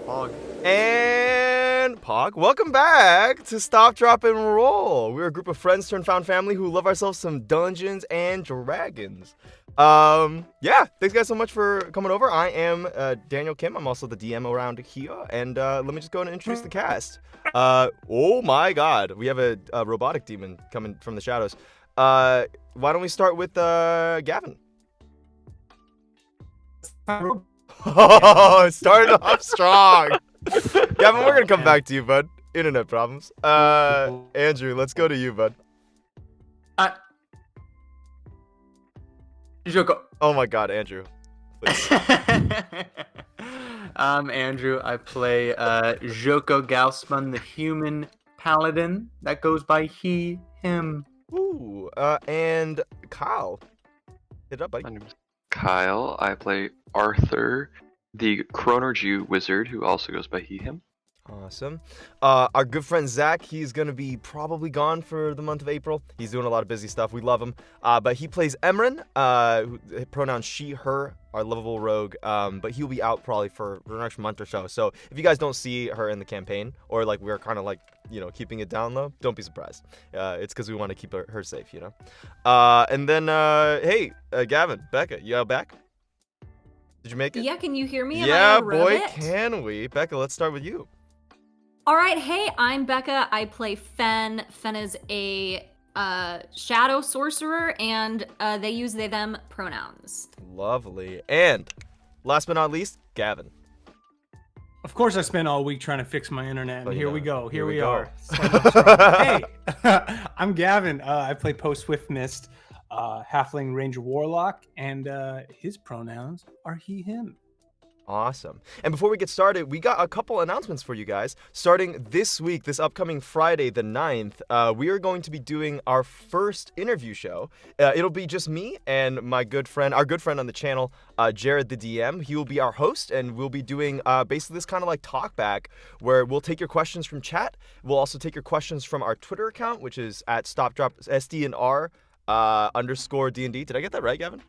Pog. And Pog, welcome back to Stop, Drop, and Roll. We're a group of friends turned found family who love ourselves some Dungeons and Dragons. Yeah, thanks guys so much for coming over. I am Daniel Kim. I'm also the DM around here, and let me just go ahead and introduce the cast. Oh my God, we have a robotic demon coming from the shadows. Why don't we start with Gavin? Oh, it started off strong. Gavin, we're gonna come back to you, bud. Internet problems. Andrew, let's go to you, bud. Joko. Oh my God, Andrew. Please. I'm Andrew. I play Joko Gaussman, the human paladin that goes by he, him. Ooh, and Kyle. Hit it up, buddy. My name is Kyle. I play Arthur, the Chronorgy wizard, who also goes by he, him. Awesome. Our good friend Zach, he's gonna be probably gone for the month of April. He's doing a lot of busy stuff. We love him. But he plays Emran, pronouns she, her, our lovable rogue. But he'll be out probably for the next month or so. So if you guys don't see her in the campaign, or like we're kind of like, keeping it down low, don't be surprised. It's because we want to keep her safe, And then, hey, Gavin, Becca, you out back? Did you make it? Yeah, can you hear me? Yeah, boy, can we? Becca, let's start with you. All right, hey, I'm Becca. I play Fen. Fen is a shadow sorcerer, and they use they, them pronouns. Lovely. And last but not least, Gavin. Of course, I spent all week trying to fix my internet, and here we go. Here we are. Hey, I'm Gavin. I play Post Swift Mist, Halfling Ranger Warlock, and his pronouns are he, him. Awesome. And before we get started, we got a couple announcements for you guys. Starting this week, this upcoming Friday, the 9th, we are going to be doing our first interview show. It'll be just me and our good friend on the channel, Jared the DM. He will be our host, and we'll be doing basically this kind of like talk back where we'll take your questions from chat. We'll also take your questions from our Twitter account, which is at SDR underscore D&D. Did I get that right, Gavin?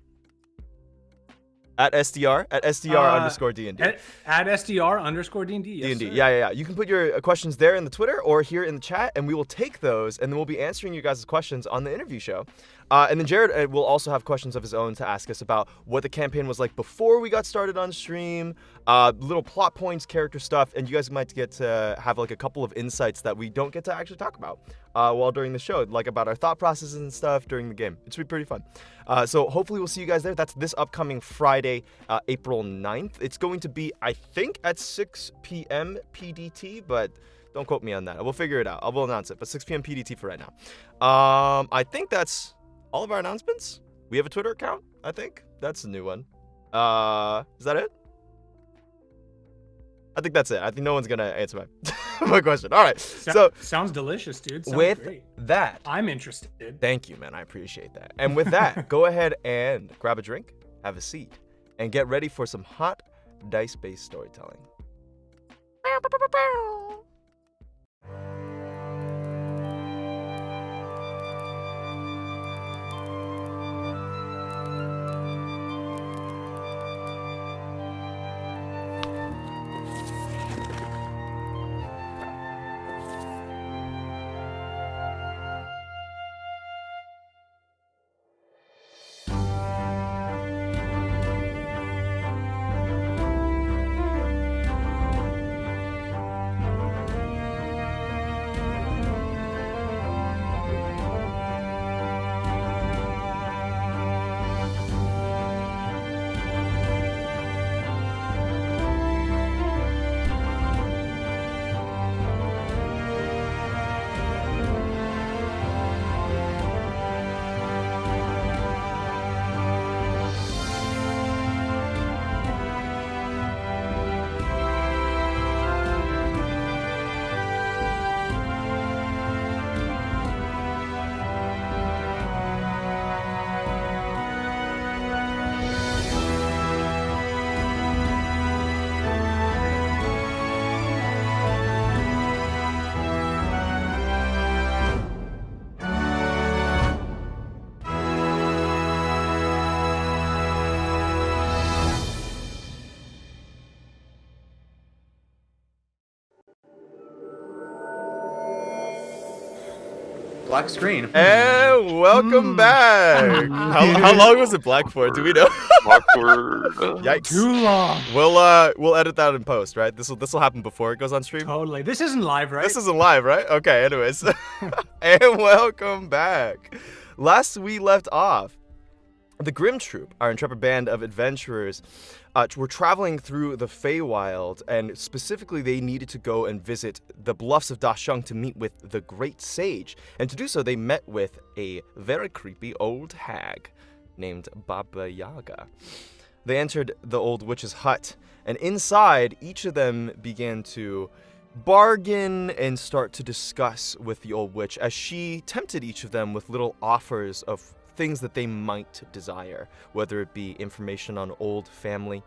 At SDR underscore D&D. At SDR underscore D&D. Yes, D&D. Yeah. You can put your questions there in the Twitter or here in the chat, and we will take those, and then we'll be answering you guys' questions on the interview show. And then Jared will also have questions of his own to ask us about what the campaign was like before we got started on stream, little plot points, character stuff, and you guys might get to have like a couple of insights that we don't get to actually talk about while during the show, like about our thought processes and stuff during the game. It's pretty fun. So hopefully we'll see you guys there. That's this upcoming Friday, April 9th. It's going to be, I think, at 6 p.m. PDT, but don't quote me on that. We'll figure it out. I will announce it, but 6 p.m. PDT for right now. I think that's all of our announcements. We have a Twitter account, I think. That's a new one. Is that it? I think that's it. I think no one's gonna answer my question. All right. So sounds delicious, dude. Sounds with great. that, I'm interested. Thank you, man. I appreciate that. And with that, go ahead and grab a drink, have a seat, and get ready for some hot dice-based storytelling. Black screen. And welcome back. How long was it black for? Do we know? Awkward. Yikes. Too long. We'll edit that in post, right? This will happen before it goes on stream. Totally. This isn't live, right? This isn't live, right? Okay. Anyways, and welcome back. Last we left off, the Grim Troupe, our intrepid band of adventurers, were traveling through the Feywild, and specifically they needed to go and visit the bluffs of Dasheng to meet with the Great Sage. And to do so, they met with a very creepy old hag named Baba Yaga. They entered the old witch's hut, and inside, each of them began to bargain and start to discuss with the old witch as she tempted each of them with little offers of things that they might desire, whether it be information on old family,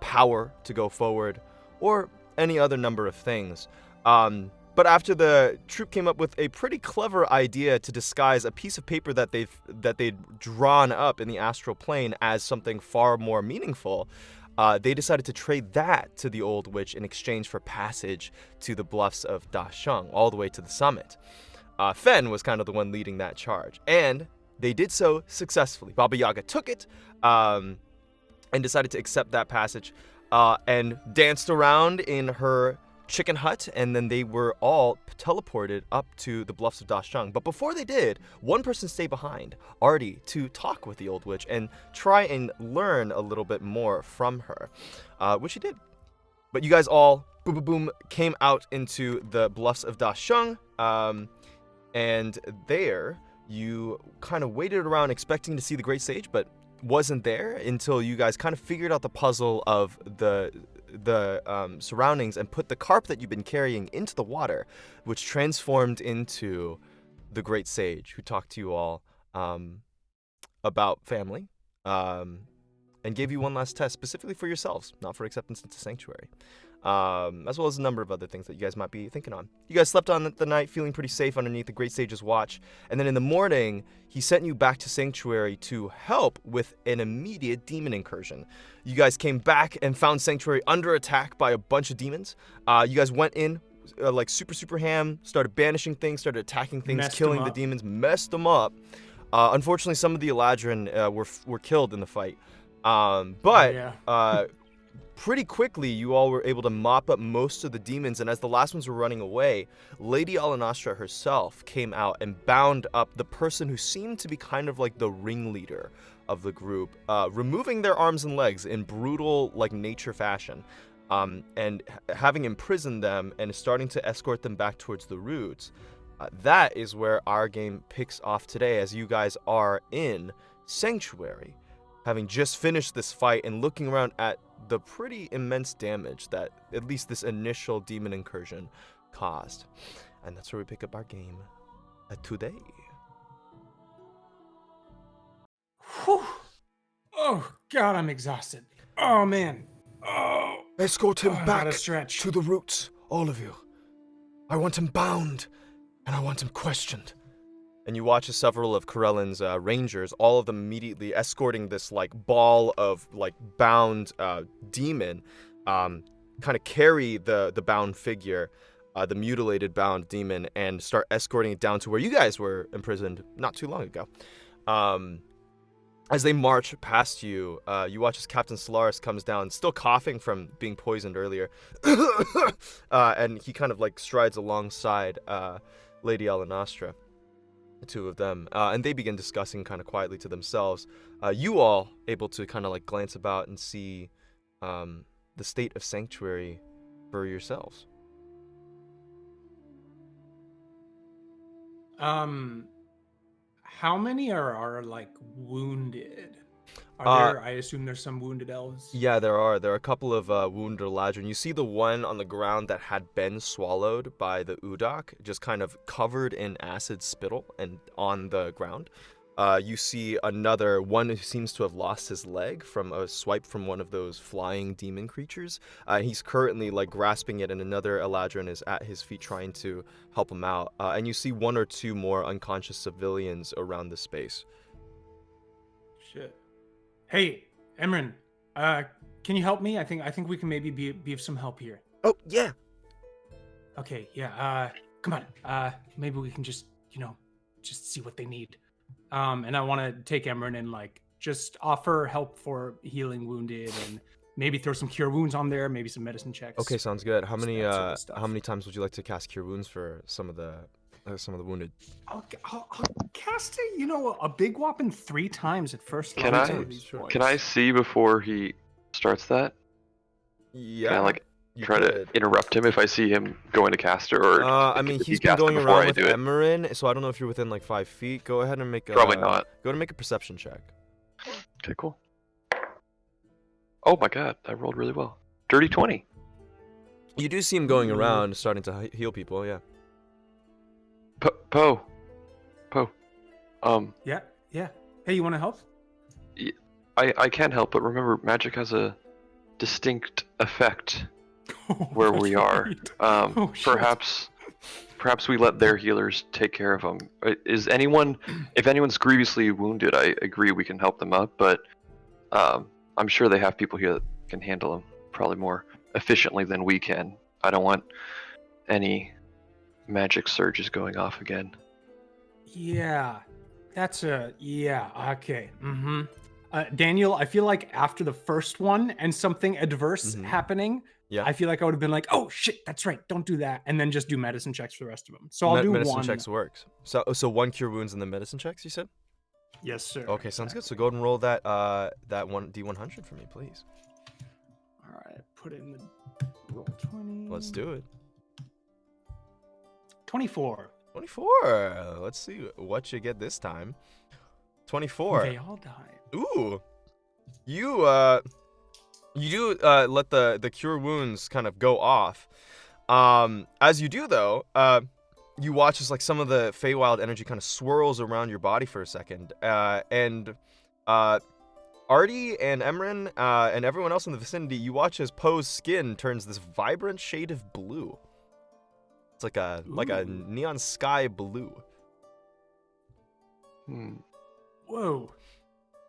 power to go forward, or any other number of things. But after the troupe came up with a pretty clever idea to disguise a piece of paper that they'd drawn up in the astral plane as something far more meaningful, they decided to trade that to the old witch in exchange for passage to the bluffs of Dasheng, all the way to the summit. Fen was kind of the one leading that charge, and they did so successfully. Baba Yaga took it and decided to accept that passage and danced around in her chicken hut, and then they were all teleported up to the bluffs of Dasheng. But before they did, one person stayed behind, Artie, to talk with the old witch and try and learn a little bit more from her, which he did. But you guys all, boom, boom, boom, came out into the bluffs of Dasheng, and there you kind of waited around expecting to see the Great Sage, but wasn't there until you guys kind of figured out the puzzle of the surroundings and put the carp that you've been carrying into the water, which transformed into the Great Sage, who talked to you all about family and gave you one last test specifically for yourselves, not for acceptance into Sanctuary, as well as a number of other things that you guys might be thinking on. You guys slept on the night feeling pretty safe underneath the Great Sage's watch, and then in the morning, he sent you back to Sanctuary to help with an immediate demon incursion. You guys came back and found Sanctuary under attack by a bunch of demons. You guys went in like super ham, started banishing things, started attacking things, killing the demons, messed them up. Unfortunately, some of the Eladrin were killed in the fight. Pretty quickly, you all were able to mop up most of the demons, and as the last ones were running away, Lady Alanastra herself came out and bound up the person who seemed to be kind of like the ringleader of the group, removing their arms and legs in brutal, like, nature fashion, and having imprisoned them and starting to escort them back towards the roots. That is where our game picks off today, as you guys are in Sanctuary, having just finished this fight and looking around at the pretty immense damage that at least this initial demon incursion caused. And that's where we pick up our game today. Whew. Oh, God, I'm exhausted. Oh, man. Oh. Escort him back stretch. to the roots, all of you. I want him bound, and I want him questioned. And you watch as several of Corellin's rangers, all of them immediately escorting this like ball of like bound demon, kind of carry the bound figure, the mutilated bound demon, and start escorting it down to where you guys were imprisoned not too long ago. As they march past you, you watch as Captain Solaris comes down, still coughing from being poisoned earlier, and he kind of like strides alongside Lady Alanastra. The two of them, and they begin discussing kind of quietly to themselves. You all able to kind of like glance about and see the state of Sanctuary for yourselves. How many are like wounded? Are there? I assume there's some wounded elves. Yeah, there are. There are a couple of wounded Eladrin. You see the one on the ground that had been swallowed by the Udak, just kind of covered in acid spittle and on the ground. You see another one who seems to have lost his leg from a swipe from one of those flying demon creatures. He's currently like grasping it, and another Eladrin is at his feet trying to help him out. And you see one or two more unconscious civilians around the space. Shit. Hey, Emran, can you help me? I think we can maybe be of some help here. Oh, yeah. Okay, yeah. Come on. Maybe we can just, just see what they need. And I want to take Emran and like just offer help for healing wounded, and maybe throw some cure wounds on there, maybe some medicine checks. Okay, sounds good. How Just many that sort of stuff. how many times would you like to cast cure wounds for some of the wounded? I'll cast it, you know, a big whopping 3 times at first. Can level I- at these points. Can I see before he starts that? Yeah. Can I like you try to could. interrupt him if I see him going to cast it, or I mean, if he's he been casts it going before around I with do it? Emran, so I don't know if you're within like 5 feet. Go ahead and make a Probably not. Go to make a perception check. Okay, cool. Oh my god, I rolled really well. Dirty 20. You do see him going around, starting to heal people. Yeah. Poe. Yeah. Hey, you want to help? I can help, but remember, magic has a distinct effect where we are. Oh, shit. Perhaps we let their healers take care of them. Is anyone, if anyone's grievously wounded, I agree we can help them up, but I'm sure they have people here that can handle them probably more efficiently than we can. I don't want any magic surges going off again. Yeah, okay. Daniel, I feel like after the first one and something adverse happening, Yeah. I feel like I would have been like, oh shit, that's right, don't do that, and then just do medicine checks for the rest of them. So I'll do medicine one. checks works. So 1 cure wounds and then medicine checks. You said. Yes, sir. Okay, sounds good. So go ahead and roll that one D100 for me, please. All right, put in the roll 20. Let's do it. 24. 24. Let's see what you get this time. 24. They all died. Ooh. You do let the cure wounds kind of go off. As you do though, you watch as like some of the Feywild energy kind of swirls around your body for a second. And Artie and Emran and everyone else in the vicinity, you watch as Poe's skin turns this vibrant shade of blue. It's like a neon sky blue. Whoa.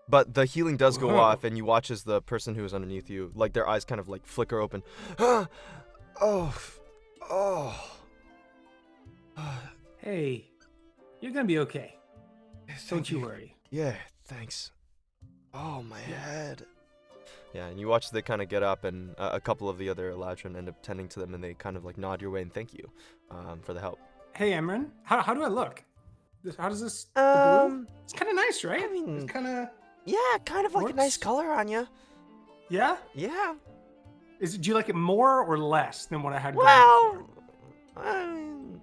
But the healing does go Whoa. off, and you watch as the person who is underneath you, like their eyes kind of like flicker open. Hey, you're gonna be okay. Don't you worry. Yeah, thanks. Oh, my head. Yeah, and you watch they kind of get up, and a couple of the other Eladrin end up tending to them, and they kind of like nod your way and thank you for the help. Hey, Emran, how do I look? How does this? The blue? It's kind of nice, right? I mean, it's kind of. Yeah, kind of like a nice Works. color on you. Yeah. Yeah. Do you like it more or less than what I had? going Well, before? I mean,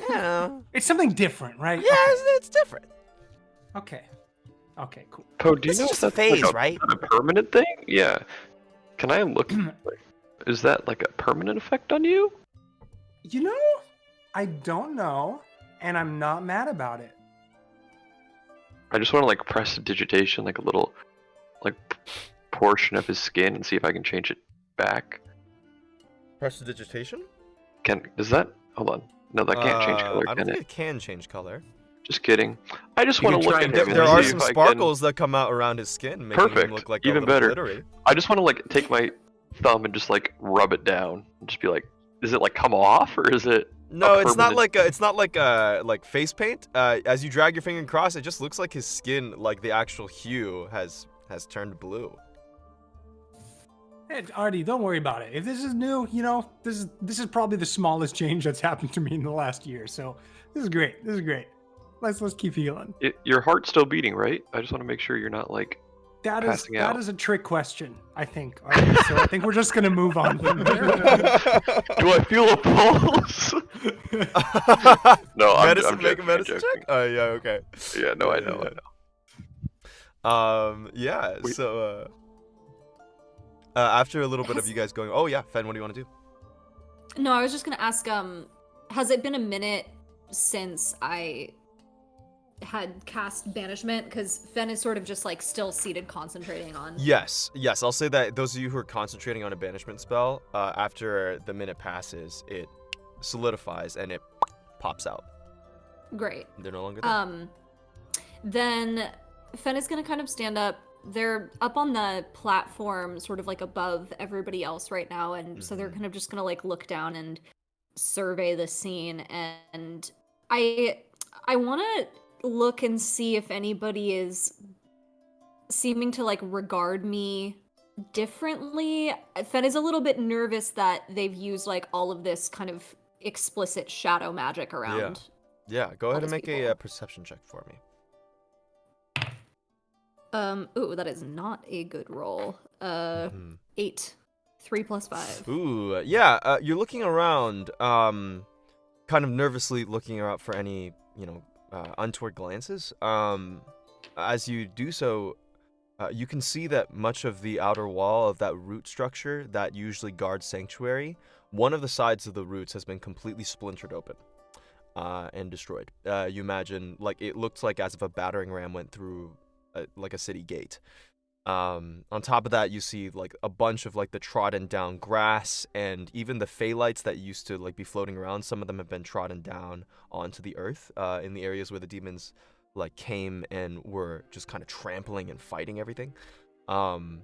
yeah. It's something different, right? Yeah, it's different. Okay. Okay. Cool. Poe, do you This is know just if a that's phase, like right? a permanent thing? Yeah. Can I look? Is that like a permanent effect on you? You know, I don't know, and I'm not mad about it. I just want to like press digitation, like a little, like portion of his skin, and see if I can change it back. Prestidigitation? Does that? Hold on. No, that can't change color, I don't can think it? it can change color. Just kidding. I just You want to can look try at it. him. There and are see some if I can- sparkles that come out around his skin, making him Perfect. look like Even a little better. glittery. I just want to like take my thumb and just like rub it down, and just be like, is it like come off, or is it? No, a it's not permanent- like face paint. As you drag your finger across, it just looks like his skin, like the actual hue, has turned blue. Hey, Artie, don't worry about it. If this is new, you know, this is probably the smallest change that's happened to me in the last year. So this is great. This is great. Let's keep healing. Your heart's still beating, right? I just want to make sure you're not like. Passing out. That is a trick question, I think. Artie. So I think we're just gonna move on from there. Do I feel a pulse? No, I'm Medicine, joking, make a I'm medicine joking. check. Oh yeah, okay. Yeah, no, I know. Yeah. Wait. So after a little bit of you guys going, oh yeah, Fen, what do you want to do? No, I was just gonna ask, has it been a minute since I had cast banishment? Because Fen is sort of just like still seated concentrating on. Yes, I'll say that those of you who are concentrating on a banishment spell, after the minute passes, it solidifies and it pops out. Great. They're no longer there. Then Fen is gonna kind of stand up. They're up on the platform, sort of like above everybody else right now, and so they're kind of just gonna like look down and survey the scene. And I I want to look and see if anybody is seeming to like regard me differently. Fen is a little bit nervous that they've used like all of this kind of explicit shadow magic around. Yeah, go ahead and these make people. a perception check for me. Ooh, that is not a good roll. 8. 3 plus 5. Ooh, yeah, you're looking around, kind of nervously looking out for any, untoward glances. As you do so, you can see that much of the outer wall of that root structure that usually guards Sanctuary, one of the sides of the roots has been completely splintered open and destroyed. You imagine, like, it looks like as if a battering ram went through, like, a city gate. On top of that, you see, like, a bunch of, like, the trodden down grass, and even the phalites that used to, like, be floating around, some of them have been trodden down onto the earth in the areas where the demons like came and were just kind of trampling and fighting everything. And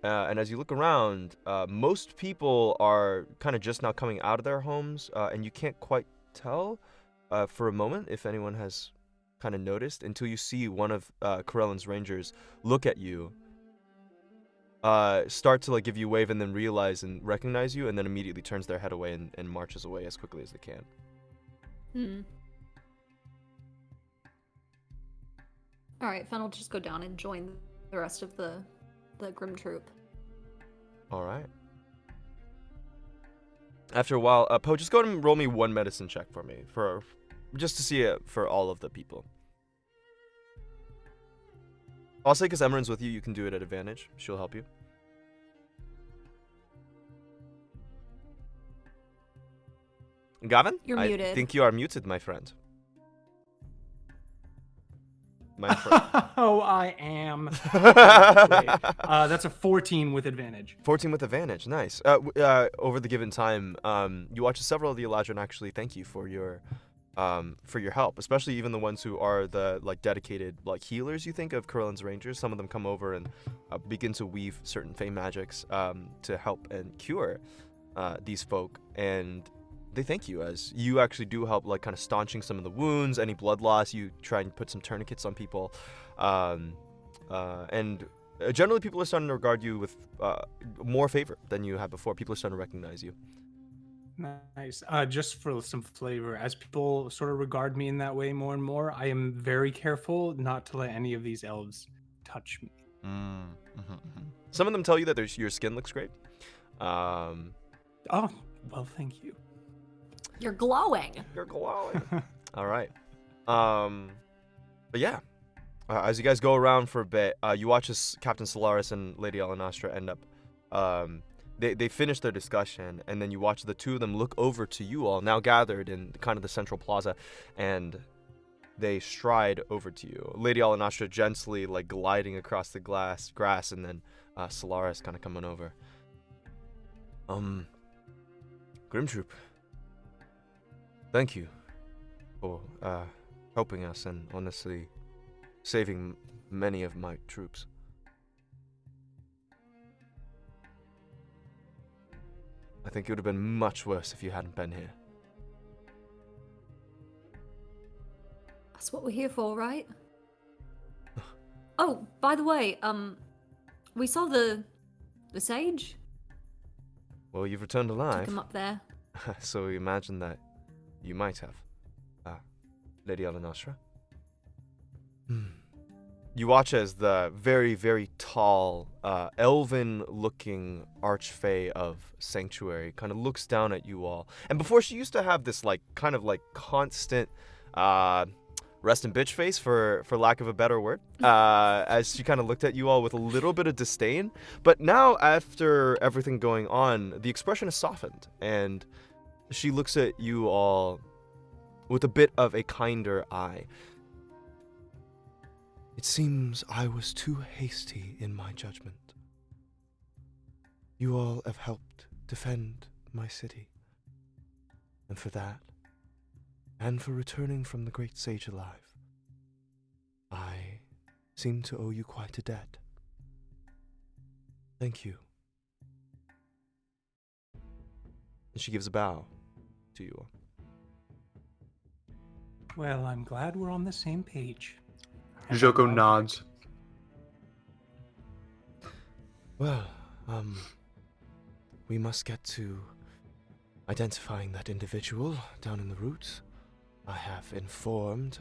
as you look around, most people are kind of just now coming out of their homes, and you can't quite tell for a moment if anyone has kind of noticed until you see one of Corellan's rangers look at you, start to like give you a wave, and then realize and recognize you, and then immediately turns their head away and marches away as quickly as they can. Alright, Fen will just go down and join the rest of the Grim Troupe. Alright. After a while, Poe, just go ahead and roll me one medicine check for me, just to see it for all of the people. I'll say because Emeren's with you, you can do it at advantage. She'll help you. Gavin? You're muted. I think you are muted, my friend. Oh, I am. That's a 14 with advantage. 14 with advantage, nice. Over the given time, you watch several of the Eladrin actually thank you for your help, especially even the ones who are the like dedicated like healers. You think of Corellan's Rangers. Some of them come over and begin to weave certain fey magics to help and cure these folk, and they thank you as you actually do help like kind of staunching some of the wounds, any blood loss. You try and put some tourniquets on people, and generally people are starting to regard you with more favor than you had before. People are starting to recognize you. Nice. Just for some flavor, as people sort of regard me in that way more and more, I am very careful not to let any of these elves touch me. Some of them tell you that your skin looks great. Oh, well, thank you. You're glowing. You're glowing. All right. But yeah, as you guys go around for a bit, you watch as Captain Solaris and Lady Alanastra end up. They finish their discussion, and then you watch the two of them look over to you all, now gathered in kind of the central plaza, and they stride over to you. Lady Alanastra gently like gliding across the grass, and then Solaris kind of coming over. Grim Troupe, thank you for helping us and honestly saving many of my troops. I think it would have been much worse if you hadn't been here. That's what we're here for, right? Oh, by the way, we saw the sage. Well, you've returned alive. Took him up there. So we imagine that you might have, Lady Alanastra. You watch as the very, very tall, elven-looking archfey of Sanctuary kind of looks down at you all. And before, she used to have this like kind of like constant rest in bitch face, for lack of a better word, as she kind of looked at you all with a little bit of disdain. But now, after everything going on, the expression has softened, and she looks at you all with a bit of a kinder eye. It seems I was too hasty in my judgment. You all have helped defend my city. And for that, and for returning from the great sage alive, I seem to owe you quite a debt. Thank you. And she gives a bow to you all. Well, I'm glad we're on the same page. Joko nods. Well, we must get to identifying that individual down in the roots. I have informed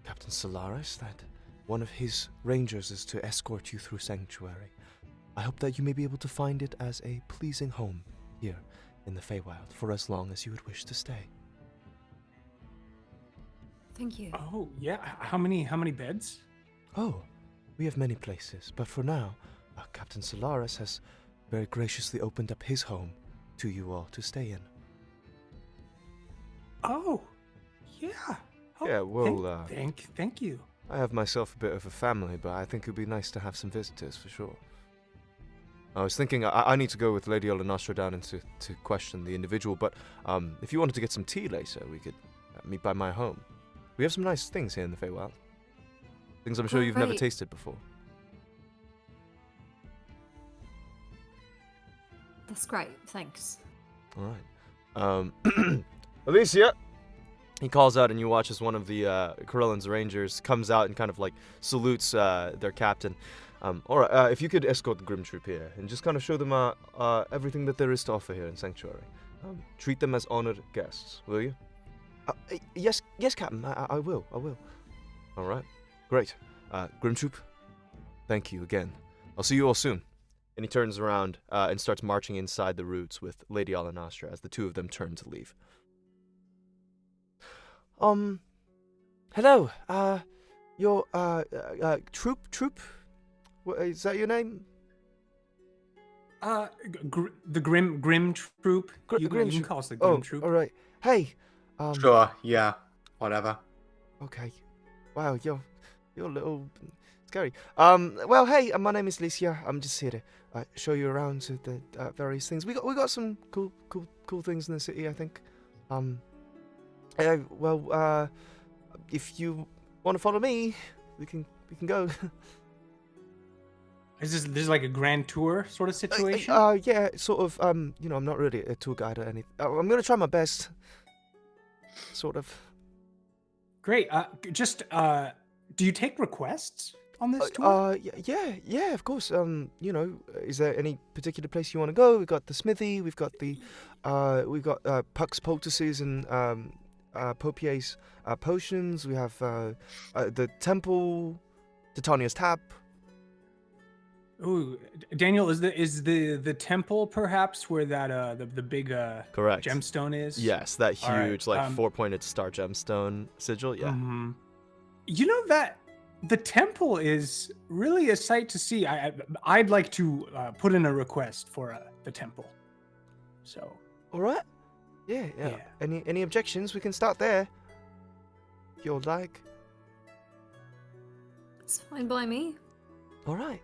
Captain Solaris that one of his rangers is to escort you through Sanctuary. I hope that you may be able to find it as a pleasing home here in the Feywild for as long as you would wish to stay. Thank you. Oh, yeah. How many beds? Oh, we have many places, but for now, Captain Solaris has very graciously opened up his home to you all to stay in. Oh, yeah. Oh, Yeah, well, thank you. I have myself a bit of a family, but I think it would be nice to have some visitors for sure. I was thinking I need to go with Lady Olanostra down and to question the individual, but if you wanted to get some tea later, we could meet by my home. We have some nice things here in the Feywild. Things I'm sure you've never Great. tasted before. That's great. Thanks. All right. Alicia! He calls out, and you watch as one of the Corellan's Rangers comes out and kind of like salutes their captain. All right, if you could escort the Grim Troupe here and just kind of show them everything that there is to offer here in Sanctuary. Treat them as honored guests, will you? Yes, Captain. I will. All right, great. Grim Troupe, thank you again. I'll see you all soon. And he turns around and starts marching inside the roots with Lady Alanostra as the two of them turn to leave. Hello. Your Troupe? What, is that your name? The Grim Troupe. You can call us the Grim Troupe. All right. Hey. Sure, yeah, whatever. Okay. Wow, you're a little scary. Well, hey, my name is Licia. I'm just here to show you around to the various things. We got some cool things in the city, I think. If you want to follow me, we can go. Is this like a grand tour sort of situation? Yeah, sort of. I'm not really a tour guide or anything. I'm gonna try my best. Sort of. Great. Do you take requests on this tour? Yeah, of course. Is there any particular place you want to go? We've got the smithy. We've got Puck's poultices and Popier's potions. We have the temple, Titania's tap. Ooh, Daniel, is the temple perhaps where that the big correct gemstone is? Yes, that huge right, four-pointed star gemstone sigil. Yeah. Mm-hmm. You know that the temple is really a sight to see. I'd like to put in a request for the temple. So. All right. Yeah. Any objections? We can start there. If you'd like. It's fine by me. All right.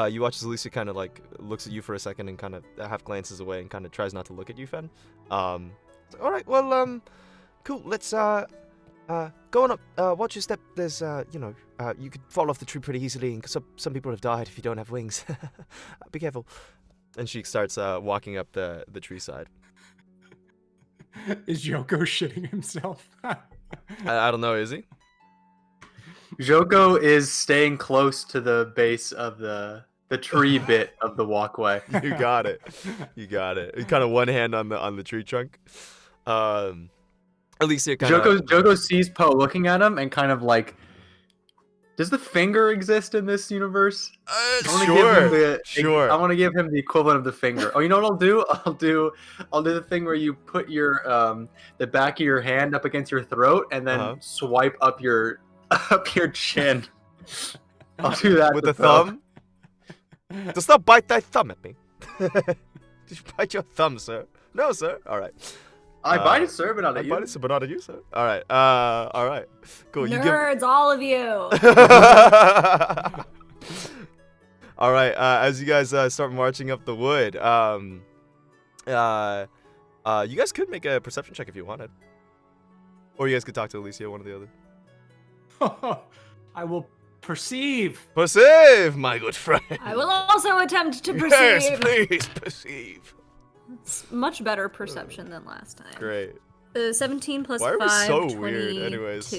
You watch as Alicia kind of like looks at you for a second and kind of half glances away and kind of tries not to look at you, Fen. All right, well, cool. Let's go on up. Watch your step. There's you could fall off the tree pretty easily, and some people have died if you don't have wings. Be careful. And she starts walking up the tree side. Is Yoko shitting himself? I don't know. Is he? Joko is staying close to the base of the tree bit of the walkway. You got it. You kind of one hand on the tree trunk. Alicia kind of... Joko sees Poe looking at him and kind of like, does the finger exist in this universe? Sure. I want to give him the equivalent of the finger. Oh, you know what I'll do? I'll do the thing where you put your the back of your hand up against your throat and then swipe up your chin. I'll do that with the thumb. Just not bite thy thumb at me. Did you bite your thumb, sir? No, sir. All right. I bite it, sir, but not at you. I bite it, sir, but not at you, sir. All right. All right. Cool. Nerds, all of you. All right. As you guys start marching up the wood, you guys could make a perception check if you wanted, or you guys could talk to Alicia, one or the other. I will perceive. Perceive, my good friend. I will also attempt to perceive. Yes, please perceive. It's much better perception than last time. Great. 17 plus Why are we 5, so 22. weird? Anyways.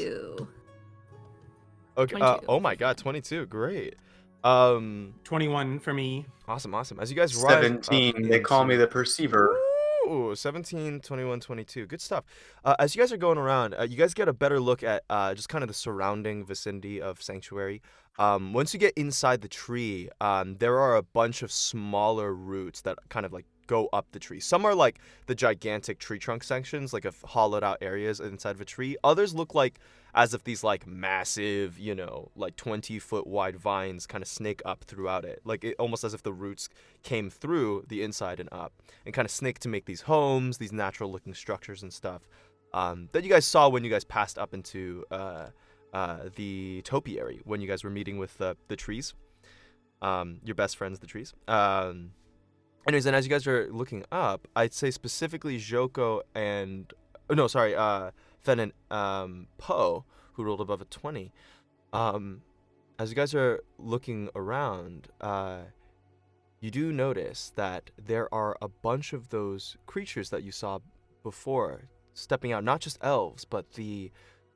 Okay. 22. Oh my God, 22. Great. 21 for me. Awesome. As you guys rise 17. up They call me into- the perceiver. Ooh, 17, 21, 22. Good stuff. As you guys are going around, you guys get a better look at just kind of the surrounding vicinity of Sanctuary. Once you get inside the tree, there are a bunch of smaller roots that kind of like go up the tree. Some are like the gigantic tree trunk sections, like hollowed out areas inside of a tree. Others look like as if these like massive, like 20-foot wide vines kind of snake up throughout it. Like almost as if the roots came through the inside and up and kind of snake to make these homes, these natural looking structures and stuff that you guys saw when you guys passed up into the topiary when you guys were meeting with the trees, your best friends, the trees. Anyways, and as you guys are looking up, I'd say specifically Joko and Fen and Poe, who rolled above a 20. As you guys are looking around, you do notice that there are a bunch of those creatures that you saw before stepping out, not just elves, but the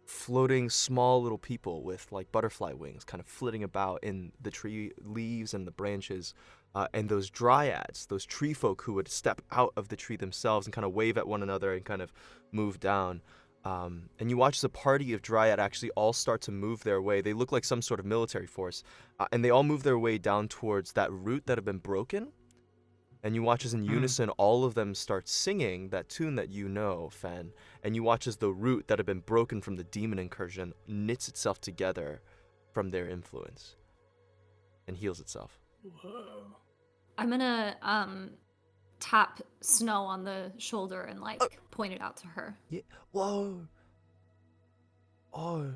floating small little people with like butterfly wings kind of flitting about in the tree leaves and the branches. And those dryads, those tree folk who would step out of the tree themselves and kind of wave at one another and kind of move down. And you watch as a party of dryad actually all start to move their way. They look like some sort of military force. And they all move their way down towards that root that had been broken. And you watch as in unison all of them start singing that tune that you know, Fen. And you watch as the root that had been broken from the demon incursion knits itself together from their influence and heals itself. Whoa. I'm gonna tap Snow on the shoulder and like point it out to her. Yeah. Whoa. Oh.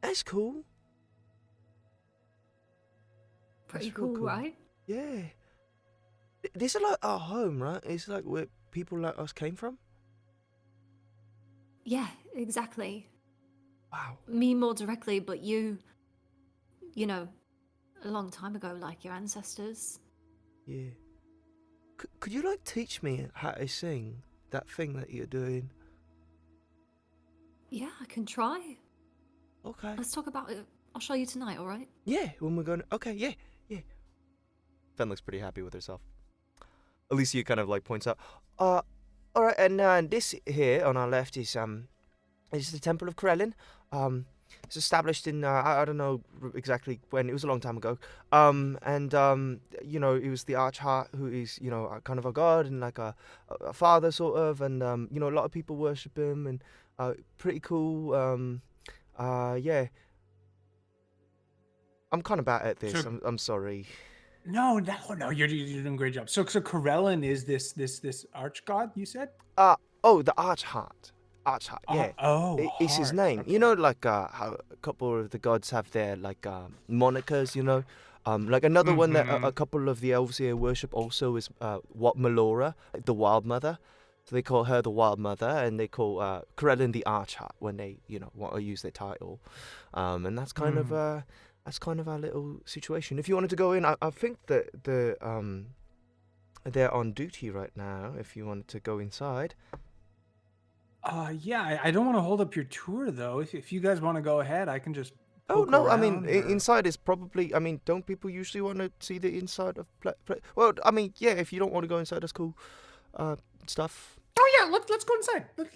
That's cool. Pretty That's real cool, right? Yeah. This is like our home, right? It's like where people like us came from. Yeah, exactly. Wow. Me more directly, but you know, a long time ago, like your ancestors. Yeah. Could you like teach me how to sing that thing that you're doing? Yeah, I can try. Okay. Let's talk about it. I'll show you tonight, all right? Yeah, when we're going. Okay, yeah. Fen looks pretty happy with herself. Alicia kind of like points out, all right, and this here on our left is the Temple of Krellin. It's established in I don't know exactly when. It was a long time ago. It was the Archheart who is kind of a god and like a father sort of, and a lot of people worship him and pretty cool. Yeah. I'm kind of bad at this. So, I'm sorry. No, you're doing a great job. So Corellin is this arch god you said? The Archheart. Archheart, yeah. It's his name. Okay. You know, like how a couple of the gods have their like monikers. Like another one that a couple of the elves here worship also is Melora, like the Wild Mother. So they call her the Wild Mother, and they call Corellin the Archheart when they want to use their title. And that's kind of our little situation. If you wanted to go in, I think that they're on duty right now. If you wanted to go inside. Yeah, I don't want to hold up your tour though. If you guys want to go ahead, I can just. Oh no, I mean or... inside is probably. I mean, don't people usually want to see the inside of? Well, I mean, yeah. If you don't want to go inside, that's cool. Stuff. Oh yeah, let's go inside. Let's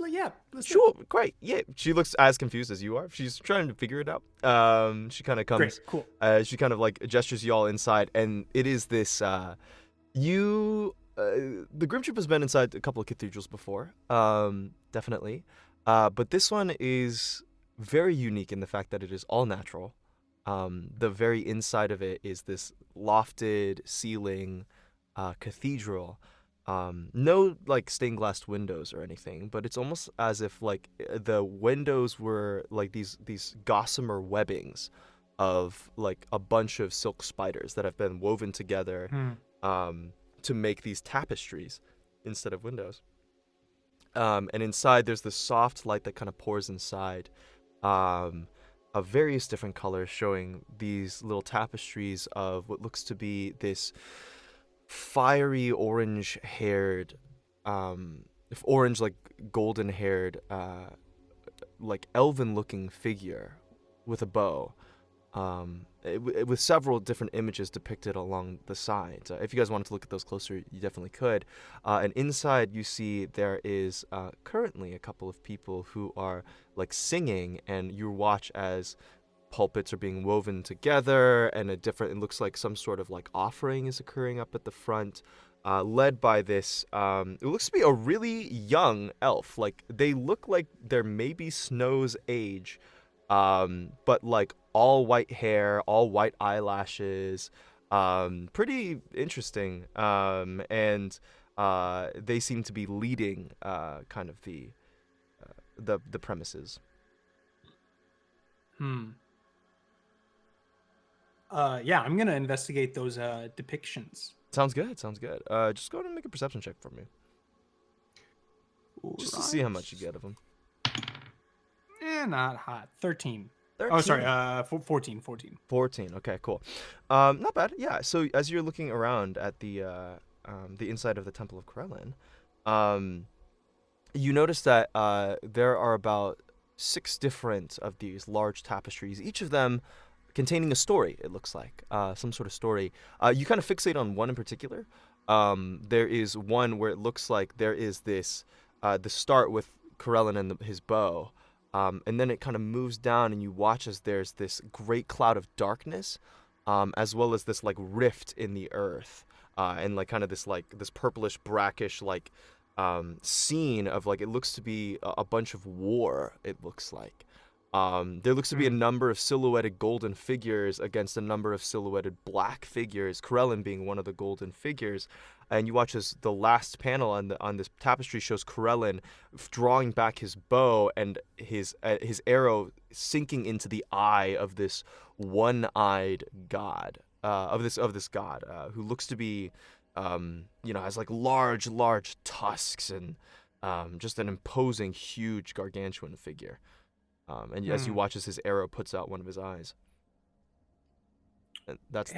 sure, great. Yeah, she looks as confused as you are. She's trying to figure it out. She kind of comes. Great, cool. She kind of like gestures you all inside, and it is this. The Grim Troupe has been inside a couple of cathedrals before, definitely. But this one is very unique in the fact that it is all natural. The very inside of it is this lofted ceiling cathedral. No like stained glass windows or anything, but it's almost as if like the windows were like these gossamer webbings of like a bunch of silk spiders that have been woven together to make these tapestries instead of windows. And inside there's this soft light that kind of pours inside of various different colors, showing these little tapestries of what looks to be this fiery orange haired orange, like golden-haired, like elven-looking figure with a bow, with several different images depicted along the sides. If you guys wanted to look at those closer, you definitely could. And inside, you see there is currently a couple of people who are like singing, and you watch as pulpits are being woven together, and it looks like some sort of like offering is occurring up at the front. Led by this, it looks to be a really young elf. Like, they look like they're maybe Snow's age, but like all white hair, all white eyelashes, pretty interesting. And they seem to be leading kind of the premises. Yeah, I'm gonna investigate those depictions. Sounds good. Just go ahead and make a perception check for me. Just to see how much you get of them. Not hot. 13. 13. Oh, sorry. 14. 14. Okay, cool. Not bad. Yeah. So as you're looking around at the inside of the Temple of Krellin, you notice that there are about 6 different of these large tapestries, each of them containing a story, it looks like. Some sort of story. You kind of fixate on one in particular. There is one where it looks like there is this, the start with Krellin and his bow, and then it kind of moves down, and you watch as there's this great cloud of darkness, as well as this like rift in the earth, and like kind of this purplish, brackish like scene of like, it looks to be a bunch of war, it looks like. There looks to be a number of silhouetted golden figures against a number of silhouetted black figures, Krellin being one of the golden figures. And you watch as the last panel on this tapestry shows Krellin drawing back his bow and his arrow sinking into the eye of this one-eyed god, of this god, who looks to be, has like large tusks and just an imposing, huge, gargantuan figure. And as you watch as his arrow puts out one of his eyes. And that's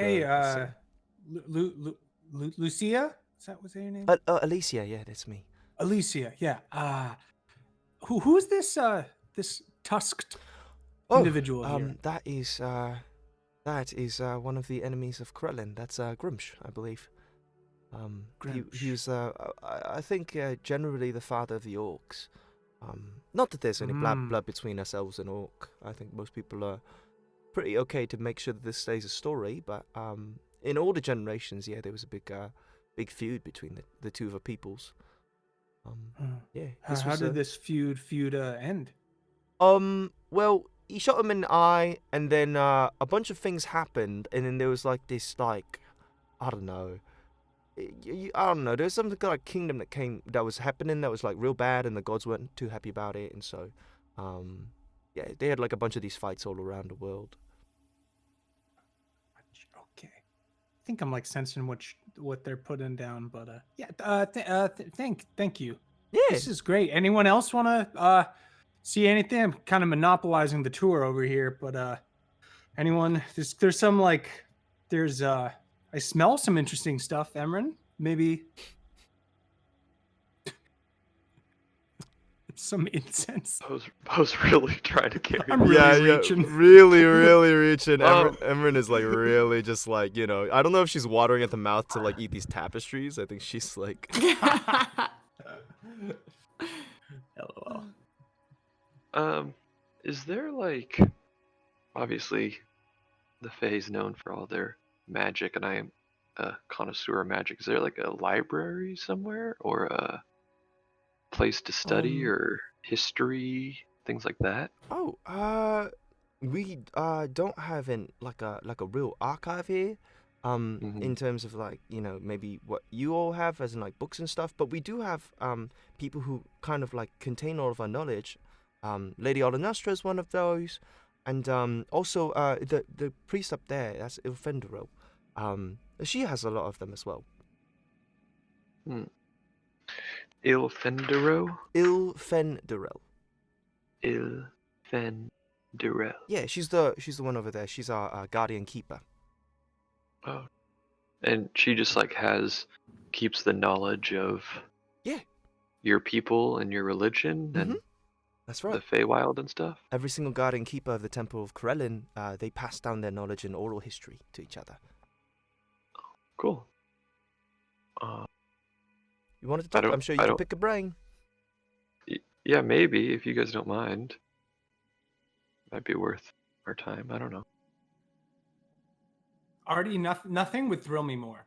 Lucia? Is that what's your name? Alicia, yeah, that's me. Alicia, yeah. Who's this this tusked individual here? That is one of the enemies of Krellin. That's Grimsh, I believe. He was I think generally the father of the orcs. Not that there's any blood between ourselves and orc. I think most people are pretty okay to make sure that this stays a story, but in older generations, yeah, there was a big feud between the two of our peoples. Yeah. How did this feud end? Well, he shot him in the eye, and then a bunch of things happened, and then there was like this, like, I don't know. There's some like kingdom that was happening that was like real bad, and the gods weren't too happy about it, and so yeah, they had like a bunch of these fights all around the world. Okay, I think I'm like sensing what they're putting down, but yeah, thank you. Yeah, this is great. Anyone else want to see anything? I'm kind of monopolizing the tour over here, but anyone? There's some like there's I smell some interesting stuff, Emran. Maybe some incense. I was really trying to carry. I'm really reaching. Really reaching. Emran is like really just like, I don't know if she's watering at the mouth to like eat these tapestries. I think she's like. LOL. Is there like, obviously, the Fae is known for all their magic, and I am a connoisseur of magic. Is there like a library somewhere, or a place to study, or history, things like that? We don't have like a real archive here, in terms of like, maybe what you all have as in like books and stuff, but we do have people who kind of like contain all of our knowledge. Lady Olenastra is one of those, and also the priest up there, that's Ilfendero. She has a lot of them as well. Ilfendero? Ilfendero. Ilfendero. Yeah, she's the one over there. She's our guardian keeper. Oh. And she just like keeps the knowledge of your people and your religion and That's right. the Feywild and stuff? Every single guard and keeper of the Temple of Corellin, they pass down their knowledge and oral history to each other. Cool. You wanted to talk? I'm sure you can pick a brain. Yeah, maybe, if you guys don't mind. Might be worth our time. I don't know. Artie, nothing would thrill me more.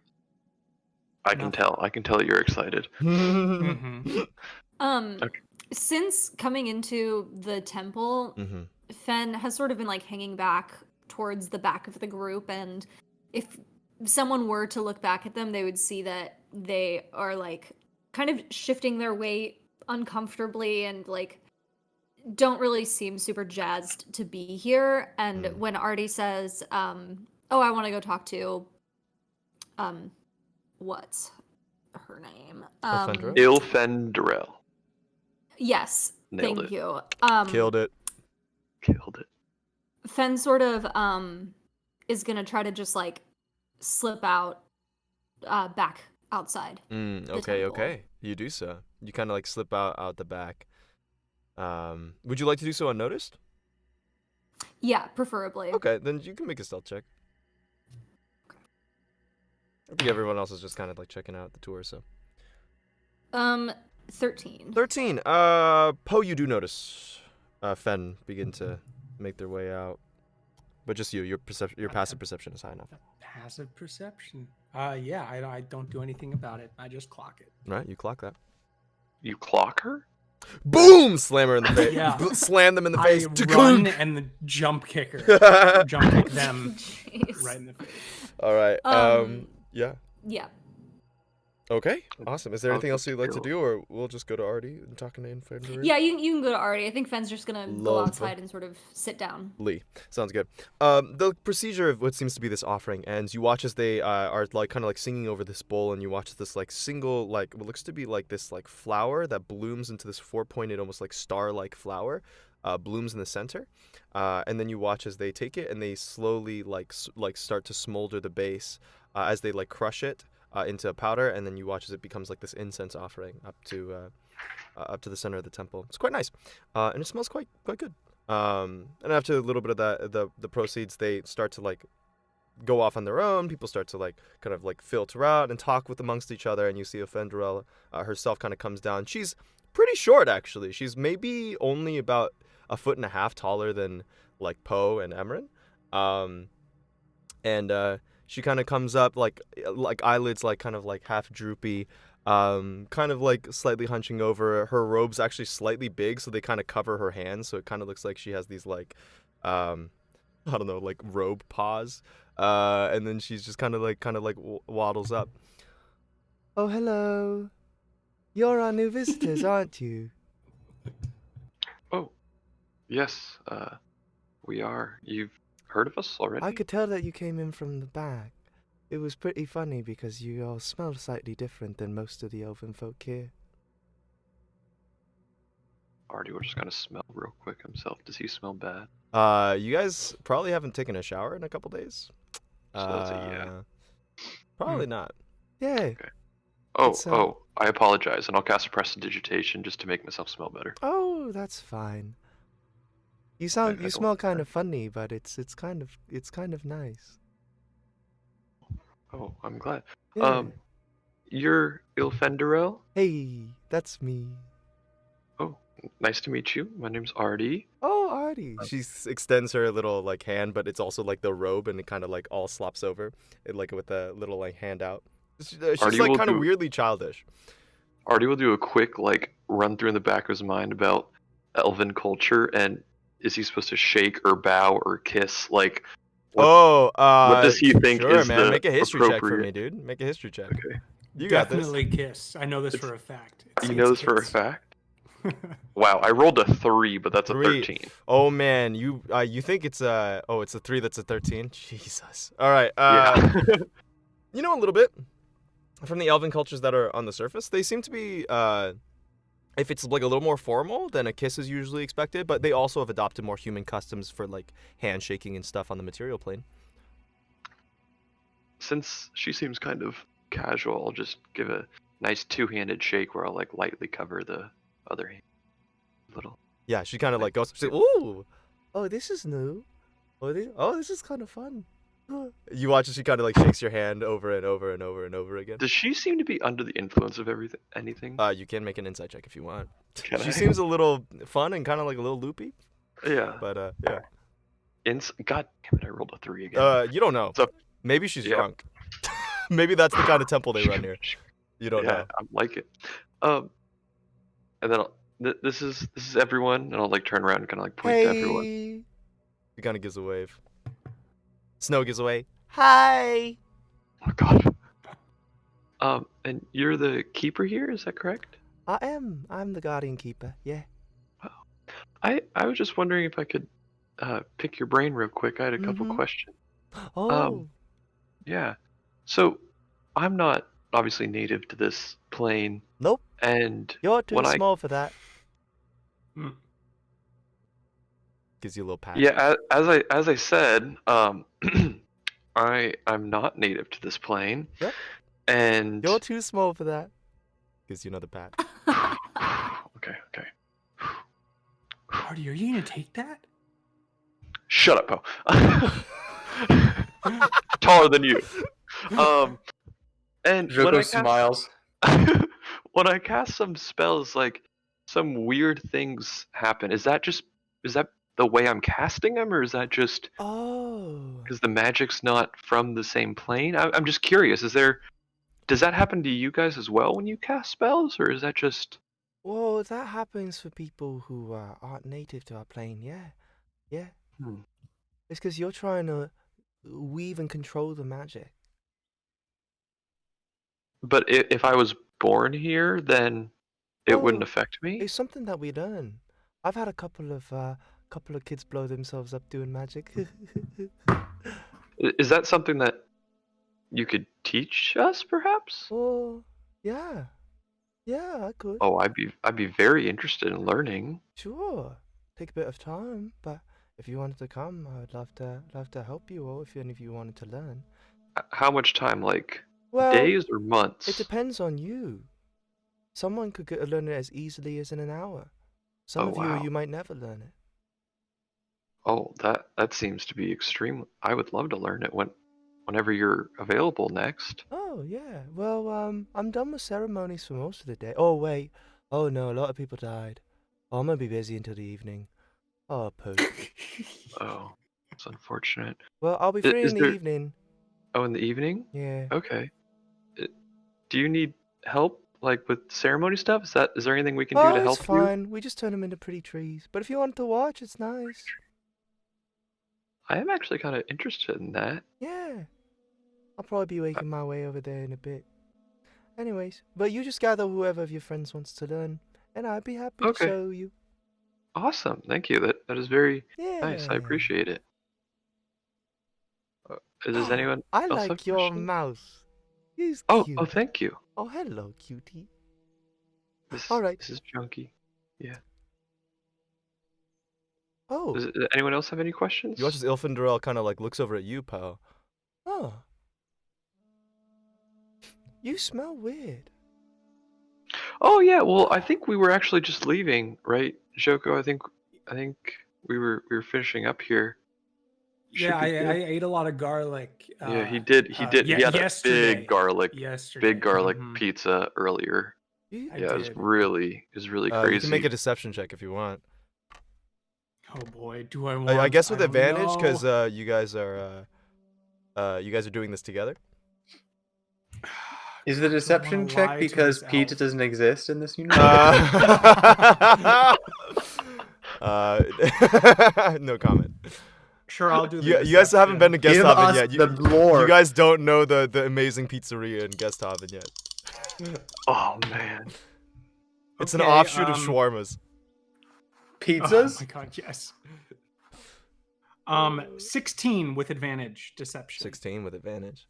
I can tell. I can tell you're excited. Okay. Since coming into the temple, Fen has sort of been like hanging back towards the back of the group, and if someone were to look back at them, they would see that they are like kind of shifting their weight uncomfortably and like don't really seem super jazzed to be here. And when Artie says, oh, I want to go talk to what's her name? Ilfendarel. Yes. Nailed Thank it. you. Killed it. Fen sort of is gonna try to just like slip out back outside. Okay. You do so. You kind of like slip out the back. Would you like to do so unnoticed? Yeah, preferably. Okay, then you can make a stealth check. I think everyone else is just kind of like checking out the tour, so. 13. 13. Poe, you do notice Fen begin to make their way out. But just your passive perception is high enough. Passive perception. Yeah, I don't do anything about it. I just clock it. Right, you clock that. You clock her? Boom! Slam her in the face. Yeah. Slam them in the face. I run and the jump kicker. Jump kick them right in the face. All right. Yeah. Yeah. Okay. Awesome. Is there anything else you'd like to do, or we'll just go to Artie and talking to Infantry? Yeah, you can go to Artie. I think Fen's just gonna go outside and sort of sit down. Lee, sounds good. The procedure of what seems to be this offering ends. You watch as they are like kind of like singing over this bowl, and you watch this like single like what looks to be like this like flower that blooms into this four-pointed, almost like star-like flower, blooms in the center, and then you watch as they take it and they slowly like start to smolder the base as they like crush it. Into a powder, and then you watch as it becomes like this incense offering up to the center of the temple. It's quite nice, and it smells quite good. And after a little bit of that, the proceeds, they start to like go off on their own. People start to like kind of like filter out and talk with amongst each other, and you see Fendarel herself kind of comes down. She's pretty short actually. She's maybe only about 1.5 feet taller than like Poe and Emran, and she kind of comes up like eyelids like kind of like half droopy, kind of like slightly hunching over. Her robe's actually slightly big, so they kind of cover her hands, so it kind of looks like she has these like I don't know, like robe paws. And then she's just kind of like waddles up. Oh, hello. You're our new visitors, aren't you? Oh, yes. We are. You've heard of us already? I could tell that you came in from the back. It was pretty funny because you all smelled slightly different than most of the elven folk here. Artie, we're just gonna smell real quick himself. Does he smell bad? You guys probably haven't taken a shower in a couple days. So that's a yeah. Probably not. Yeah. Okay. Oh, I apologize, and I'll cast a prestidigitation just to make myself smell better. Oh, that's fine. You smell kind of funny, but it's kind of nice. Oh, I'm glad. Yeah. You're Ilfendarel? Hey, that's me. Oh, nice to meet you. My name's Artie. Oh, Artie. She extends her little like hand, but it's also like the robe, and it kind of like all slops over, like with a little like hand out. She's like kind of weirdly childish. Artie will do a quick like run through in the back of his mind about elven culture, and is he supposed to shake or bow or kiss? Like, what does he think is man. the Make a history appropriate... check for me, dude. Make a history check. Okay. You got this. Definitely kiss. I know this for a fact. You know this for a fact? Wow, I rolled a 3, but that's a 13. Oh man, you think it's it's a 3 that's a 13? Jesus. All right. Yeah. You know a little bit from the elven cultures that are on the surface. They seem to be if it's like a little more formal, then a kiss is usually expected, but they also have adopted more human customs for like handshaking and stuff on the material plane. Since She seems kind of casual. I'll just give a nice two-handed shake where I'll like lightly cover the other hand. Little. Yeah, she kind of like goes, she's like, ooh, oh, this is new. Oh, this is kind of fun. You watch as she kind of like shakes your hand over and over and over and over again. Does she seem to be under the influence of anything? You can make an insight check if you want. Can She I? seems a little fun and kind of like a little loopy. Yeah. But yeah. God damn it! I rolled a 3 again. You don't know. So, Maybe she's yeah. drunk. Maybe that's the kind of temple they run here. You don't know. I like it. And then this is everyone, and I'll like turn around and kind of like point to everyone. He kind of gives a wave. Snow gives away. Hi. Oh God. And you're the keeper here, is that correct? I am. I'm the guardian keeper. Yeah. I was just wondering if I could pick your brain real quick. I had a couple questions. Oh. Yeah. So I'm not obviously native to this plane. Nope. And You're too small for that. Gives you a little pat. Yeah, as I said, I'm not native to this plane. Yep. And You're too small for that. Gives you another pat. Okay. Artie, are you gonna take that? Shut up, Po. Taller than you. And Joko smiles. When I cast some spells, like some weird things happen. Is that the way I'm casting them, or is that just because the magic's not from the same plane? I'm just curious. Does that happen to you guys as well when you cast spells, or is that just? Well, that happens for people who aren't native to our plane. Yeah. It's because you're trying to weave and control the magic. But if I was born here, then it wouldn't affect me. It's something that we learn. I've had a couple of kids blow themselves up doing magic. Is that something that you could teach us, perhaps? Oh, yeah, I could. Oh, I'd be very interested in learning. Sure, take a bit of time, but if you wanted to come, I would love to help you, or if any of you wanted to learn. How much time, like Well, days or months? It depends on you. Someone could learn it as easily as in an hour. Some of wow. you might never learn it. Oh, that seems to be extreme. I would love to learn it whenever you're available next. Oh, yeah. Well, I'm done with ceremonies for most of the day. Oh, wait. Oh, no, a lot of people died. Oh, I'm gonna be busy until the evening. Oh, poop. Oh, it's unfortunate. Well, I'll be free in the evening. Oh, in the evening? Yeah. Okay. Do you need help, like, with ceremony stuff? Is there anything we can do to help it's you? fine. We just turn them into pretty trees. But if you want to watch, it's nice. I am actually kind of interested in that. Yeah. I'll probably be making my way over there in a bit. Anyways, but you just gather whoever of your friends wants to learn, and I'd be happy to show you. Awesome. Thank you. That is very nice. I appreciate it. Does anyone I else have like your questions? mouse. He's Oh, cute. thank you. Oh, hello, cutie. This, All right. This is Junkie. Yeah. Oh. Does anyone else have any questions? You watch as Ilfindorel kind of like looks over at you, pal. Oh. You smell weird. Oh yeah. Well, I think we were actually just leaving, right, Joko? I think we were finishing up here. Yeah, I ate a lot of garlic. Yeah, he did. He had yesterday. a big garlic Mm-hmm. pizza earlier. Yeah, it was really crazy. You can make a deception check if you want. Oh boy, do I want? I guess with I don't advantage know. because you guys are doing this together. Is the deception check because pizza doesn't exist in this universe? No comment. Sure, I'll do. You guys haven't been to Guesthaven yet. You guys don't know the amazing pizzeria in Guesthaven yet. Oh man, it's an offshoot of shawarmas. Pizzas? Oh my god, yes. 16 with advantage, deception. 16 with advantage.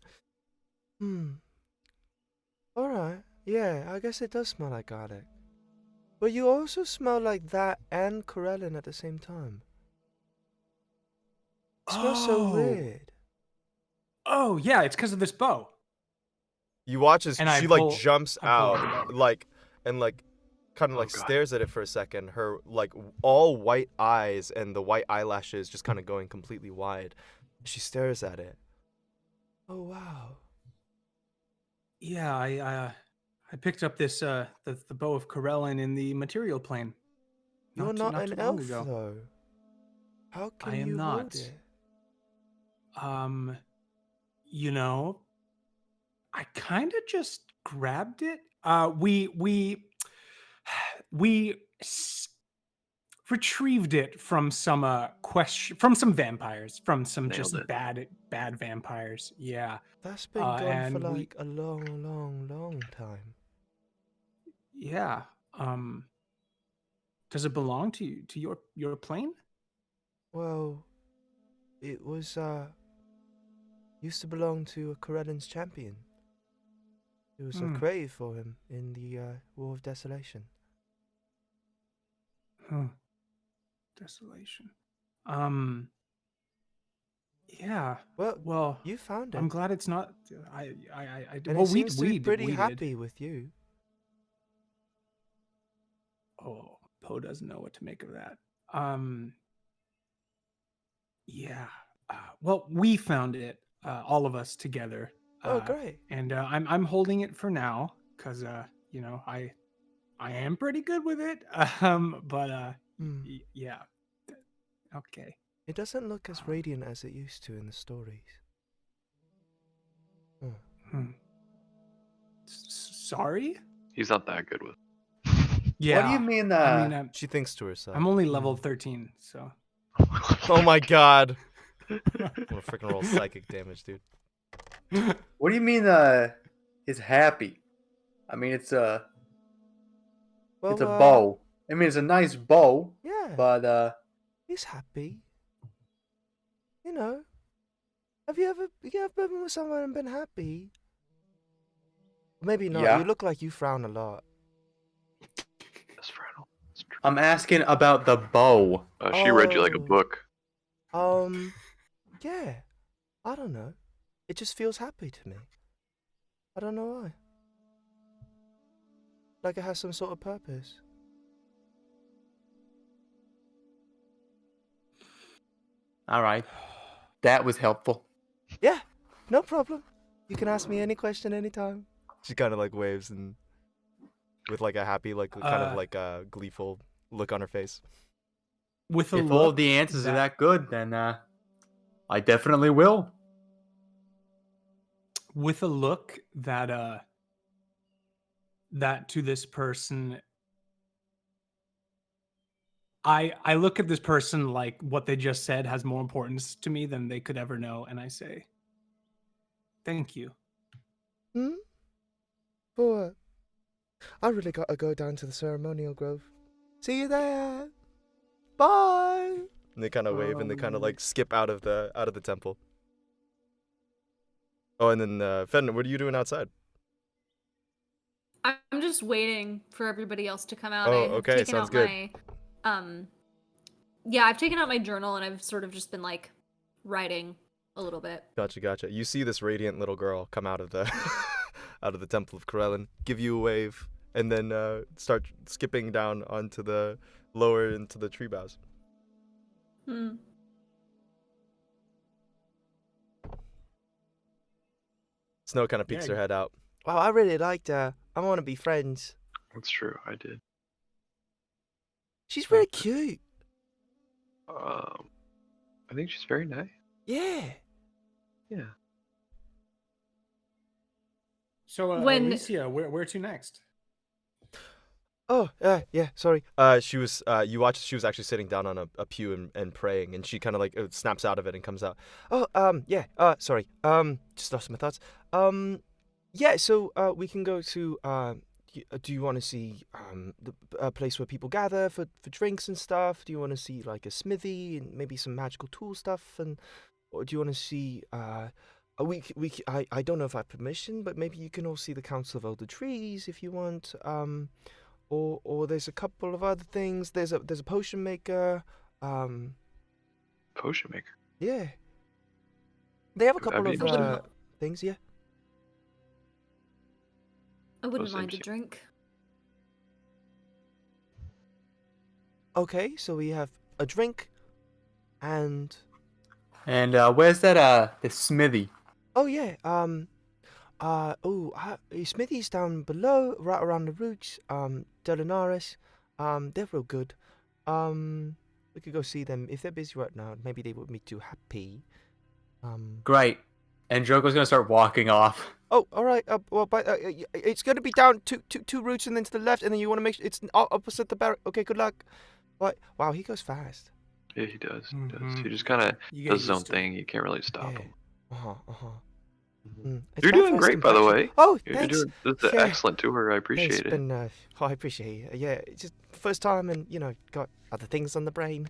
Alright, yeah, I guess it does smell like garlic. But you also smell like that and Corellin at the same time. It smells so weird. Oh, yeah, it's because of this bow. You watch as And I she pull- jumps I pull out the out, bow. kind of Oh, God. stares at it for a second. Her all white eyes and the white eyelashes just kind of going completely wide. She stares at it. Oh wow. Yeah, I picked up this the bow of Corellin in the material plane. You're not too an long elf ago. though. How can I am you hold not. it? You know, I kind of just grabbed it. We retrieved it from some from some vampires, from some Nailed just it. bad vampires. Yeah. That's been gone for and we- a long time. Yeah. Does it belong to your plane? Well, it was used to belong to a Corellin's champion. It was created for him in the War of Desolation. Huh. Desolation. Yeah. Well, you found it. I'm glad it's not. I And well, it seems to be we pretty did. happy with you. Oh, Poe doesn't know what to make of that. Yeah. Well, we found it, all of us together. Oh, great. And I'm holding it for now because you know I am pretty good with it. But yeah. Okay. It doesn't look as radiant as it used to in the stories. Sorry? He's not that good with. Yeah. What do you mean? I mean, She thinks to herself. I'm only level 13, so. Oh my god. I'm gonna freaking roll psychic damage, dude. What do you mean? Is happy? I mean, it's a bow. I mean, it's a nice bow. Yeah. But he's happy. You know. Have you ever been with someone and been happy? Maybe not. Yeah. You look like you frown a lot. That's frontal. That's true. I'm asking about the bow. She read you like a book. Yeah. I don't know. It just feels happy to me. I don't know why. Like it has some sort of purpose. All right, that was helpful. Yeah, no problem. You can ask me any question anytime. She kind of waves and with a happy, kind of a gleeful look on her face. With a If look all of the answers are that good, then I definitely will. With a look that to this person, I look at this person like what they just said has more importance to me than they could ever know, and I say, "Thank you." For what? I really gotta go down to the ceremonial grove. See you there. Bye. And they kind of wave and they kind of skip out of the temple. Oh, and then Fenn, what are you doing outside? I'm just waiting for everybody else to come out. Oh, I have okay, taken sounds out good. my, yeah, I've taken out my journal and I've sort of just been writing a little bit. Gotcha. You see this radiant little girl come out of the out of the Temple of Corellin, give you a wave, and then start skipping down onto the lower into the tree boughs. Snow kind of peeks her head out. Wow, I really liked her. I want to be friends. That's true. I did. She's really cute. I think she's very nice. Yeah. Yeah. So, Alicia, where to next? Oh, yeah, sorry. She was, you watched, she was actually sitting down on a pew and praying, and she kind of snaps out of it and comes out. Oh, yeah, sorry. Just lost my thoughts. Yeah, so, we can go to, do you want to see, a place where people gather for drinks and stuff? Do you want to see, a smithy and maybe some magical tool stuff? Or do you want to see, I don't know if I have permission, but maybe you can all see the Council of Elder Trees if you want, or there's a couple of other things. There's a potion maker. Potion maker. Yeah. They have a couple That'd be of interesting. things. Yeah. I wouldn't Those mind a seem- drink. Okay, so we have a drink, and where's that the smithy? oh yeah, Smithy's down below, right around the roots. Delinaris, they're real good. We could go see them if they're busy right now. Maybe they wouldn't be too happy. Great. And Joko's gonna start walking off. Oh, all right. Well, but it's gonna be down two roots and then to the left, and then you want to make sure it's opposite the barrack. Okay, good luck. What? Wow, he goes fast. Yeah, he does. He does. Mhm. He just kind of You get does his own used to it. thing. You can't really stop Yeah. him. It's You're my doing first great, by the impression. way. Oh, You're thanks. doing this is an Yeah. excellent tour. I It's appreciate it. been, I appreciate it. Yeah, it's just first time, and got other things on the brain.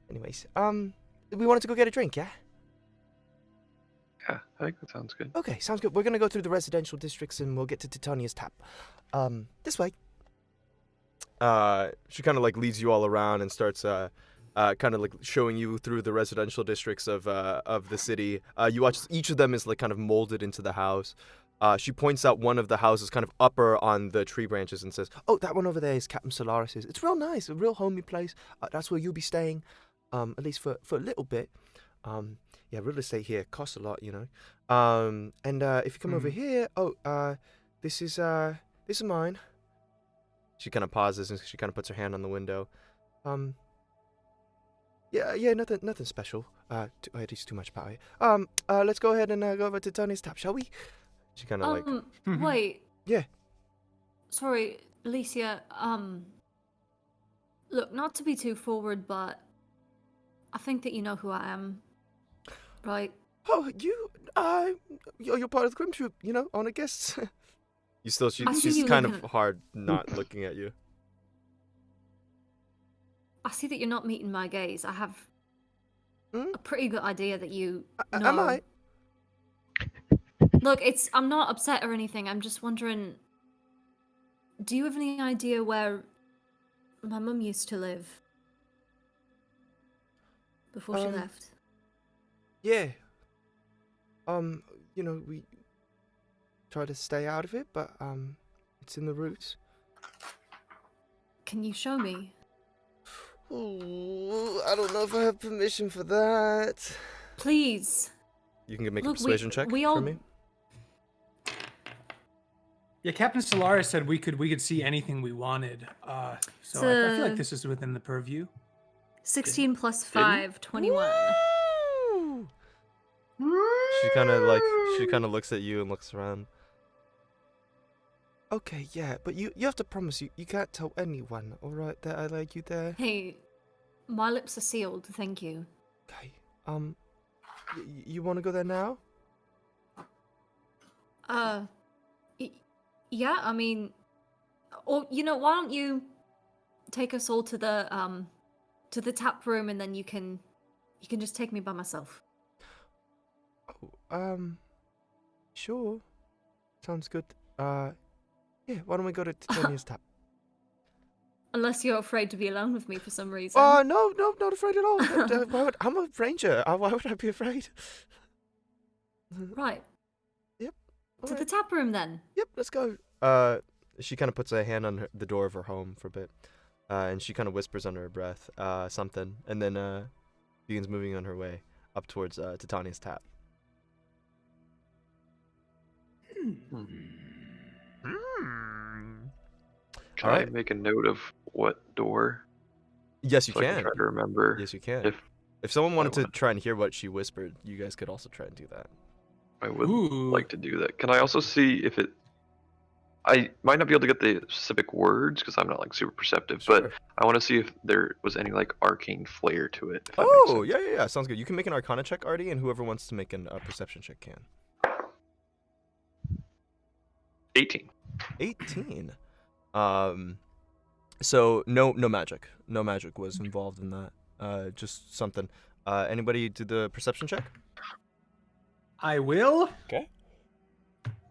Anyways, we wanted to go get a drink, yeah? Yeah, I think that sounds good. Okay, sounds good. We're gonna go through the residential districts, and we'll get to Titania's Tap. This way. She kind of like leads you all around and starts kind of like showing you through the residential districts of the city. You watch each of them is like kind of molded into the house. She points out one of the houses kind of upper on the tree branches and says, "Oh, that one over there is Captain Solaris's. It's real nice, a real homey place. That's where you'll be staying, at least for a little bit. Yeah, real estate here costs a lot, And if you come over here, this is mine." She kind of pauses and she kind of puts her hand on the window. Yeah, nothing special. It's too much power. Let's go ahead and go over to Tony's Tap, shall we? She kind of Wait. Yeah. Sorry, Alicia. Look, not to be too forward, but I think that you know who I am, right? Oh, you're part of the Grim Troupe, honor guests. She's you kind live of in hard not looking at you. I see that you're not meeting my gaze. I have Hmm? a pretty good idea that you know. Am I? Look, I'm not upset or anything. I'm just wondering, do you have any idea where my mum used to live before she left? Yeah. We try to stay out of it, but it's in the roots. Can you show me? Oh, I don't know if I have permission for that. Please. You can make a Look, persuasion check we for all- me. Yeah, Captain Solaris said we could see anything we wanted. So I feel like this is within the purview. 16 plus 5, 21. Woo! She kind of looks at you and looks around. Okay, yeah, but you have to promise you can't tell anyone, all right? That I like you there. Hey, my lips are sealed, thank you. Okay. You want to go there now? Yeah, I mean, or why don't you take us all to the tap room, and then you can just take me by myself. Oh, sure. Sounds good. Yeah, why don't we go to Titania's Tap? Unless you're afraid to be alone with me for some reason. No, not afraid at all. I'm a ranger. Why would I be afraid? Right. Yep. To Alright. the tap room then. Yep, let's go. She kind of puts a hand on the door of her home for a bit, and she kind of whispers under her breath, something, and then begins moving on her way up towards Titania's Tap. Can Alright. I make a note of what door? Yes, you So I can. try to remember. Yes, you can. If If someone wanted to want. try and hear what she whispered, you guys could also try and do that. I would Ooh. like to do that. Can I also see if it? I might not be able to get the specific words because I'm not like super perceptive, but Sure. I want to see if there was any like arcane flair to it. If that makes Oh, sense. yeah, sounds good. You can make an Arcana check, Artie, and whoever wants to make a perception check can. 18. 18. So no magic. No magic was involved in that. Just something. Anybody do the perception check? I will. Okay.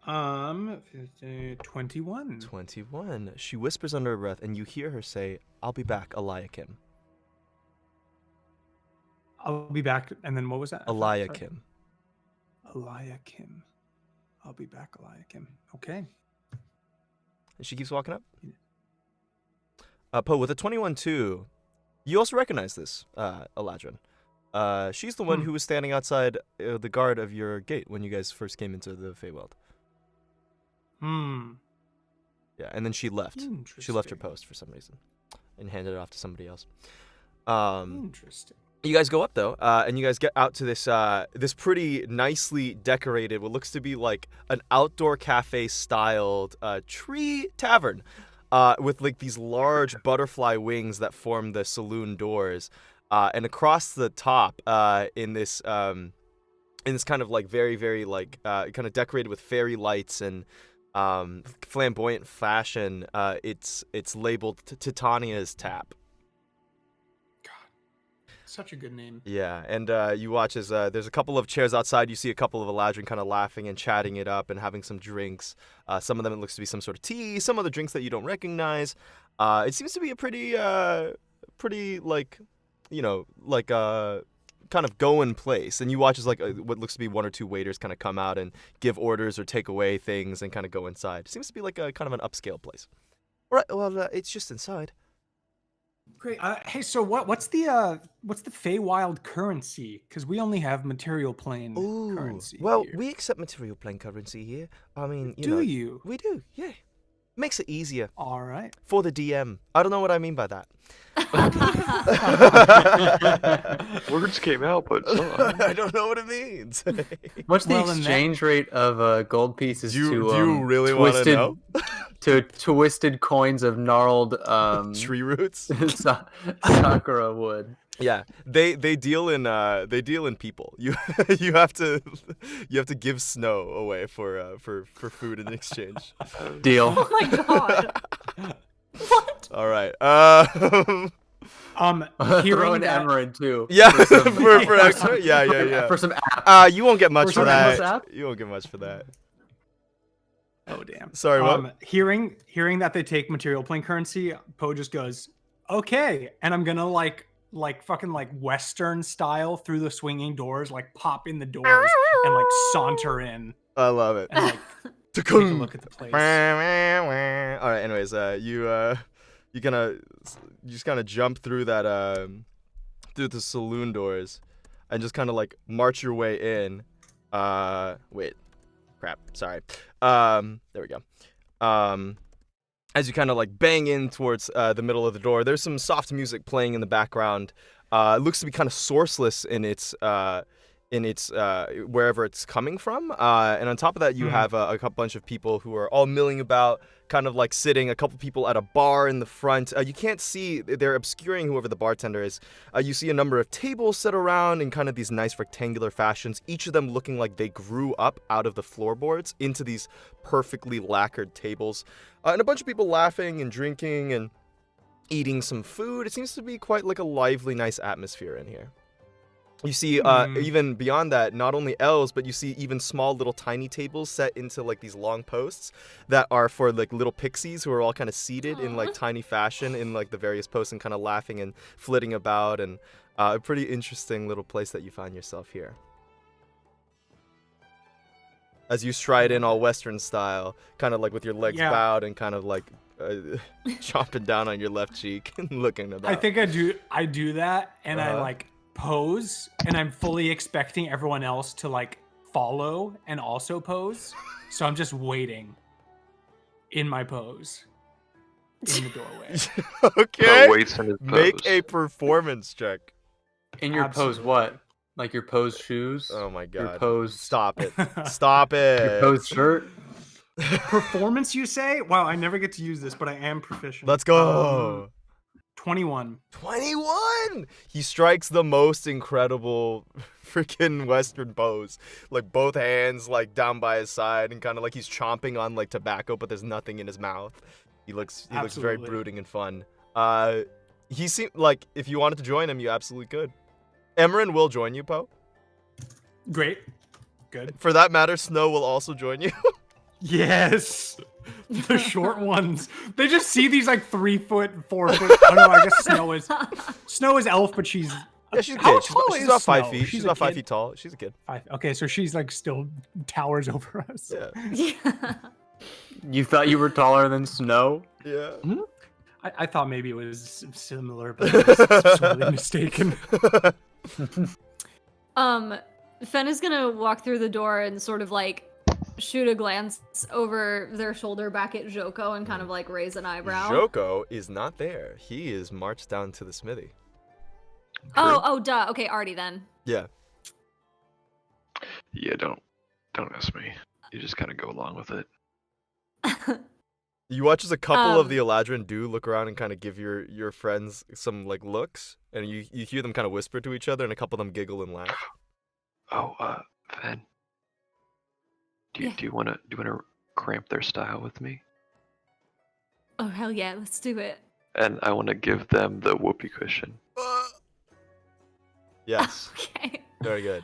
21. 21. She whispers under her breath, and you hear her say, "I'll be back, Eliakim." I'll be back. And then what was that? Sorry. Eliakim. Eliakim. I'll be back, Eliakim. Okay. And she keeps walking up. Poe, with a 21-2, you also recognize this, Eladrin. She's the one who was standing outside the guard of your gate when you guys first came into the Feywild. Yeah, and then she left. She left her post for some reason and handed it off to somebody else. Interesting. You guys go up though, and you guys get out to this this pretty nicely decorated, what looks to be like an outdoor cafe styled tree tavern, with like these large butterfly wings that form the saloon doors, and across the top, in this kind of like very like kind of decorated with fairy lights and flamboyant fashion, it's labeled Titania's Tap. Such a good name. Yeah, and you watch as there's a couple of chairs outside. You see a couple of Eladrin kind of laughing and chatting it up and having some drinks. Some of them it looks to be some sort of tea. Some other drinks that you don't recognize. It seems to be a pretty like, you know, like kind of going place. And you watch as like what looks to be one or two waiters kind of come out and give orders or take away things and kind of go inside. It seems to be like a kind of an upscale place. All right, well, it's just inside. Great. Hey, so what's the Feywild currency? Because we only have material plane currency. Well, here. we accept material plane currency here. I mean, do you? We do. Yeah. Makes it easier. All right. For the DM. I don't know what I mean by that. Words came out, but I don't know what it means. What's the exchange rate of gold pieces do you really want to know? To twisted coins of gnarled tree roots, sakura wood. Yeah, they deal in people. You have to give snow away for food in exchange. Deal. Oh my god. What? All right. Throw an emerald too. Yeah, for extra. Yeah. For some app. You won't get much for that. You won't get much for that. Oh damn. Sorry, what? Hearing that they take material plane currency, Poe just goes, okay, and I'm gonna like fucking like Western style through the swinging doors, like pop in the doors and like saunter in. I love it. And like take a look at the place. All right. Anyways, you just kind of jump through that through the saloon doors, and just kind of like march your way in. Wait. Crap. Sorry. There we go. As you kind of like bang in towards the middle of the door, there's some soft music playing in the background. It looks to be kind of sourceless in its wherever it's coming from. And on top of that, you have a bunch of people who are all milling about, kind of like sitting. A couple people at a bar in the front. You can't see; they're obscuring whoever the bartender is. You see a number of tables set around in kind of these nice rectangular fashions. Each of them looking like they grew up out of the floorboards into these perfectly lacquered tables, and a bunch of people laughing and drinking and eating some food. It seems to be quite like a lively, nice atmosphere in here. You see, even beyond that, not only elves, but you see even small little tiny tables set into like these long posts that are for like little pixies who are all kind of seated in like tiny fashion in like the various posts and kind of laughing and flitting about, and a pretty interesting little place that you find yourself here. As you stride in all Western style, kind of like with your legs bowed and kind of like chomping down on your left cheek and looking about. I think I do that, and I like pose, and I'm fully expecting everyone else to like follow and also pose, so I'm just waiting in my pose in the doorway. Okay, waits in his pose. Make a performance check. In your pose, what? Like your pose shoes? Oh my god. Your pose. Stop it. Stop it. Your pose shirt? Performance, you say? Wow, I never get to use this, but I am proficient. Let's go. 21. 21! He strikes the most incredible freaking Western pose. Like both hands like down by his side and kind of like he's chomping on like tobacco, but there's nothing in his mouth. He looks very brooding and fun. He seemed like if you wanted to join him, you absolutely could. Emran will join you, Poe. Great. Good. For that matter, Snow will also join you. Yes. The short ones. They just see these like 3 foot, 4 foot. Oh no, I guess Snow is elf, but she's she's a kid. How She's tall about is 5 Snow? feet. She's about 5 feet tall. She's a kid. Okay, so she's like still towers over us. Yeah. Yeah. You thought you were taller than Snow? Yeah. I thought maybe it was similar, but I was sorely mistaken. Fen is gonna walk through the door and sort of like shoot a glance over their shoulder back at Joko and kind of like raise an eyebrow. Joko is not there. He is marched down to the smithy. Oh, duh. Okay, Artie then. Yeah. Yeah, don't ask me. You just kind of go along with it. You watch as a couple of the Eladrin do look around and kind of give your friends some like looks, and you hear them kind of whisper to each other, and a couple of them giggle and laugh. Oh, Fen. Do you wanna cramp their style with me? Oh hell yeah, let's do it. And I want to give them the whoopee cushion. Yes. Okay. Very good.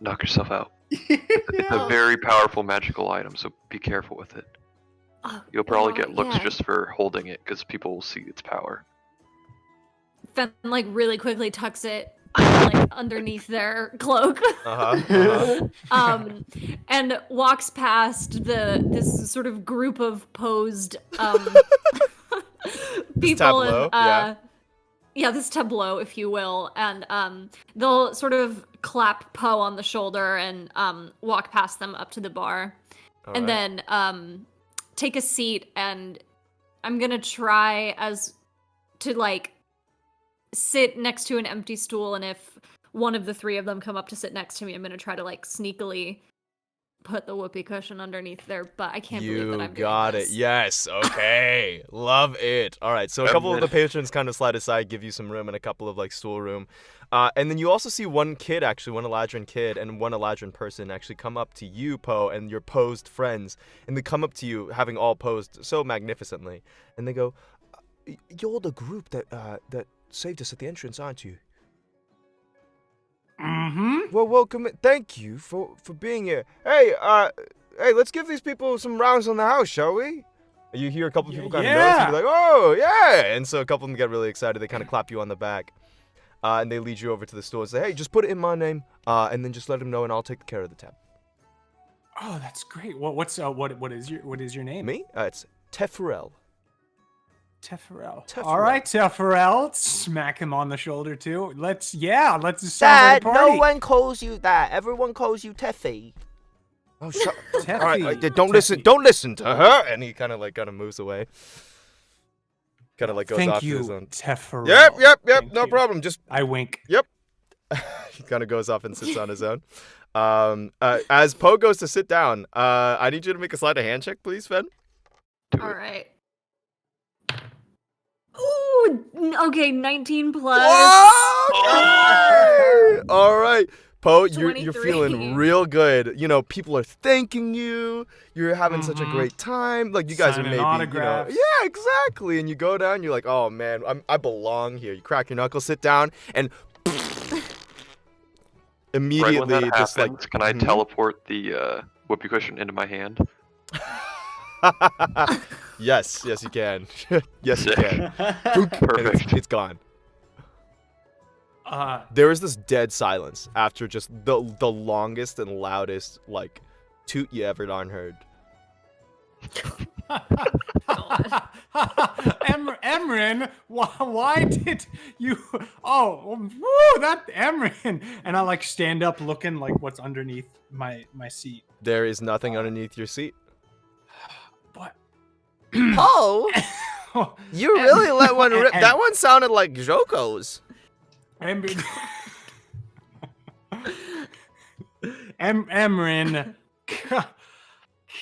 Knock yourself out. It's a very powerful magical item, so be careful with it. You'll probably get looks just for holding it, because people will see its power. Fen like really quickly tucks it like underneath their cloak. And walks past this sort of group of posed people tableau, this tableau, if you will, and they'll sort of clap Poe on the shoulder and walk past them up to the bar. Then take a seat, and I'm gonna try to like sit next to an empty stool, and if one of the three of them come up to sit next to me, I'm gonna try to like sneakily put the whoopee cushion underneath their butt. I can't believe that I'm doing You got it. Yes. Okay. Love it. All right. So a couple of the patrons kind of slide aside, give you some room, and a couple of like stool room. And then you also see one Eladrin kid and one Eladrin person actually come up to you, Poe, and your posed friends. And they come up to you, having all posed so magnificently. And they go, "You're the group that saved us at the entrance, aren't you?" Mm-hmm. Well, welcome. Thank you for being here. Hey, let's give these people some rounds on the house, shall we? You hear a couple of people kind of notice and be like, "Oh, yeah!" And so a couple of them get really excited. They kind of clap you on the back, and they lead you over to the store and say, "Hey, just put it in my name, and then just let them know, and I'll take care of the tab." Oh, that's great. Well, what is your name? Me? It's Teferel. Teferel. Teferel. All right, Teferel. Smack him on the shoulder too. Let's celebrate Dad, a party. no one calls you that. Everyone calls you Teffy. Oh, shut. Teffy. All right, don't listen to her. And he kind of moves away. Kind of like goes off to his own. Teferel. Yep. No problem. Just I wink. Yep. He kind of goes off and sits on his own. As Poe goes to sit down, I need you to make a sleight of hand check, please, Fen. All right. Ooh, okay, 19 plus. All right. Poe, you're 23. feeling real good. You know, people are thanking you. You're having such a great time. Like, you guys Signing are maybe, autographs. yeah, exactly. And you go down, you're like, oh, man, I belong here. You crack your knuckles, sit down, and immediately Right when that just happens, like, can I teleport the whoopee cushion into my hand? Yes, you can. Yes, you can. Perfect. It's gone. There is this dead silence after just the longest and loudest like toot you ever darn heard. Emrin, why did you? Oh, woo, that Emrin! And I like stand up, looking like what's underneath my seat. There is nothing underneath your seat. What? Oh, you really let one rip. That one sounded like Joko's. Emrin.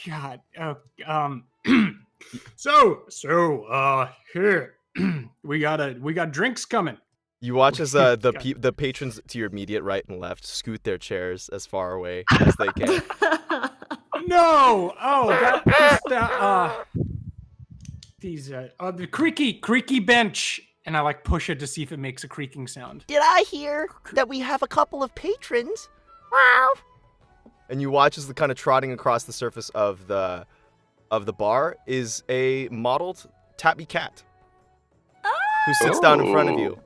God. So here we got drinks coming. You watch as the patrons to your immediate right and left scoot their chairs as far away as they can. No! Oh, the creaky bench, and I like push it to see if it makes a creaking sound. Did I hear that we have a couple of patrons? Wow. And you watch as the kind of trotting across the surface of the bar is a modeled tabby cat who sits down in front of you.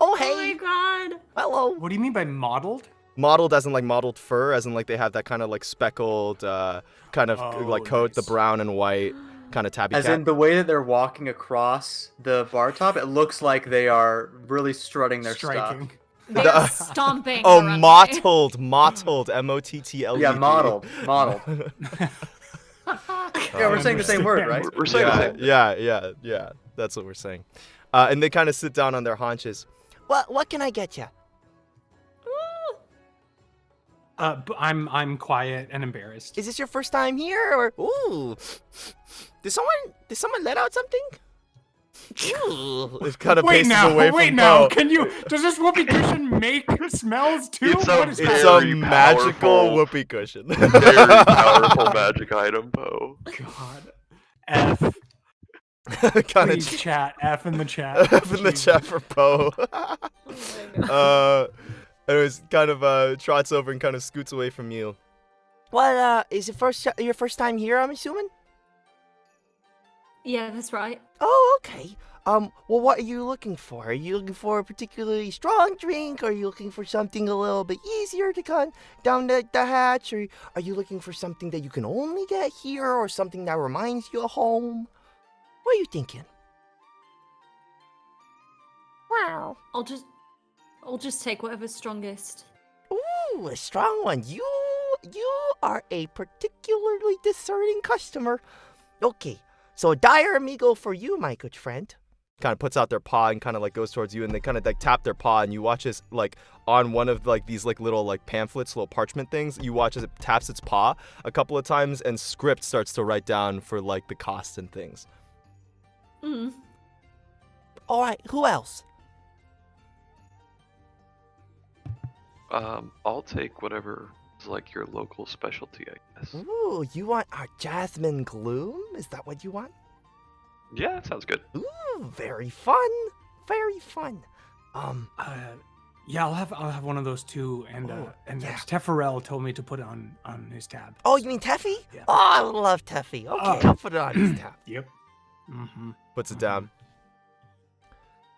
Oh, Oh hey. my god. Hello. What do you mean by modeled? Mottled as in like mottled fur, as in like they have that kind of like speckled kind of like coat, the brown and white kind of tabby As cat. in the way that they're walking across the bar top, it looks like they are really strutting their stuff. They're stomping. Oh, mottled, M-O-T-T-L-E-D. Yeah, mottled. Yeah, we're saying the same word, right? We're saying the same. Yeah. That's what we're saying. And they kind of sit down on their haunches. What can I get you? I'm quiet and embarrassed. Is this your first time here, or ooh? Did someone let out something? It kind of wait paces now, away wait from now. Poe. Does this whoopee cushion make smells too? It's It's a magical whoopee cushion. Very powerful magic item, Poe. God. F. Please chat. F in the chat. F in the chat for Poe. Anyways, kind of trots over and kind of scoots away from you. What, is it your first time here, I'm assuming? Yeah, that's right. Oh, okay. Well, what are you looking for? Are you looking for a particularly strong drink? Or are you looking for something a little bit easier to cut down the hatch? Or are you looking for something that you can only get here, or something that reminds you of home? What are you thinking? Wow. I'll just take whatever's strongest. Ooh, a strong one. You are a particularly discerning customer. Okay, so a dire amigo for you, my good friend. Kind of puts out their paw and kind of like goes towards you, and they kind of like tap their paw, and you watch as like on one of like these like little like pamphlets, little parchment things, you watch as it taps its paw a couple of times, and script starts to write down for like the costs and things. All right, who else? I'll take whatever is like your local specialty, I guess. Ooh, you want our Jasmine Gloom? Is that what you want? Yeah, that sounds good. Ooh, very fun. Very fun. Yeah, I'll have one of those too, and yeah. Teffarel told me to put it on his tab. Oh, you mean Teffy? Yeah. Oh, I love Teffy. Okay, I'll put it on his tab. Yep. Puts it down.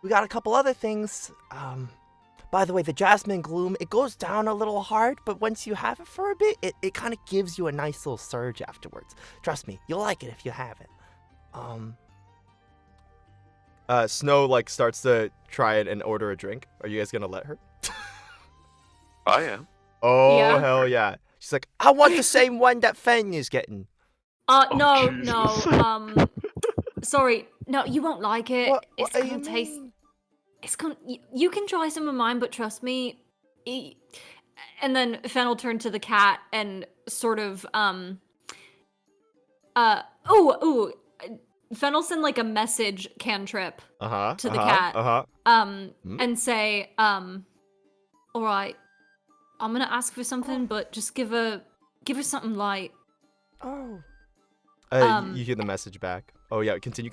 We got a couple other things. By the way, the Jasmine Gloom, it goes down a little hard, but once you have it for a bit, it kind of gives you a nice little surge afterwards. Trust me, you'll like it if you have it. Snow like starts to try it and order a drink. Are you guys gonna let her? I am. Oh, Yeah. hell yeah. She's like, I want the same one that Fen is getting. No. Sorry. No, you won't like it. What It's do you gonna taste. mean? It's gonna. You can try some of mine, but trust me. And then Fen will turn to the cat and sort of Fen will send like a message cantrip to the cat. And say, all right, I'm gonna ask for something, but just give her something light. Oh. You hear the message back. Oh yeah, continue.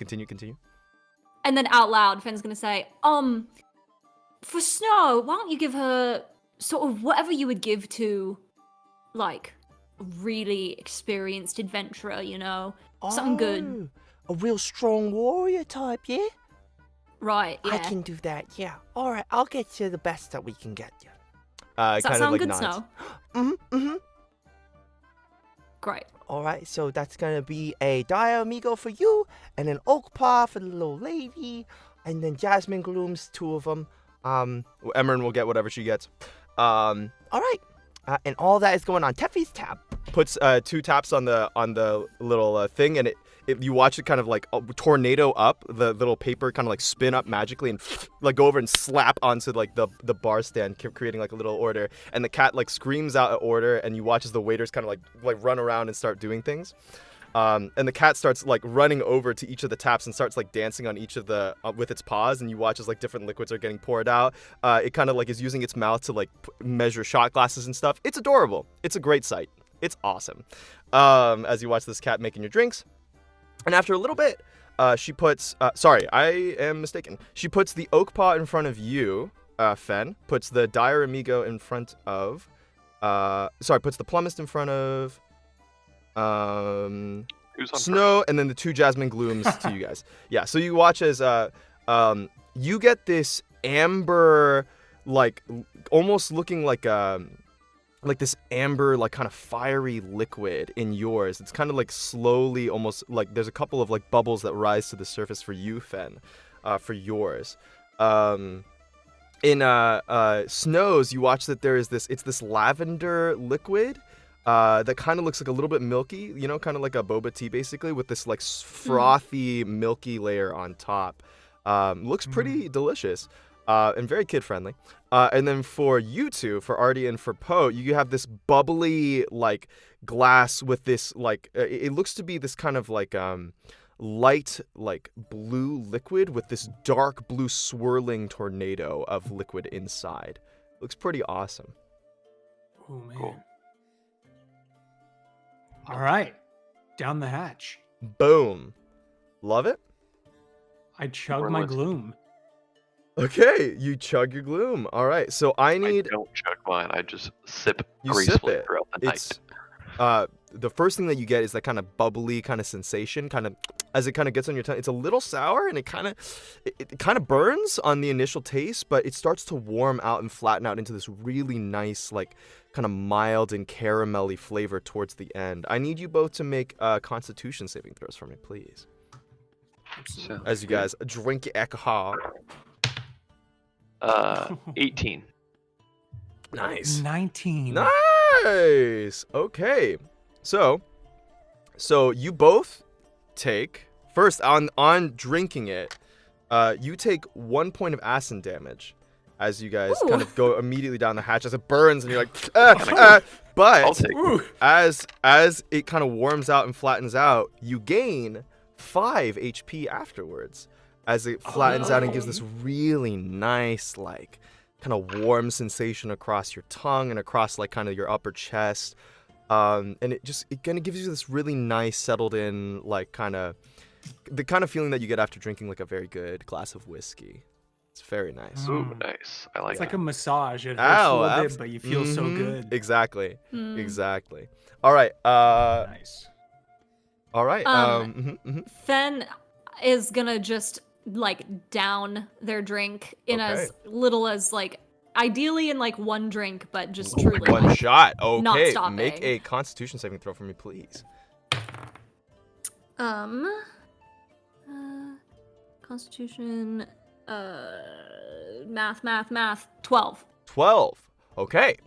And then out loud, Fenn's gonna say, for Snow, why don't you give her sort of whatever you would give to, like, a really experienced adventurer, you know? Something good. A real strong warrior type, yeah? Right, yeah. I can do that, yeah. Alright, I'll get you the best that we can get you. Does that kind sound of like good, nods. Snow? Great. Alright, so that's gonna be a Dire Amigo for you, and an Oak Paw for the little lady, and then Jasmine Glooms, 2 of them. Emran will get whatever she gets. Alright. And all that is going on Teffy's tab. Puts 2 taps on the little thing, and you watch it kind of like tornado up, the little paper kind of like spin up magically and like go over and slap onto like the bar stand, creating like a little order. And the cat like screams out an order, and you watch as the waiters kind of like run around and start doing things. And the cat starts like running over to each of the taps and starts like dancing on each of the with its paws, and you watch as like different liquids are getting poured out. It kind of like is using its mouth to like measure shot glasses and stuff. It's adorable. It's a great sight. It's awesome. As you watch this cat making your drinks. And after a little bit, she puts... sorry, I am mistaken. She puts the Oak Paw in front of you, Fen. Puts the Dire Amigo in front of... puts the Plumbist in front of... Snow, and then the 2 Jasmine Glooms to you guys. Yeah, so you watch as you get this amber, like, almost looking like like this amber, like kind of fiery liquid in yours. It's kind of like slowly, almost like there's a couple of like bubbles that rise to the surface for you, Fen, for yours. In Snows, you watch that there is it's this lavender liquid that kind of looks like a little bit milky, you know, kind of like a boba tea basically, with this like frothy, milky layer on top. Looks pretty delicious. And very kid-friendly. And then for you two, for Artie and for Poe, you have this bubbly, like, glass with this, like, it looks to be this kind of, like, light, like, blue liquid with this dark blue swirling tornado of liquid inside. Looks pretty awesome. Oh, man. Cool. All right. Down the hatch. Boom. Love it? I chug Or my let's- gloom. Okay, you chug your gloom. All right, so I need... I don't chug mine. I just sip You sip gracefully it. throughout the It's night. the first thing that you get is that kind of bubbly kind of sensation, kind of as it kind of gets on your tongue. It's a little sour and it kind of burns on the initial taste, but it starts to warm out and flatten out into this really nice, like, kind of mild and caramelly flavor towards the end. I need you both to make Constitution saving throws for me, please, Sounds as you good. guys drink your alcohol. 18. Nice. 19. Nice. Okay. So you both take first on drinking it. You take 1 point of acid damage as you guys Ooh. kind of go immediately down the hatch as it burns and you're like, I'll but take Ooh. as it kind of warms out and flattens out, you gain 5 HP afterwards as it flattens out and gives this really nice, like, kind of warm sensation across your tongue and across, like, kind of your upper chest. And it kind of gives you this really nice, settled in, like, the kind of feeling that you get after drinking, like, a very good glass of whiskey. It's very nice. Ooh, nice. I like It's it. like a massage. It hurts a little bit, but you feel so Mhm. good. Exactly. Hmm. Exactly. All right. Nice. All right. Fen is gonna just like down their drink in Okay. as little as like ideally in like one drink, but just truly One like, shot. not Okay. stopping. Make a Constitution saving throw for me, please. Constitution, math, 12. 12. Okay.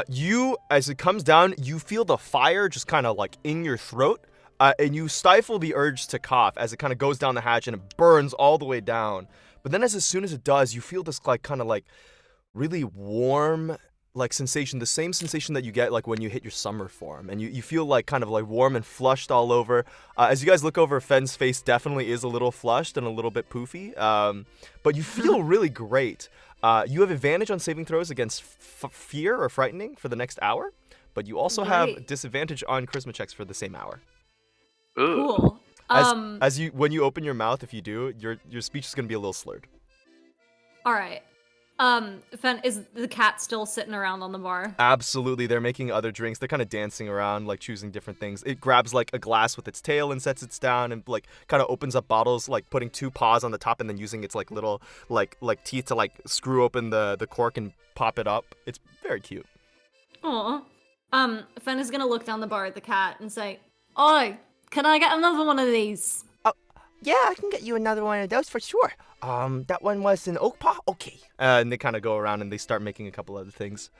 You, as it comes down, you feel the fire just kind of like in your throat, and you stifle the urge to cough as it kind of goes down the hatch and it burns all the way down. But then as soon as it does, you feel this like kind of like really warm like sensation, the same sensation that you get like when you hit your summer form, and you feel like kind of like warm and flushed all over. As you guys look over, Fen's face definitely is a little flushed and a little bit poofy, but you feel really great. You have advantage on saving throws against fear or frightening for the next hour, but you also have Great. disadvantage on charisma checks for the same hour. Ooh. Cool. As you when you open your mouth, if you do, your speech is gonna be a little slurred. All right. Fen, is the cat still sitting around on the bar? Absolutely, they're making other drinks. They're kind of dancing around, like choosing different things. It grabs like a glass with its tail and sets it down, and like kind of opens up bottles, like putting 2 paws on the top and then using its like little like teeth to like screw open the cork and pop it up. It's very cute. Aw. Fen is gonna look down the bar at the cat and say, "Oi, can I get another one of these?" Yeah, I can get you another one of those for sure. That one was an oak paw? Okay. And they kind of go around and they start making a couple other things.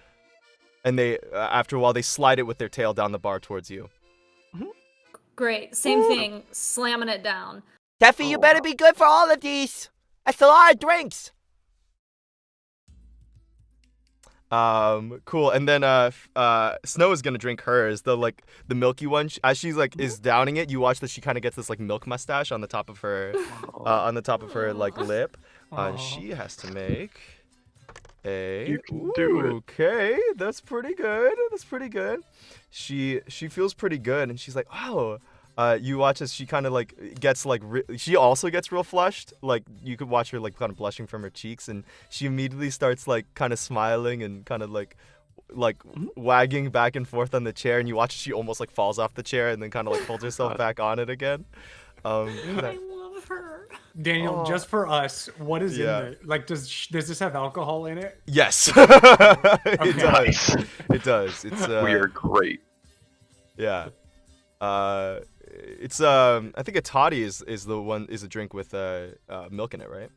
And they, after a while, they slide it with their tail down the bar towards you. Great. Same thing. Slamming it down. Teffy, you better be good for all of these. That's a lot of drinks. Cool. And then Snow is gonna drink hers, the milky one. As she's like is downing it, you watch that she kind of gets this like milk mustache on the top of her like lip. And she has to make a. You can do it. Okay, that's pretty good. That's pretty good. She feels pretty good, and she's like, oh. You watch as she kind of like gets like she also gets real flushed. Like you could watch her like kind of blushing from her cheeks, and she immediately starts like kind of smiling and kind of like wagging back and forth on the chair. And you watch as she almost like falls off the chair and then kind of like pulls herself back on it again. I love love her. Daniel, just for us, what is in it? Like, does this have alcohol in it? Yes. It does. It does. It's We are great. Yeah. It's I think a toddy is a drink with milk in it, right?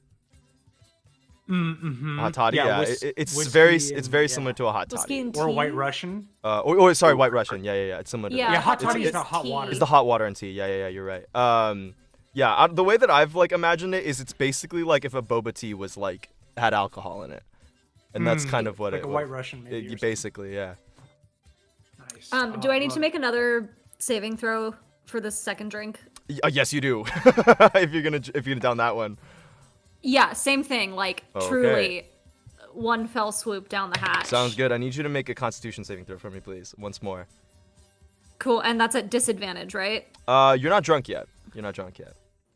Mm-hmm. A hot toddy, Yeah, it's whiskey very similar to a hot Whiskey toddy. and Or tea. White Russian. Sorry, White Russian. Yeah. It's similar to Yeah, Yeah, hot hot toddy toddy is the hot tea. water. It's the hot water and tea. Yeah, you're right. The way that I've like imagined it is it's basically like if a boba tea was like had alcohol in it, and that's kind of what like it a White Russian, maybe. or something. Basically, yeah. Nice. Do I need to make another saving throw for the second drink? Yes, you do. if you're gonna down that one. Yeah, same thing. Like Okay. truly, one fell swoop down the hatch. Sounds good. I need you to make a Constitution saving throw for me, please. Once more. Cool, and that's at disadvantage, right? You're not drunk yet.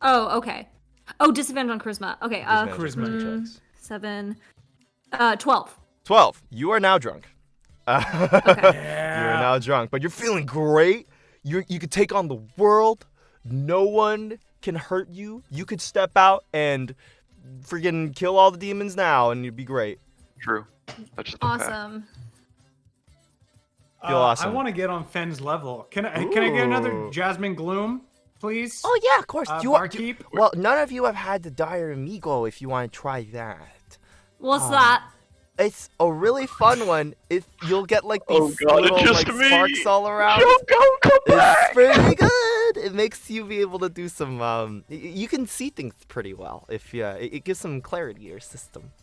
Oh, okay. Oh, disadvantage on charisma. Okay. Disadvantage on charisma. checks. 7, 12. 12. You are now drunk. Okay. You're now drunk, but you're feeling great. You could take on the world. No one can hurt you. You could step out and friggin' kill all the demons now, and you'd be great. True. That's just a fact. Awesome. Feel awesome. I want to get on Fenn's level. Can I get another Ooh. Jasmine Gloom, please? Oh yeah, of course. Barkeep? Well, none of you have had the Dire Amigo. If you want to try that, What's that? it's a really fun one. If you'll get like Oh these God, little it's just like me. sparks all around. Go, come back. It's pretty good. It makes you be able to do some. You can see things pretty well if it gives some clarity to your system.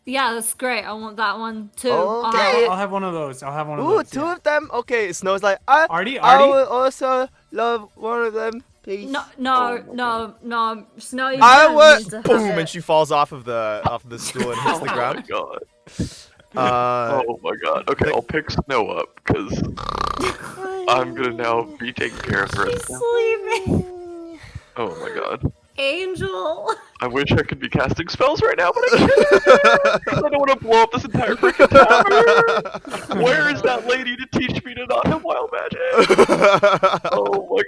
Yeah, that's great. I want that one too. Okay. I'll have one of those. I'll have one of Ooh, those. two yeah. of them. Okay, Snow's like, I Artie? would also love one of them, please. No, Snow. You I don't would- need to have Boom, it. and she falls off of the stool and hits the Oh my ground. god. Oh my god. Okay, I'll pick Snow up because I'm gonna now be taking care of her. She's sleeping. Oh my god. Angel. I wish I could be casting spells right now, but I can't. 'Cause I don't want to blow up this entire freaking tower. Where is that lady to teach me to not have wild magic? Oh my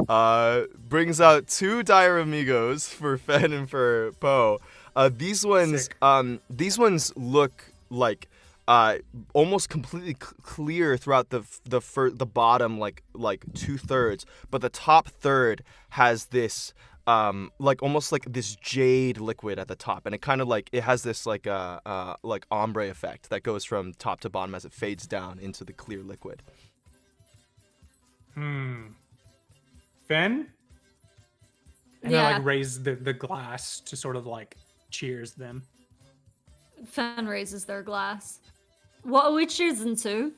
god. Brings out 2 Dire Amigos for Fen and for Poe. These ones look like almost completely clear throughout the bottom like 2/3, but the top third has this like almost like this jade liquid at the top, and it kind of like it has this like like ombre effect that goes from top to bottom as it fades down into the clear liquid. Fenn? And Yeah. I like raise the glass to sort of like cheers them. Fen raises their glass. What are we cheersing to?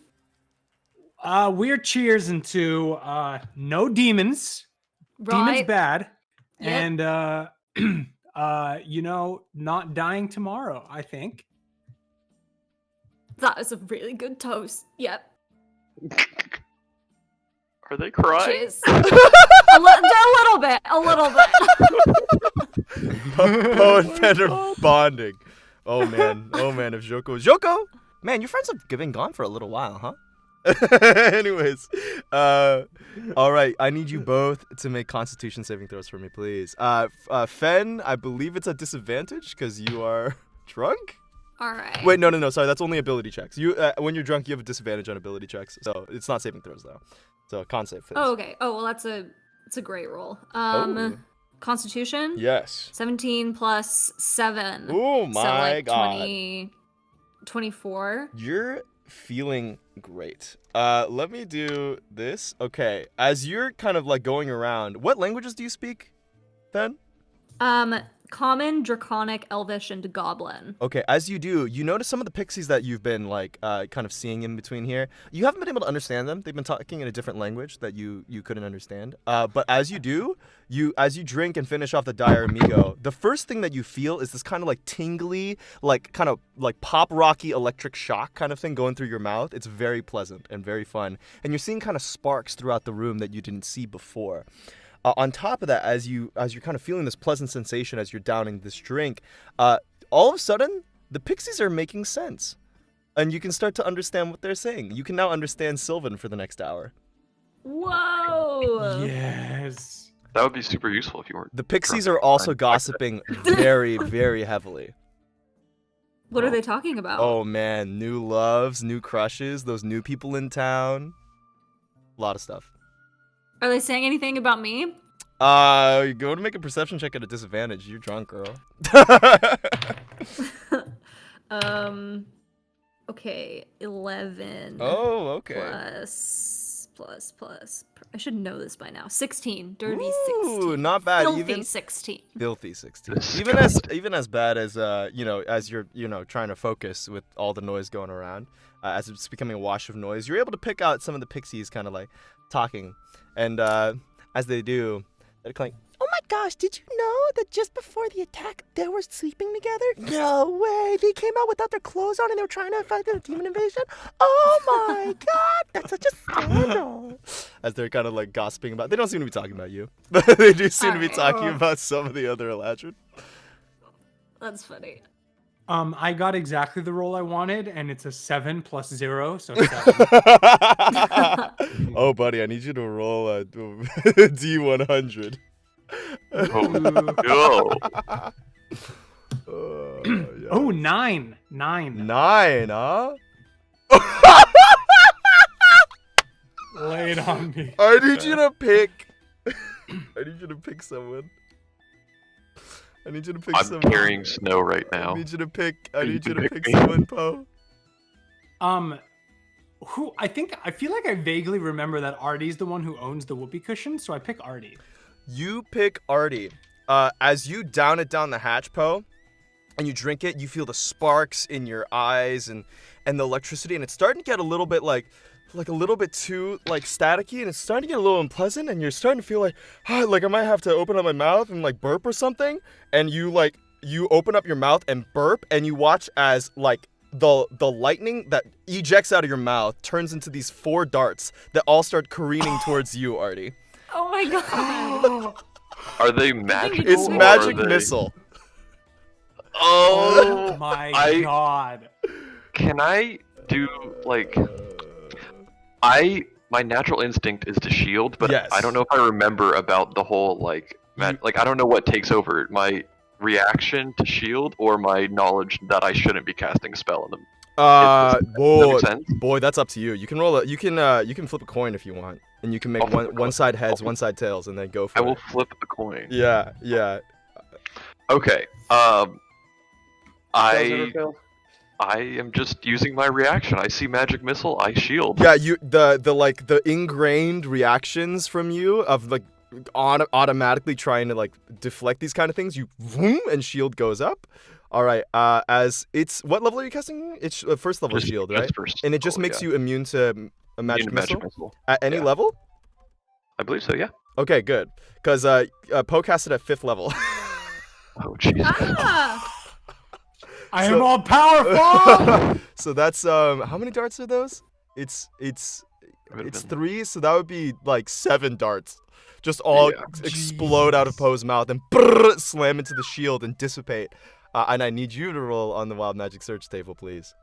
We're cheersing to no demons. Right. Demons bad. Yep. And not dying tomorrow, I think. That is a really good toast. Yep. Are they crying? Cheers. a little bit. Poe and Fen are bonding. Oh man, if Joko, man, your friends have been gone for a little while, huh? Anyways, all right, I need you both to make Constitution saving throws for me, please. Fen, I believe it's a disadvantage because you are drunk. All right. Wait, no, sorry, that's only ability checks. You, when you're drunk, you have a disadvantage on ability checks, so it's not saving throws though. So con save. Oh, okay. Oh, well, that's a great roll. Oh. Constitution. Yes. 17 plus 7. Oh my so, like, god. 24. You're feeling great. Let me do this. Okay, as you're kind of like going around, what languages do you speak, Fen? Common, Draconic, Elvish, and Goblin. Okay, as you do, you notice some of the pixies that you've been like kind of seeing in between here. You haven't been able to understand them. They've been talking in a different language that you couldn't understand. But as you do, as you drink and finish off the Dire Amigo, the first thing that you feel is this kind of like tingly, like kind of like pop rocky electric shock kind of thing going through your mouth. It's very pleasant and very fun. And you're seeing kind of sparks throughout the room that you didn't see before. On top of that, as you're kind of feeling this pleasant sensation as you're downing this drink, all of a sudden, the pixies are making sense. And you can start to understand what they're saying. You can now understand Sylvan for the next hour. Whoa! Yes. That would be super useful if you weren't. The Pixies are also gossiping very, very heavily. What are they talking about? Oh man, new loves, new crushes, those new people in town. A lot of stuff. Are they saying anything about me? You go to make a perception check at a disadvantage. You're drunk, girl. Okay, 11. Oh, okay. Plus. I should know this by now. 16. Dirty Ooh, 16. not bad. Filthy even 16. Filthy 16. Disgusting. Even as bad as as you're trying to focus with all the noise going around, as it's becoming a wash of noise, you're able to pick out some of the pixies kind of like talking, and as they do, they're like, Oh my gosh, did you know that just before the attack, they were sleeping together? No way. They came out without their clothes on and they were trying to fight the demon invasion? Oh my god, that's such a scandal. as they're kind of like gossiping about. They don't seem to be talking about you, but they do seem to be talking about some of the other Eladrin. That's funny. I got exactly the roll I wanted, and it's a 7 plus 0, so 7. Oh, buddy, I need you to roll a D100. Oh, Yeah. Oh, 9. 9, huh? Lay it on me. I need you to pick. I need you to pick someone. I need you to pick I'm someone. carrying snow right I now. need you to pick. I You need you can to pick pick me. someone, Poe. Who I feel like I vaguely remember that Artie's the one who owns the whoopee cushion, so I pick Artie. You pick Artie. As you down it down the hatch, Poe, and you drink it, you feel the sparks in your eyes and the electricity, and it's starting to get a little bit like a little bit too like staticky, and it's starting to get a little unpleasant, and you're starting to feel like like I might have to open up my mouth and like burp or something, and you open up your mouth and burp, and you watch as like the lightning that ejects out of your mouth turns into these 4 darts that all start careening towards you, Artie. Oh my god. Are they magical? It's or magic are they- missile. Oh my god. Can I do like? My natural instinct is to shield, but Yes. I don't know if I remember about the whole like like I don't know what takes over, my reaction to shield or my knowledge that I shouldn't be casting a spell on them. Does that Boy, make sense? boy, that's up to you. You can roll you can flip a coin if you want, and you can make I'll flip a one coin. side heads, I'll one side tails, and then go for I it. will flip a coin. Yeah. Okay. Fails I never fail. I am just using my reaction. I see magic missile. I shield. Yeah, you the ingrained reactions from you of like automatically trying to like deflect these kind of things. You vroom, and shield goes up. All right. As it's what level are you casting? It's first level Just- shield, just right? first And it just level, makes yeah. you immune to a magic Immune to missile magic missile. at any Yeah. level. I believe so. Yeah. Okay, good. Because Poe cast it at 5th level. Oh Jesus. Ah! I am all powerful. So that's how many darts are those? It's Would've been- 3, so that would be like 7 darts. Just all Yeah. explode out of Poe's mouth and brrr, slam into the shield and dissipate. And I need you to roll on the Wild Magic Search table, please.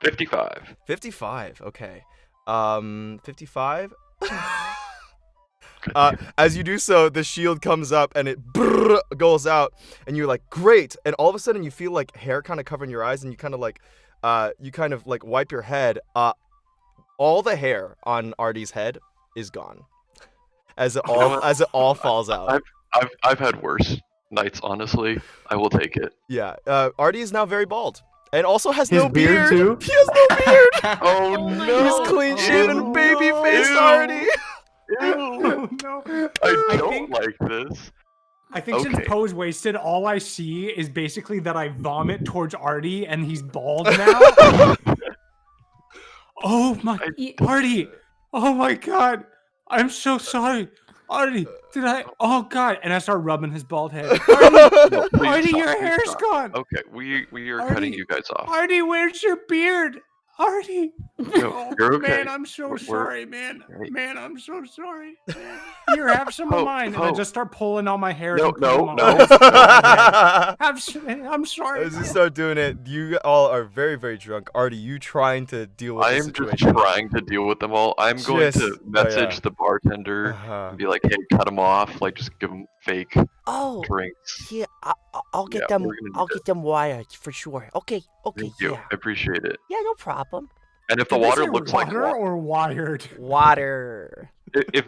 55. 55. Okay. 55. As you do so, the shield comes up and it brrr, goes out, and you're like, great. And all of a sudden, you feel like hair kind of covering your eyes, and you kind of like wipe your head. All the hair on Artie's head is gone, as it all falls out. I've had worse nights, honestly. I will take it. Yeah. Artie is now very bald, and also has His no beard, beard. too? He has no beard. Oh, Oh my no! God. He's clean shaven, Ew. baby faced Ew. Artie. Oh, no. I don't think- like this. I think since Okay. Poe's wasted, all I see is basically that I vomit towards Artie and he's bald now. Oh my, Ye- Artie! Oh my god! I'm so sorry, Artie. Did I? Oh god! And I start rubbing his bald head. Artie, No, please Artie, stop, your please hair's stop. gone. Okay, we are Artie. cutting you guys off. Artie, where's your beard? Artie. No, you're okay. Man, I'm so sorry, man. Right. Man, I'm so sorry. Here, have some of mine. And I just start pulling all my hairs. No. I'm sorry. As you start doing it, you all are very, very drunk. Artie, you trying to deal with I the am situation? just trying to deal with them all. I'm going to message the bartender and be like, hey, cut them off. Like, just give them fake drinks. Yeah, I'll get them. I'll get them wired for sure. Okay. Thank you. I appreciate it. Yeah, no problem. And if the water looks like water or wired? Water. If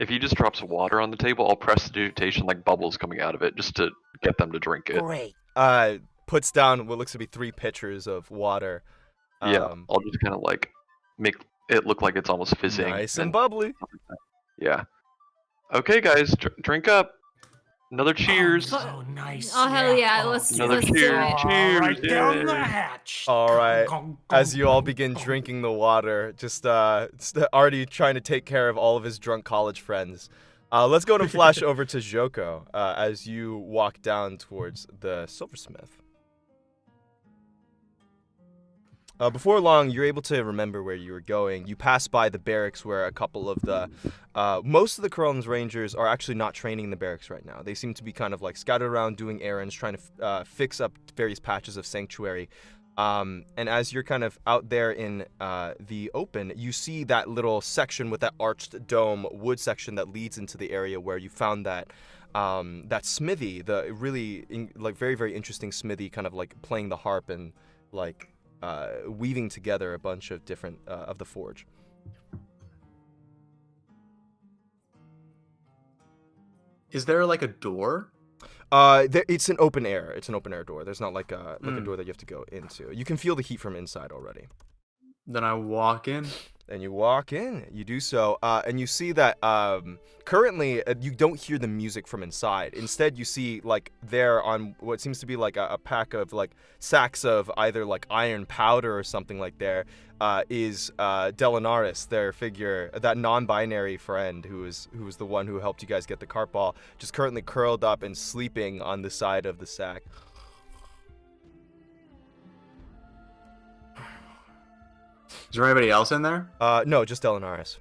he just drops water on the table, I'll prestidigitation like bubbles coming out of it just to get them to drink it. Great. Puts down what looks to be 3 pitchers of water. Yeah, I'll just kind of like make it look like it's almost fizzing. Nice and bubbly. Yeah. Okay, guys, drink up. Another cheers. Oh, nice. Oh, hell yeah. Let's do it. Cheers. Right down the hatch. All right. As you all begin drinking the water, just Artie trying to take care of all of his drunk college friends. Let's go and flash over to Joko as you walk down towards the silversmith. Before long, you're able to remember where you were going. You pass by the barracks where a couple of the... most of the Kurlan's Rangers are actually not training in the barracks right now. They seem to be kind of like scattered around doing errands, trying to fix up various patches of sanctuary. And as you're kind of out there in the open, you see that little section with that arched dome wood section that leads into the area where you found that that smithy, the really very, very interesting smithy, kind of like playing the harp and like... weaving together a bunch of different of the forge. Is there like a door? It's an open air. It's an open air door. There's not like a door that you have to go into. You can feel the heat from inside already. Then I walk in. And you walk in. You do so, and you see that currently you don't hear the music from inside. Instead, you see like there on what seems to be like a pack of like sacks of either like iron powder or something like there is Delinaris, their figure, that non-binary friend who was the one who helped you guys get the cart ball, just currently curled up and sleeping on the side of the sack. Is there anybody else in there? No, just Delinaris.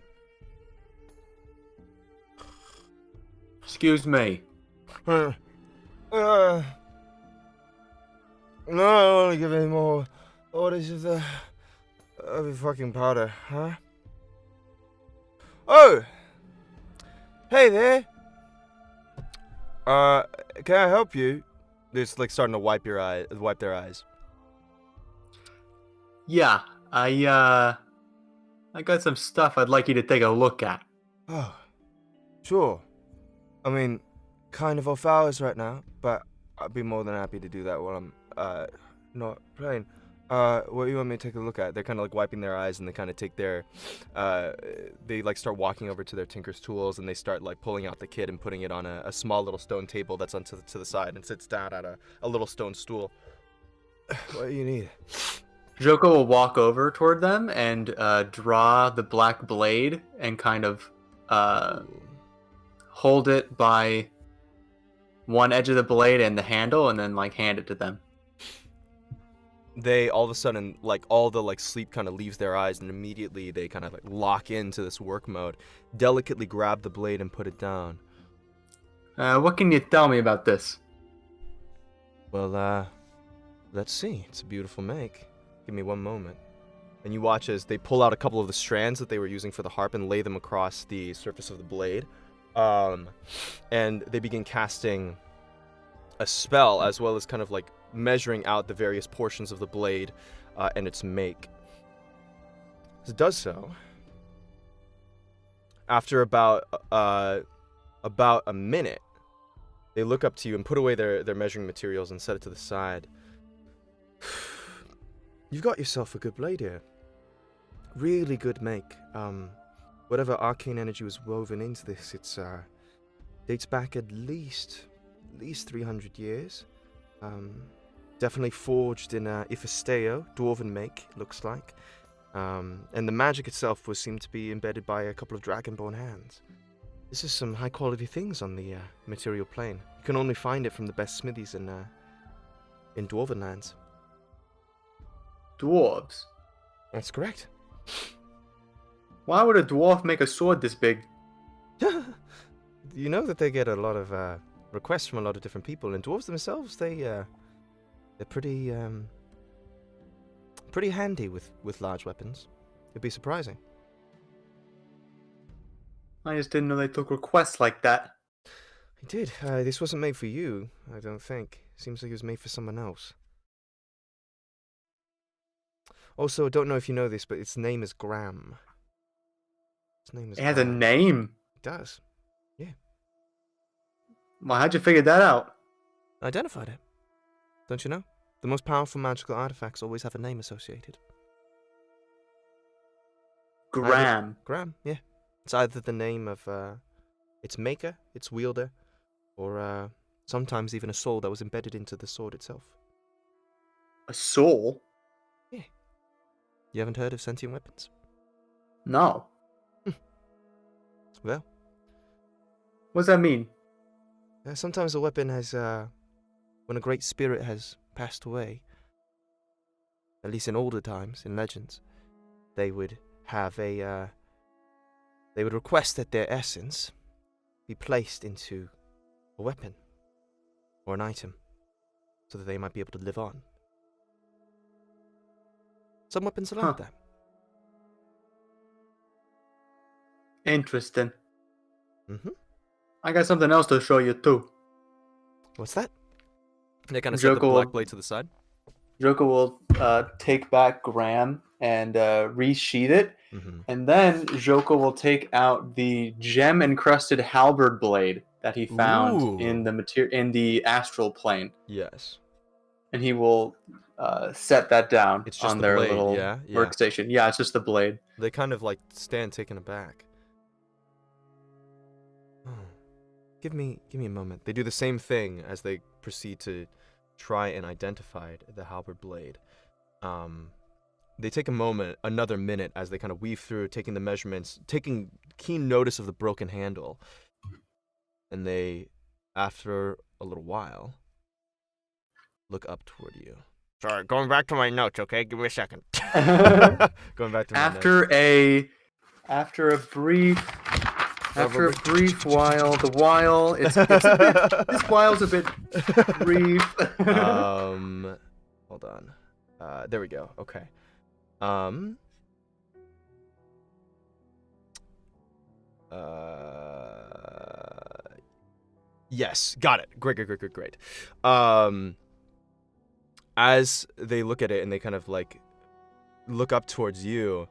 Excuse me. No, I don't want to give any more orders of the fucking powder, huh? Oh! Hey there! Can I help you? They're just like starting to wipe their eyes. Yeah, I got some stuff I'd like you to take a look at. Oh, sure. I mean, kind of off hours right now, but I'd be more than happy to do that while I'm, not playing. What do you want me to take a look at? They're kind of like wiping their eyes and they kind of take their, they like start walking over to their tinker's tools and they start like pulling out the kit and putting it on a small little stone table that's to the side and sits down at a little stone stool. What do you need? Joko will walk over toward them and draw the black blade and kind of hold it by one edge of the blade and the handle and then like hand it to them. They all of a sudden, like all the like sleep kind of leaves their eyes and immediately they kind of like lock into this work mode, delicately grab the blade and put it down. What can you tell me about this? Well, let's see. It's a beautiful make. Give me one moment. And you watch as they pull out a couple of the strands that they were using for the harp and lay them across the surface of the blade. And they begin casting a spell as well as kind of like measuring out the various portions of the blade and its make. As it does so, after about a minute, they look up to you and put away their measuring materials and set it to the side. You've got yourself a good blade here. Really good make. Whatever arcane energy was woven into this, it's dates back at least 300 years. Definitely forged in Ifesteo, dwarven make, looks like. And the magic itself was seemed to be embedded by a couple of dragonborn hands. This is some high quality things on the material plane. You can only find it from the best smithies in dwarven lands. Dwarves. That's correct. Why would a dwarf make a sword this big? You know that they get a lot of requests from a lot of different people, and dwarves themselves, they're pretty pretty handy with large weapons. It'd be surprising. I just didn't know they took requests like that. I did. This wasn't made for you, I don't think. Seems like it was made for someone else. Also, I don't know if you know this, but its name is Graham. Its name is It has a Graham. name? It does. Yeah. Well, how'd you figure that out? I identified it. Don't you know? The most powerful magical artifacts always have a name associated. Graham. Graham, yeah. It's either the name of its maker, its wielder, or sometimes even a soul that was embedded into the sword itself. A soul? Yeah. You haven't heard of sentient weapons? No. Well. What does that mean? Sometimes a weapon has, when a great spirit has passed away, at least in older times, in legends, they would have they would request that their essence be placed into a weapon or an item so that they might be able to live on. Some weapons are like that. Interesting. Mm-hmm. I got something else to show you too. What's that? They kind of set the black blade to the side. Joker will take back Graham and resheath it, and then Joker will take out the gem-encrusted halberd blade that he found in the astral plane. Yes. And he will set that down on their blade, little workstation. Yeah, it's just the blade. They kind of like stand taken aback. Oh. Give me a moment. They do the same thing as they proceed to try and identify the halberd blade. They take another minute as they kind of weave through, taking the measurements, taking keen notice of the broken handle. And they, after a little while, look up toward you. Sorry, going back to my notes, okay? Give me a second. Going back to my notes. After a brief while, this while's a bit brief. Hold on. There we go. Okay. Yes, got it. Great. As they look at it and they kind of like look up towards you,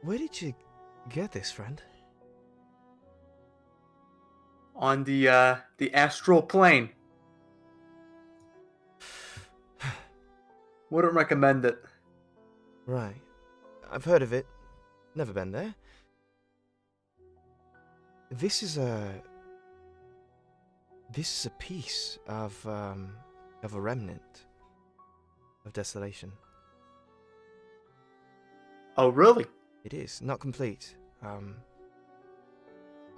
where did you get this, friend? On the astral plane. Wouldn't recommend it. Right. I've heard of it. Never been there. This is a piece of a remnant of desolation. Oh, really? It is not complete. I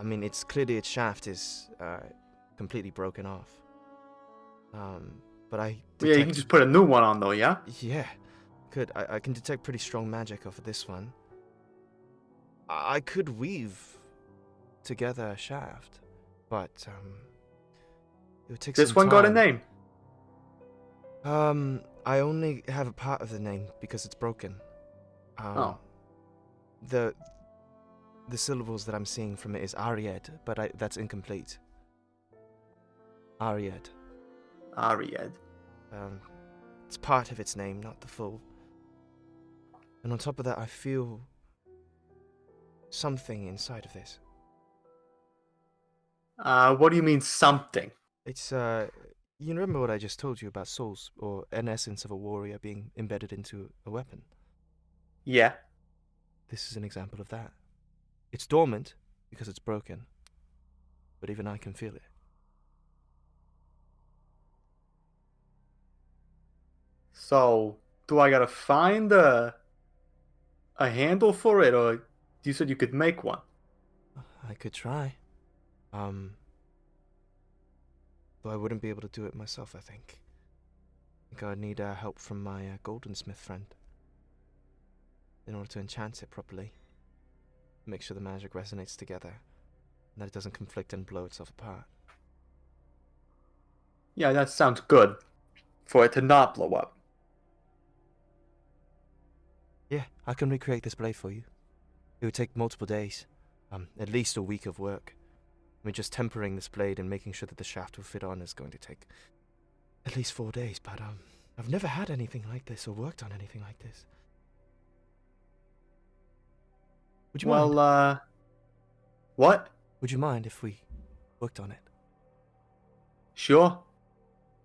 mean, it's clearly its shaft is completely broken off. But I detect... Yeah, you can just put a new one on though, yeah? Yeah, could. I can detect pretty strong magic off of this one. I could weave together a shaft, but it would take some time. This one got a name? I only have a part of the name because it's broken. The syllables that I'm seeing from it is Aried, but that's incomplete. Aried. It's part of its name, not the full. And on top of that, I feel something inside of this. What do you mean something? It's you remember what I just told you about souls, or an essence of a warrior being embedded into a weapon? Yeah. This is an example of that. It's dormant because it's broken, but even I can feel it. So, do I gotta find a handle for it, or you said you could make one? I could try. Though I wouldn't be able to do it myself, I think. think I'd need help from my goldensmith friend in order to enchant it properly. Make sure the magic resonates together, and that it doesn't conflict and blow itself apart. Yeah, that sounds good. For it to not blow up. Yeah, I can recreate this blade for you. It would take multiple days, at least a week of work. I mean, just tempering this blade and making sure that the shaft will fit on is going to take at least 4 days, but I've never had anything like this or worked on anything like this. Would you mind? What? Would you mind if we worked on it? Sure.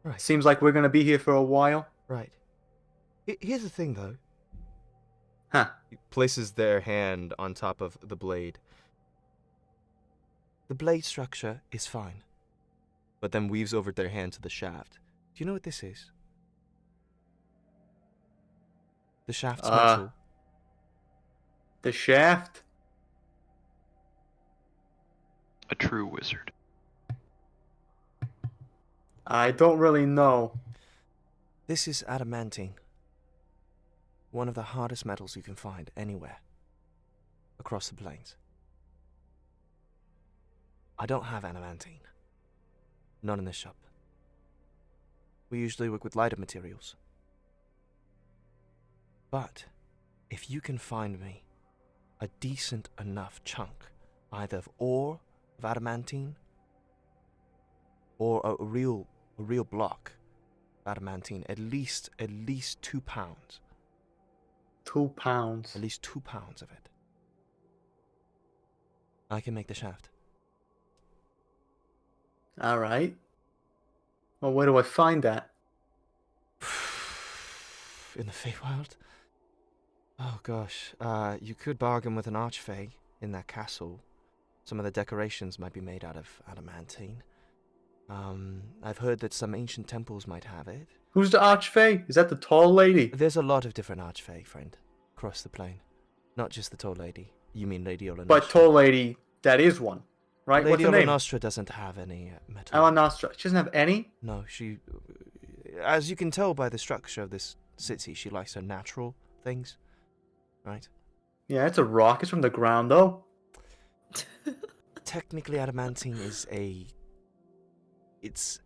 Right. Seems like we're gonna be here for a while. Right. Here's the thing, though. Huh. He places their hand on top of the blade. The blade structure is fine. But then weaves over their hand to the shaft. Do you know what this is? The shaft's metal. The shaft? A true wizard. I don't really know. This is adamantine. One of the hardest metals you can find anywhere across the plains. I don't have adamantine. Not in this shop. We usually work with lighter materials. But if you can find me a decent enough chunk, either of ore of adamantine or a real block of adamantine, at least 2 pounds. 2 pounds. At least 2 pounds of it. I can make the shaft. All right. Well, where do I find that? In the Feywild? Oh gosh, you could bargain with an archfey in that castle. Some of the decorations might be made out of adamantine. I've heard that some ancient temples might have it. Who's the archfey? Is that the tall lady? There's a lot of different archfey, friend, across the plain. Not just the tall lady. You mean Lady Olanostra. But tall lady, that is one, right? Lady What's her name? Olanostra doesn't have any metal. Olanostra. She doesn't have any? No, she... As you can tell by the structure of this city, she likes her natural things, right? Yeah, it's a rock. It's from the ground, though. Technically, adamantine is it's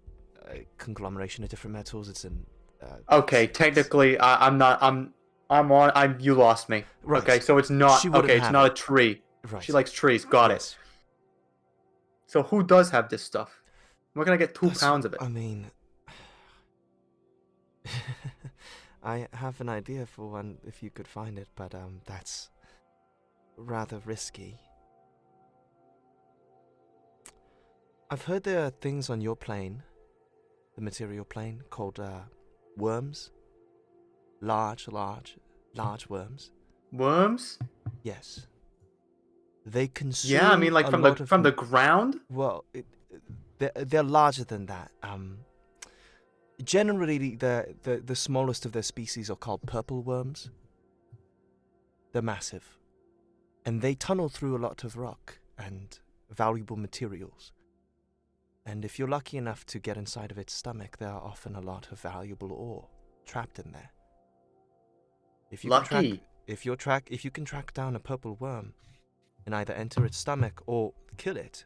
a conglomeration of different metals. It's an... okay, technically, you lost me. Right. Okay, so it's not, okay, it's not a tree. Right. She likes trees, got it. So who does have this stuff? Where can I get 2 pounds of it? I mean... I have an idea for one if you could find it, but that's rather risky. I've heard there are things on your plane, the material plane, called worms. Large worms. Worms? Yes. They consume. Yeah, I mean, like from the ground. Well, they're larger than that. Generally, the smallest of their species are called purple worms. They're massive, and they tunnel through a lot of rock and valuable materials. And if you're lucky enough to get inside of its stomach, there are often a lot of valuable ore trapped in there. If you can track down a purple worm and either enter its stomach or kill it,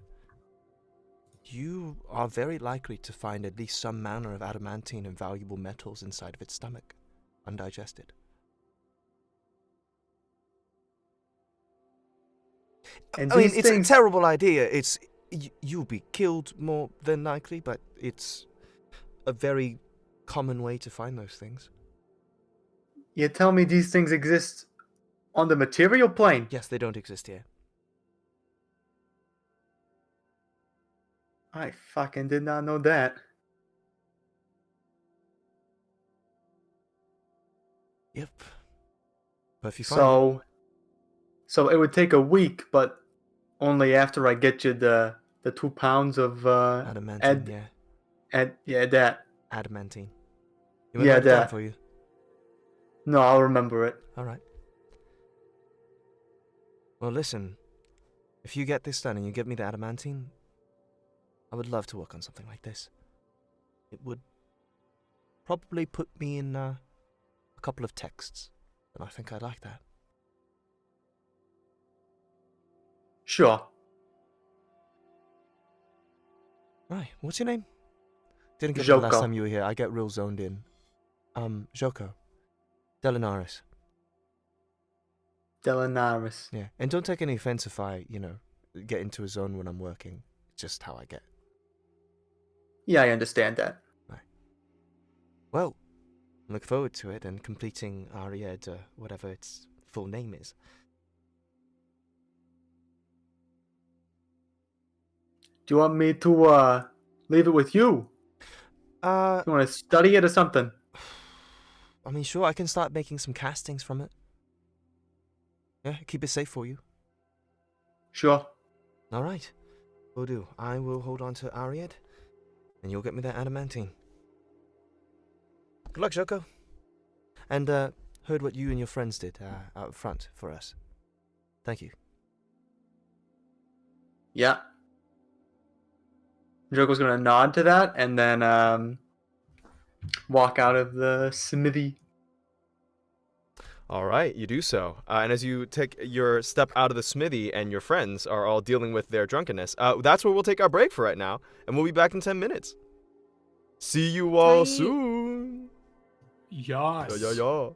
you are very likely to find at least some manner of adamantine and valuable metals inside of its stomach, undigested. And I mean, it's a terrible idea. You'll be killed more than likely, but it's a very common way to find those things. You tell me these things exist on the material plane? Yes, they don't exist here. I fucking did not know that. Yep. But if you find so it would take a week, but only after I get you the 2 pounds of adamantine, that adamantine. Yeah, that for you. No, I'll remember it. All right. Well, listen. If you get this done and you give me the adamantine, I would love to work on something like this. It would probably put me in a couple of texts. And I think I'd like that. Sure. Right, what's your name? Didn't get that last Joko. time you were here. I get real zoned in. Joko. Delinaris. Delinaris. Yeah, and don't take any offense if I, get into a zone when I'm working. It's just how I get. Yeah, I understand that. Right. Well, I look forward to it and completing maaaaad, whatever its full name is. Do you want me to leave it with you? You want to study it or something? I mean, sure, I can start making some castings from it. Yeah, keep it safe for you. Sure. All right. Will do. I will hold on to maaaaad, and you'll get me that adamantine. Good luck, Joko. And heard what you and your friends did out front for us. Thank you. Yeah. Joko's gonna nod to that and then walk out of the smithy. All right, you do so. And as you take your step out of the smithy and your friends are all dealing with their drunkenness, that's where we'll take our break for right now. And we'll be back in 10 minutes. See you all soon. Yes. Yeah.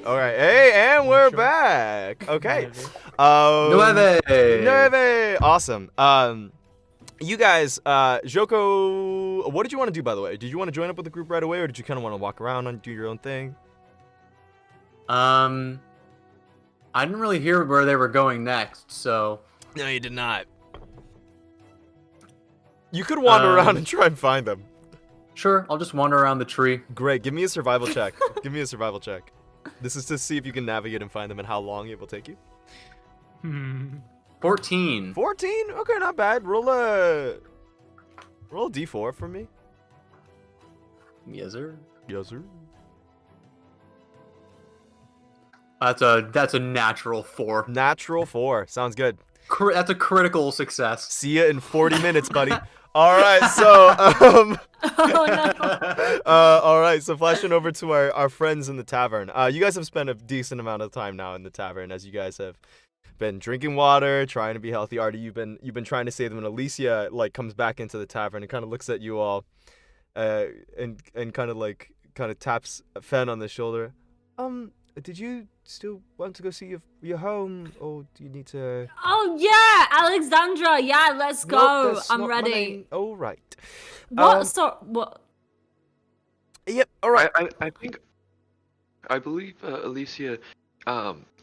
All right, hey, and we're back. Okay. Nueve. Awesome. You guys, Joko, what did you want to do, by the way? Did you want to join up with the group right away, or did you kind of want to walk around and do your own thing? I didn't really hear where they were going next, so... No, you did not. You could wander around and try and find them. Sure, I'll just wander around the tree. Great, give me a survival check. Give me a survival check. This is to see if you can navigate and find them and how long it will take you. 14. 14? Okay, not bad. Roll a d4 for me. Yes, sir. Yes, sir. That's a natural 4. Natural 4. Sounds good. That's a critical success. See ya in 40 minutes, buddy. All right, so all right, so flashing over to our friends in the tavern. You guys have spent a decent amount of time now in the tavern, as you guys have been drinking water, trying to be healthy. Artie, you've been trying to save them, and Alicia comes back into the tavern and kind of looks at you all, and kind of taps Fen on the shoulder. Did you still want to go see your home, or do you need to... Oh, yeah, Alexandra, yeah, let's go. Nope, I'm ready. Oh, right. What? What? Yep, all right. I believe, Alicia,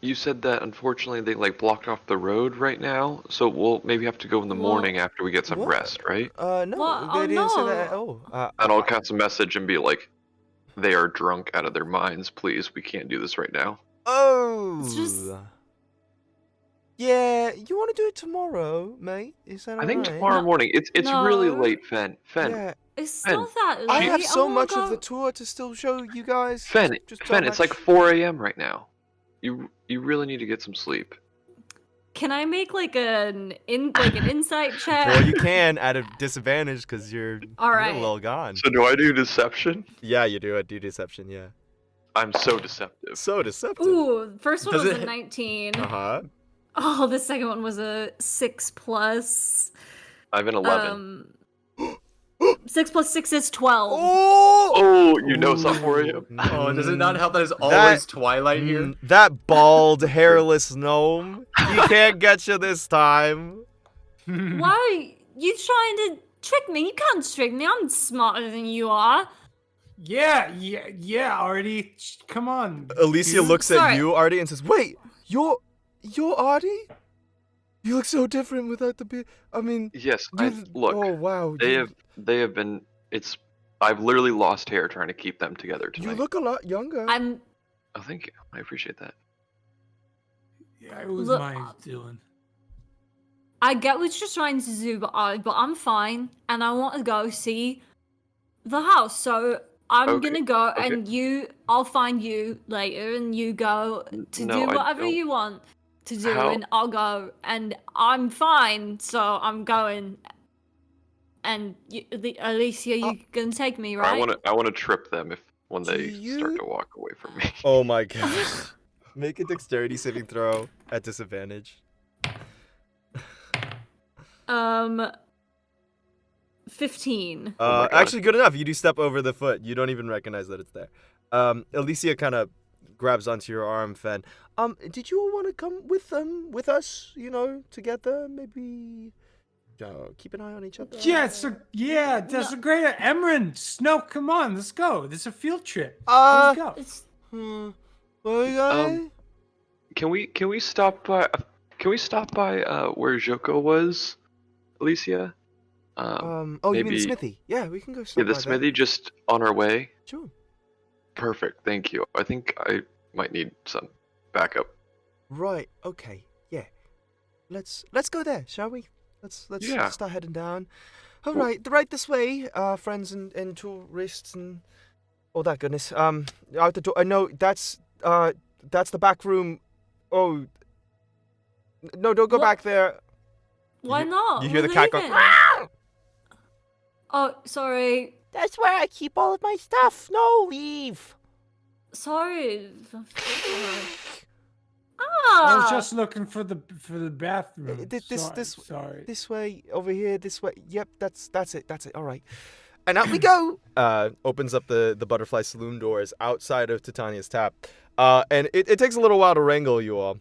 you said that unfortunately they blocked off the road right now, so we'll maybe have to go in the morning after we get some rest, right? No, What? they didn't say that at Oh, all. And I'll cast a message and be like, they are drunk out of their minds, please, we can't do this right now. Oh! It's just... Yeah, you want to do it tomorrow, mate? Is that I think alright? tomorrow morning. It's really No. late, Fen. Yeah. It's Fen, not that late. I have so Oh my much of God. the tour to still show you guys. Fen, Just Fen, so it's like much. 4 a.m. right now. You really need to get some sleep. Can I make an insight check? Well, you can at a disadvantage because you're All a right. little gone. So do I do deception? Yeah, you do. I do deception, yeah. I'm so deceptive. So deceptive. Ooh, first one Does was it- a 19. Uh-huh. Oh, the second one was a 6+. I have an 11. 6 plus 6 is 12. Oh, you know it's not 4 a.m. Oh, does it not help that it's That- always twilight here? That bald, hairless gnome. He can't get you this time. Why are you trying to trick me? You can't trick me. I'm smarter than you are. Yeah, Artie. Come on. Alicia looks at Sorry. you, Artie, and says, "Wait, you're Artie? You look so different without the beard. I mean, Yes, look. Oh wow. they have been. I've literally lost hair trying to keep them together tonight. You look a lot younger. Oh, thank you. I appreciate that. Yeah, it was Look- my doing. I get what you're trying to do, but I'm fine, and I want to go see the house. So I'm gonna go, and I'll find you later, and you go to do whatever you want to do, and I'll go, and I'm fine. So I'm going. And Alicia, you gonna take me, right? I want to trip them when they start to walk away from me. Oh my god. Make a dexterity saving throw at disadvantage. 15. Actually, good enough. You do step over the foot. You don't even recognize that it's there. Alicia kind of grabs onto your arm, Fen. Did you all want to come with us? You know, together, maybe. Keep an eye on each other. Yeah, that's a great Emran. Snow, come on, let's go. This is a field trip. Let's go. Can we stop by? Where Joko was, Alicia? You mean the smithy? Yeah, we can go. Yeah, the smithy, just on our way. Sure. Perfect. Thank you. I think I might need some backup. Right. Okay. Yeah. Let's go there, shall we? Let's start heading down. All right, right this way, friends and tourists and all that goodness. Out the door. I know that's the back room. Oh, no, don't go back there. Why not? You hear the cat go. Oh, sorry. That's where I keep all of my stuff. No, leave. Sorry. I was just looking for the bathroom. Sorry. This way, over here, this way. Yep, that's it. All right. And out we go. Opens up the butterfly saloon doors outside of Titania's Tap. And it takes a little while to wrangle you all,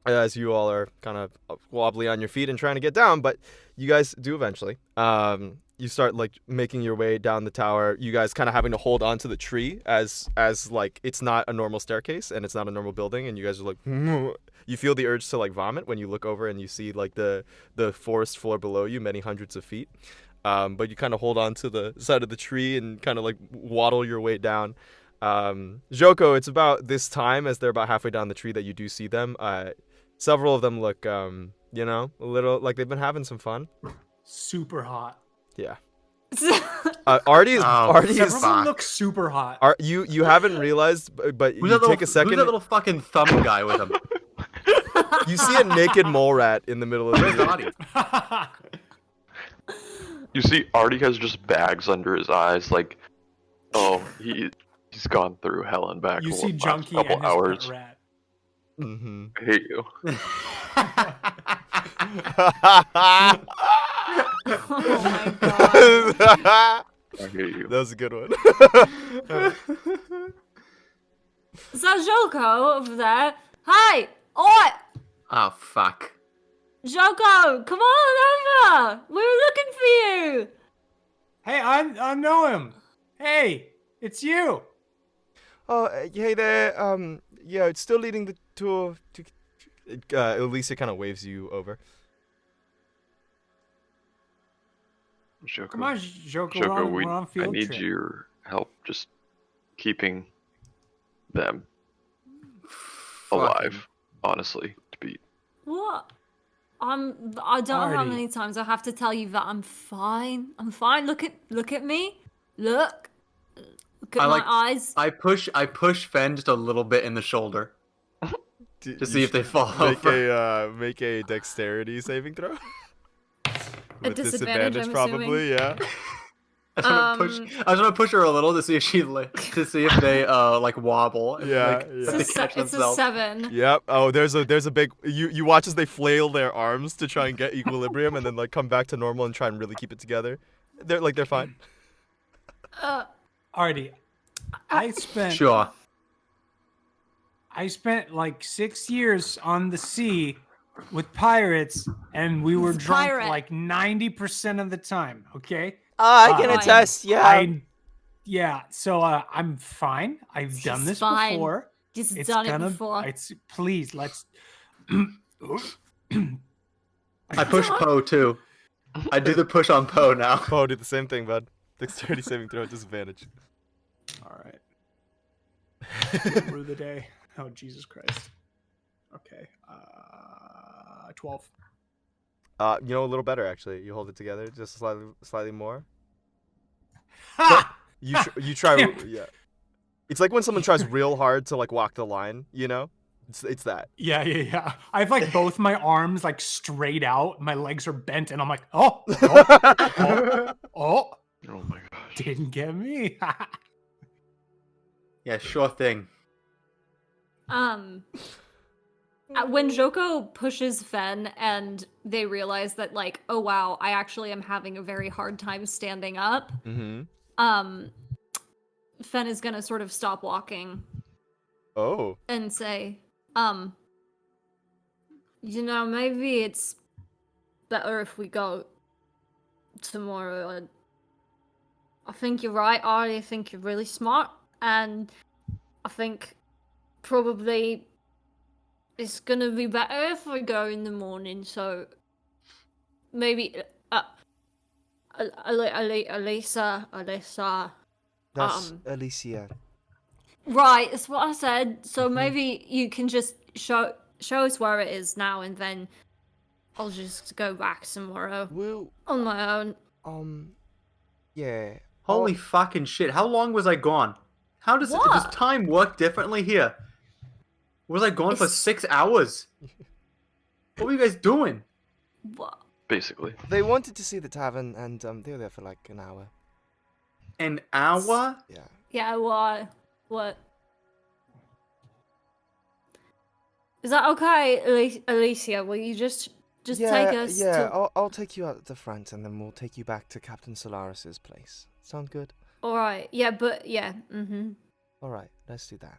as you all are kind of wobbly on your feet and trying to get down, but you guys do eventually. You start like making your way down the tower. You guys kind of having to hold on to the tree as like it's not a normal staircase and it's not a normal building, and you guys are like, you feel the urge to like vomit when you look over and you see like the forest floor below you, many hundreds of feet. But you kind of hold on to the side of the tree and kind of like waddle your way down. Joko, it's about this time as they're about halfway down the tree that you do see them. Several of them look, a little like they've been having some fun. Super hot. Yeah. Artie is Everyone looks super hot. You haven't realized, but you take a second. Who's that little fucking thumb guy with him? You see a naked mole rat in the middle of the Artie? You see Artie has just bags under his eyes, like, oh, he's gone through hell and back. You see Junkie couple and his hours. rat. Mm-hmm. I hate you. Oh my god. I hate you. That was a good one. Is that Joko over there? Hi! Oi! Oh, fuck. Joko, come on over! We were looking for you! Hey, I know him. Hey, it's you. Oh, hey there. Yeah, it's still leading the tour to. Elisa kind of waves you over. Joko, Come on, Joko, we're on field I need trip. your help just keeping them alive, honestly, to be. What? I don't know how many times I have to tell you that I'm fine. I'm fine. Look at me. Look at my eyes. I push Fen just a little bit in the shoulder. To see if they fall over. Make a dexterity saving throw. With disadvantage, I'm probably, yeah. I just want to push her a little to see if they like wobble. Yeah, It's a 7. Yep. Oh, there's a big. You watch as they flail their arms to try and get equilibrium, and then like come back to normal and try and really keep it together. They're fine. Artie, I spent like 6 years on the sea with pirates, and we were drunk like 90% of the time. Okay. I can attest. Yeah. So I'm fine. I've done this before. Just done it before. Please, let's. I push Poe too. I do the push on Poe now. Poe, do the same thing, bud. Dexterity saving throw at disadvantage. All right. Through the day. Oh, Jesus Christ. Okay. 12. A little better actually. You hold it together just slightly more. Ha! You try. Yeah. It's like when someone tries real hard to like walk the line. It's that. Yeah. I have like both my arms like straight out. My legs are bent, and I'm like, oh, Oh my gosh. didn't get me. Yeah, sure thing. When Joko pushes Fen and they realize that like, oh wow, I actually am having a very hard time standing up. Mm-hmm. Fen is gonna sort of stop walking. Oh. And say, maybe it's better if we go tomorrow. I think you're right, Artie. I think you're really smart. And I think probably it's gonna be better if we go in the morning. So maybe, Alyssa. That's Alicia. Right, that's what I said. So maybe you can just show us where it is now, and then I'll just go back tomorrow Well, on my own. Yeah. Holy fucking shit! How long was I gone? How does time work differently here? Was I gone for 6 hours? What were you guys doing? What? Basically. They wanted to see the tavern, and they were there for like an hour. An hour? Yeah. Yeah, why? What? Is that okay, Alicia? Will you just take us to... I'll take you out at the front, and then we'll take you back to Captain Solaris's place. Sound good? Alright, yeah, but, yeah, Alright, let's do that.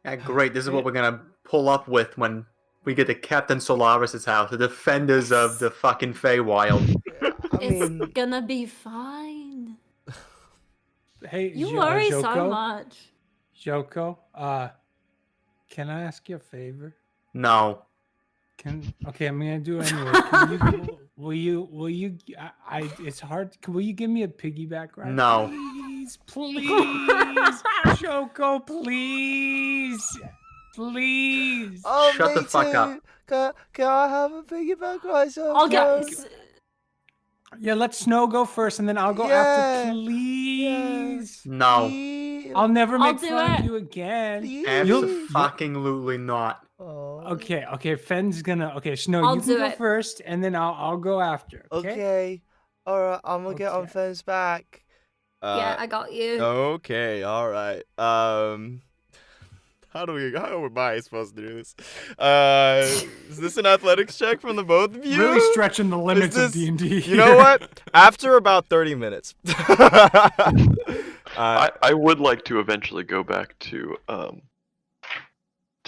Yeah, great. This is what we're gonna pull up with when we get to Captain Solaris's house, the defenders of the fucking Feywild. It's gonna be fine. Hey, You worry Joko? so much. Joko, can I ask you a favor? No. Okay, I'm gonna do it anyway. Will you? It's hard. Will you give me a piggyback ride? No. Please, Joko, please. Oh, Shut the fuck up. Can I have a piggyback ride? I'll get... Yeah, let Snow go first, and then I'll go after. Please. No. I'll never I'll make do fun it. of you again. Absolutely not. Oh. Okay. Fen's gonna. Okay, Snow, I'll you can do go it. first, and then I'll go after. Okay. Alright, I'm gonna get on Okay. Fenn's back. Yeah, I got you. Okay. All right. How am I supposed to do this? Is this an athletics check from the both of you? Really stretching the limits of D&D. You know what? After about 30 minutes. I would like to eventually go back to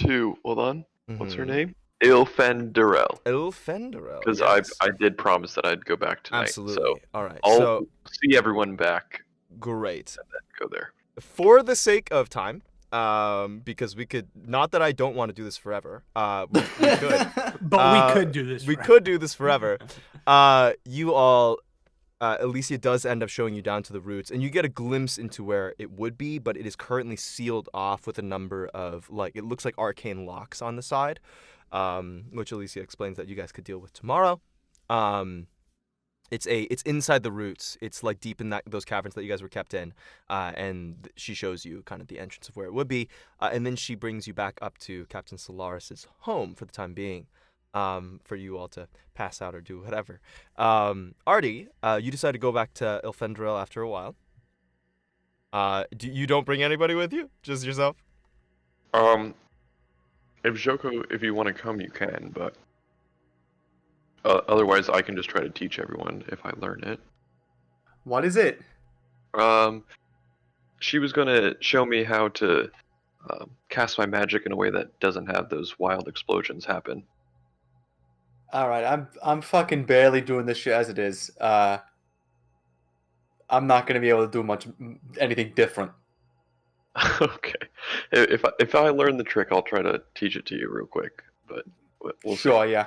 hold on. What's her name? Ilfenderel. Ilfenderel. Because yes. I did promise that I'd go back tonight. Absolutely. So all right. I'll see everyone back. Great. And then go there. For the sake of time, because we could, not that I don't want to do this forever, we could. But we could do this. We could do this forever. You all, Alicia does end up showing you down to the roots, and you get a glimpse into where it would be, but it is currently sealed off with a number of, it looks like arcane locks on the side, which Alicia explains that you guys could deal with tomorrow. It's inside the roots. It's like deep in those caverns that you guys were kept in, and she shows you kind of the entrance of where it would be, and then she brings you back up to Captain Solaris's home for the time being, for you all to pass out or do whatever. Artie, you decide to go back to Ilfenderel after a while. You don't bring anybody with you? Just yourself? If Joko, if you want to come, you can, but otherwise I can just try to teach everyone if I learn it. What is it? She was gonna show me how to cast my magic in a way that doesn't have those wild explosions happen. All right, I'm fucking barely doing this shit as it is. I'm not gonna be able to do anything different. Okay, if I learn the trick, I'll try to teach it to you real quick. But we'll sure, see. yeah.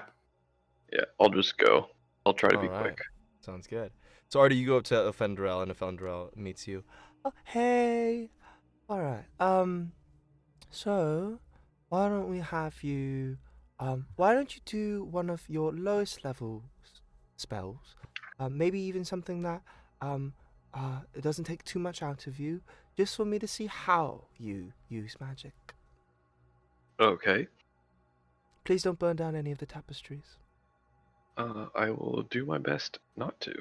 Yeah, I'll just go. I'll try to be All right. quick. Sounds good. So Artie, you go up to Ilfenderel, and Ilfenderel meets you. Oh, hey. Alright, so, why don't we have you Why don't you do one of your lowest level spells? Maybe even something that it doesn't take too much out of you, just for me to see how you use magic. Okay. Please don't burn down any of the tapestries. I will do my best not to.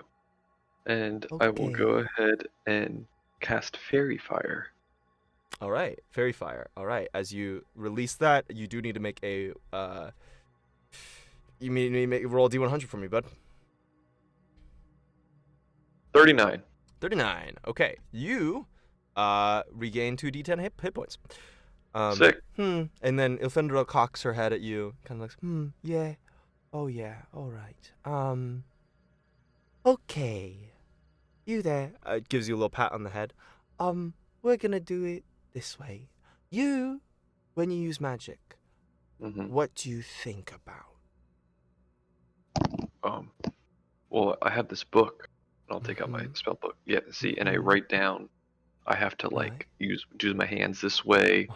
And I will Okay. go ahead and cast Fairy Fire. All right, Fairy Fire. All right, as you release that, you do need to make a you need to make roll a d100 for me, bud. 39. 39. Okay, you regain 2d10 hit points. Sick. And then Ilfendra cocks her head at you, kind of like, Yeah. Oh yeah. All right. Okay. You there? gives you a little pat on the head. We're gonna do it this way. You, when you use magic, Mm-hmm. what do you think about? Well, I have this book. I'll take out my spell book. Yeah, see, and I write down. I have to like use my hands this way,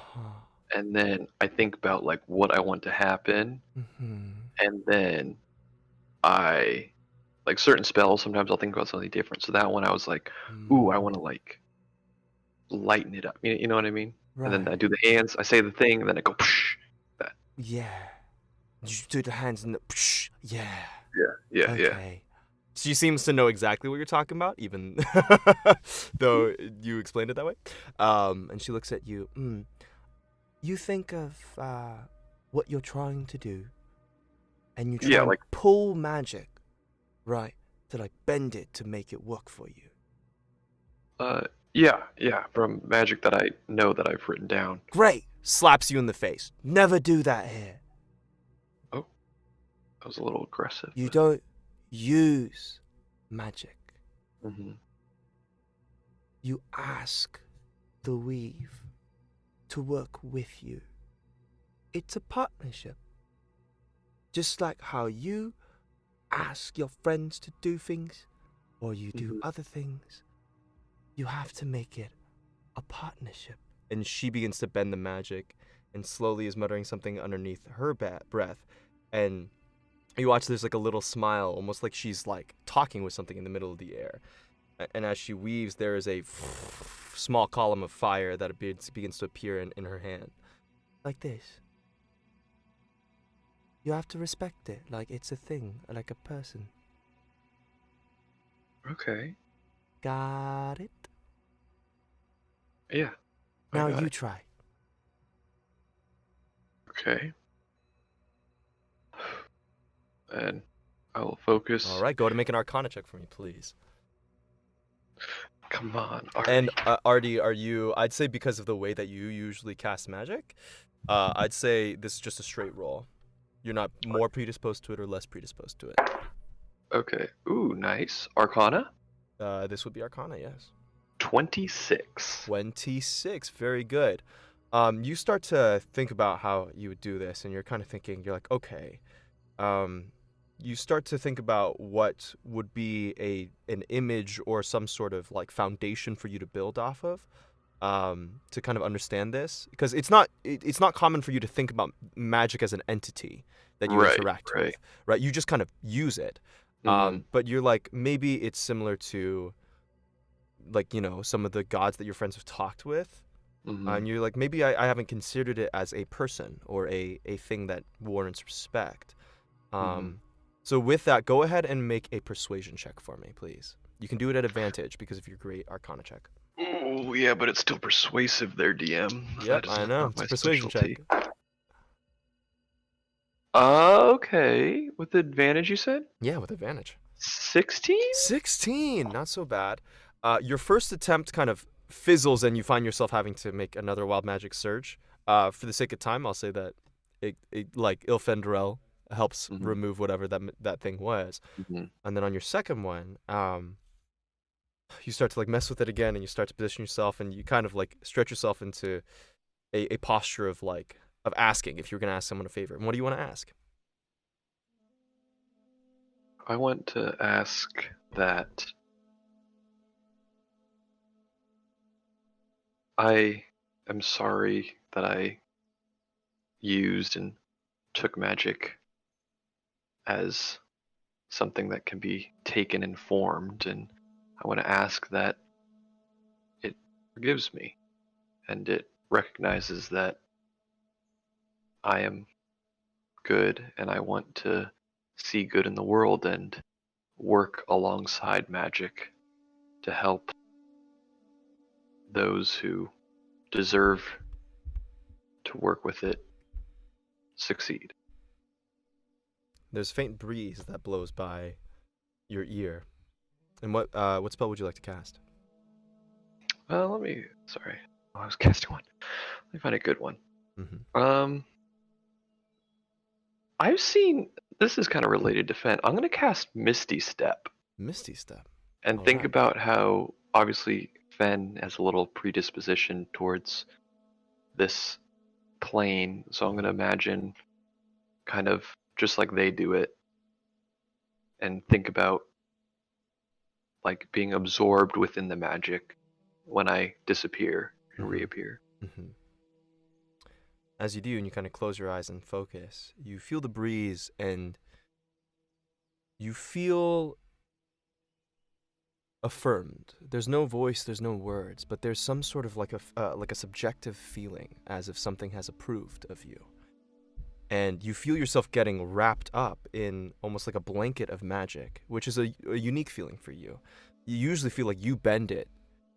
and then I think about like what I want to happen, and then I like certain spells. Sometimes I'll think about something different. So that one I was like, ooh, I want to like lighten it up. You know what I mean? Right. And then I do the hands. I say the thing, and then I go. Psh, that. Yeah. You do the hands and the psh. Yeah. Yeah. Okay. She seems to know exactly what you're talking about, even though you explained it that way. And she looks at you. You think of what you're trying to do, and you try and like pull magic, right, to like bend it to make it work for you. Yeah, from magic that I know that I've written down. Great. Slaps you in the face. Never do that here. Oh, that was a little aggressive. You don't use magic. Mm-hmm. You ask the weave to work with you. It's a partnership. Just like how you ask your friends to do things, or you do other things, you have to make it a partnership. And she begins to bend the magic and slowly is muttering something underneath her breath. And you watch there's like a little smile, almost like she's like talking with something in the middle of the air. And as she weaves, there is a small column of fire that begins to appear in her hand. Like this. You have to respect it like it's a thing, like a person. Okay. Got it? Yeah. Now you try. Okay. And I will focus. All right, go ahead and make an Arcana check for me, please. Come on, Artie. And Artie, are you? I'd say because of the way that you usually cast magic, I'd say this is just a straight roll. You're not more predisposed to it or less predisposed to it. Okay. Ooh, nice. Arcana? This would be Arcana, yes. 26. 26, very good. You start to think about how you would do this, and you're kind of thinking, you're like, okay. You start to think about what would be an image or some sort of like foundation for you to build off of, to kind of understand this, because it's not common for you to think about magic as an entity that you interact with, right? You just kind of use it, but you're like, maybe it's similar to, like, you know, some of the gods that your friends have talked with, and you're like, maybe I haven't considered it as a person or a thing that warrants respect. So with that, go ahead and make a persuasion check for me, please. You can do it at advantage because of your great Arcana check. Oh, yeah, but it's still persuasive there, DM. Yep, I know. It's a persuasion check. Okay. With advantage, you said? Yeah, with advantage. 16? 16, not so bad. Your first attempt kind of fizzles and you find yourself having to make another wild magic surge. For the sake of time, I'll say that it like Ilfendrel helps remove whatever that thing was. And then on your second one, you start to like mess with it again, and you start to position yourself, and you kind of like stretch yourself into a posture of asking if you're going to ask someone a favor. And what do you want to ask? I want to ask that I am sorry that I used and took magic as something that can be taken and formed, and I want to ask that it forgives me and it recognizes that I am good and I want to see good in the world and work alongside magic to help those who deserve to work with it succeed. There's a faint breeze that blows by your ear. And what spell would you like to cast? Sorry. Oh, I was casting one. Let me find a good one. Mm-hmm. I've seen, this is kind of related to Fen. I'm going to cast Misty Step. Misty Step. And All think right. about how, obviously, Fen has a little predisposition towards this plane. So I'm going to imagine kind of just like they do it. And think about like being absorbed within the magic when I disappear and reappear. Mm-hmm. As you do, and you kind of close your eyes and focus, you feel the breeze, and you feel affirmed. There's no voice, there's no words, but there's some sort of like a subjective feeling, as if something has approved of you. And you feel yourself getting wrapped up in almost like a blanket of magic, which is a unique feeling for you. You usually feel like you bend it,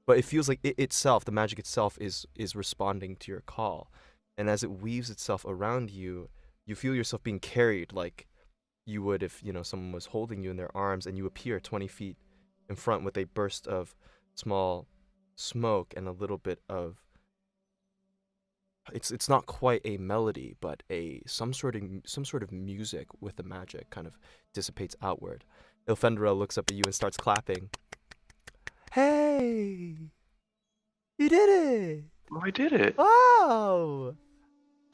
but it feels like it itself, the magic itself, is responding to your call. And as it weaves itself around you, you feel yourself being carried like you would if, someone was holding you in their arms, and you appear 20 feet in front with a burst of small smoke and a little bit of, it's not quite a melody, but some sort of music with the magic kind of dissipates outward. Ilfendra looks up at you and starts clapping. Hey! You did it! Oh, I did it! Wow!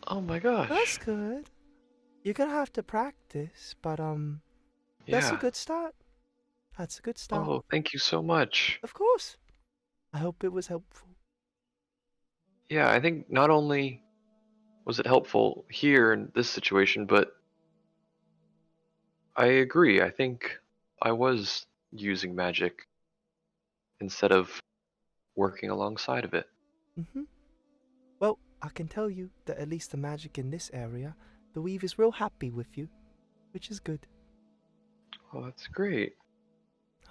Oh my gosh. That's good. You're gonna have to practice, but that's a Yeah. good start. That's a good start. Oh, thank you so much. Of course. I hope it was helpful. Yeah, I think not only was it helpful here in this situation, but I agree. I think I was using magic instead of working alongside of it. Mm-hmm. Well, I can tell you that at least the magic in this area, the weave is real happy with you, which is good. Oh, that's great.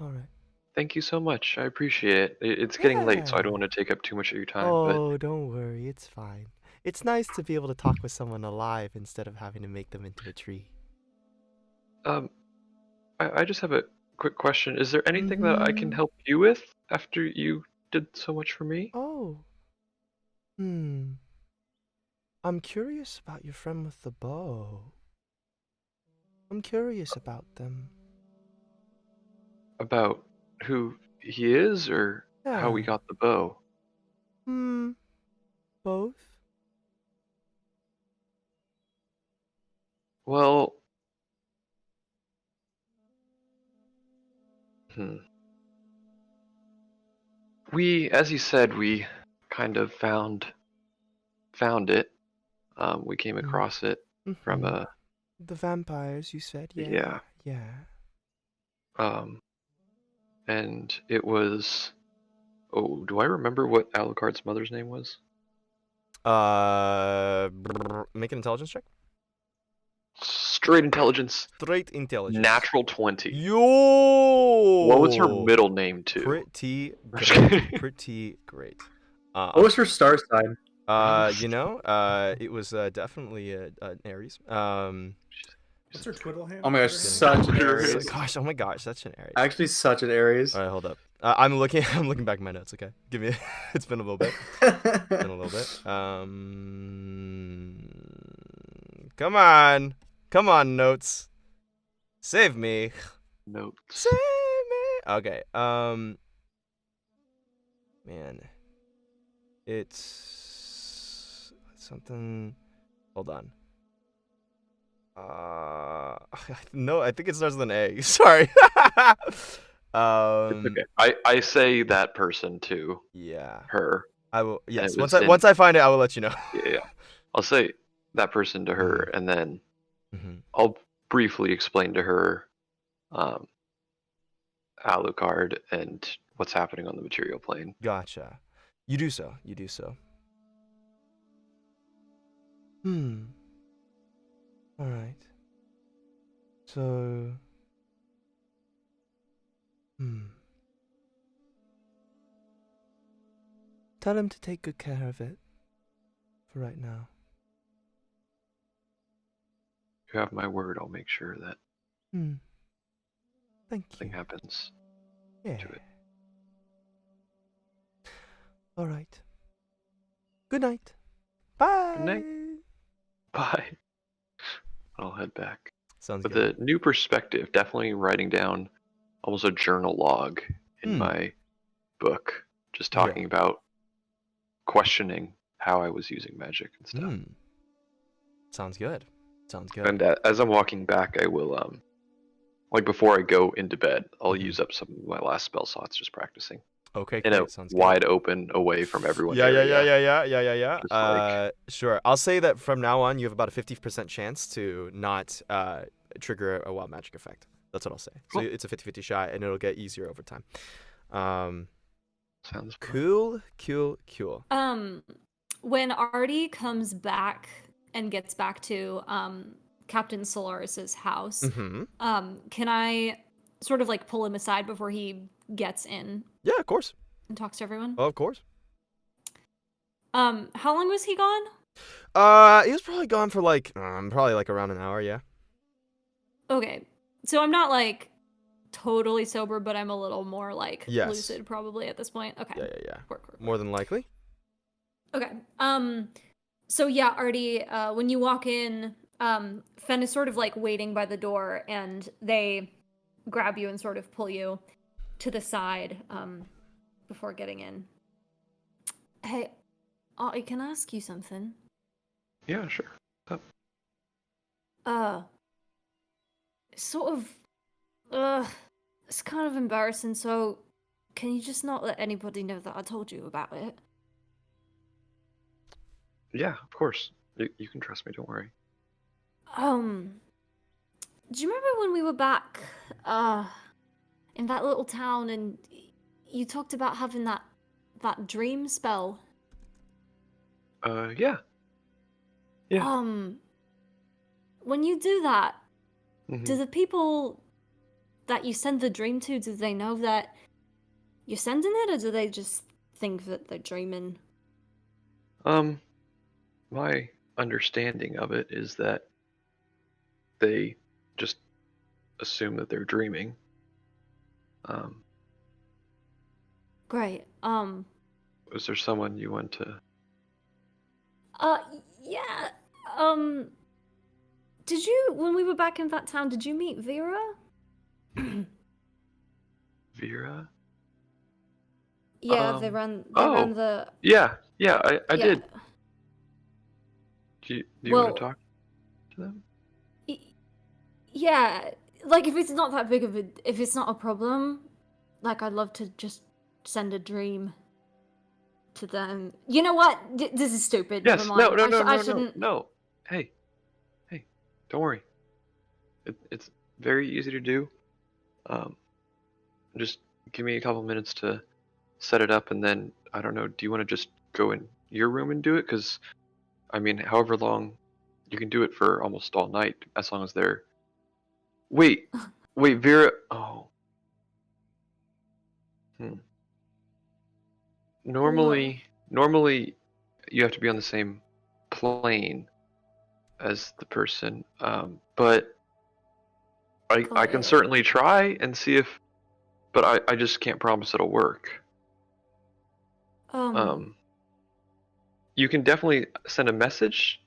All right. Thank you so much. I appreciate it. It's getting late, so I don't Yeah. want to take up too much of your time. Oh, don't worry. It's fine. It's nice to be able to talk with someone alive instead of having to make them into a tree. But I just have a quick question. Is there anything that I can Mhm. help you with after you did so much for me? Oh. I'm curious about your friend with the bow. I'm curious about them. About who he is or how we Yeah. got the bow? Both? Well, we, as you said, we kind of found it. We came across it from Mhm. The vampires, you said? Yeah. Yeah. And it was. Oh, do I remember what Alucard's mother's name was? Make an intelligence check. Straight intelligence. Straight intelligence. Natural 20. Yo! What was her middle name too? Pretty great. Pretty great. What was her star sign? It was definitely an Aries. What's her twiddle hand? Oh my gosh, such an Aries. Gosh, oh my gosh, such an Aries. Actually, such an Aries. All right, hold up. I'm looking back at my notes. Okay, give me. It's been a little bit. Come on, notes. Save me. Notes. Save me. Okay. Man, it's something. Hold on. No, I think it starts with an A. Sorry. It's okay. I say that person to Yeah. her. I will. Yes. it was Once I find it, I will let you know. Yeah. I'll say that person to her, and then I'll briefly explain to her Alucard and what's happening on the material plane. Gotcha. You do so. You do so. All right. So. Tell him to take good care of it. For right now. You have my word. I'll make sure that Thank you. nothing happens Yeah. to it. All right. Good night. Bye. Good night. Bye. I'll head back. Sounds But good. the new perspective, definitely writing down almost a journal log in my book, just talking about questioning how I was using magic and stuff. Sounds good. Sounds good. And as I'm walking back, I will, like before I go into bed, I'll use up some of my last spell slots just practicing. Okay, In great. a Sounds wide open, away from everyone. Yeah. Just like- Sure. I'll say that from now on, you have about a 50% chance to not trigger a wild magic effect. That's what I'll say. Cool. So it's a 50-50 shot, and it'll get easier over time. Sounds fun. Cool. When Artie comes back and gets back to Captain Solaris's house, can I sort of like pull him aside before he gets in? Yeah, of course. And talks to everyone? Of course. How long was he gone? He was probably gone for like probably like around an hour, yeah. Okay. So I'm not like totally sober, but I'm a little more like lucid probably at this point. Okay. Yeah. Work. More than likely. Okay. So yeah, Artie, when you walk in, Fen is sort of like waiting by the door, and they grab you and sort of pull you to the side before getting in. Hey, Artie, can I ask you something? Yeah, sure. Sort of, it's kind of embarrassing, so can you just not let anybody know that I told you about it? Yeah, of course. You can trust me, don't worry. Do you remember when we were back, in that little town and you talked about having that dream spell? Yeah. When you do that, Mhm. do the people that you send the dream to, do they know that you're sending it, or do they just think that they're dreaming? My understanding of it is that they just assume that they're dreaming. Great. Was there someone you want to? Yeah. Did you, when we were back in that town, did you meet Vera? Vera? Yeah, they ran the... Yeah, I did. Do you Well, want to talk to them? Yeah, like if it's not that big of a, if it's not a problem, like I'd love to just send a dream to them. You know what? This is stupid. Yes. Never mind. No, I shouldn't... no. Hey, don't worry. It's very easy to do. Just give me a couple minutes to set it up, and then I don't know. Do you want to just go in your room and do it? Because I mean, however long you can do it for, almost all night, as long as they're. Wait, Vera. Oh. Normally, you have to be on the same plane as the person, but I can certainly try and see if, but I just can't promise it'll work. You can definitely send a message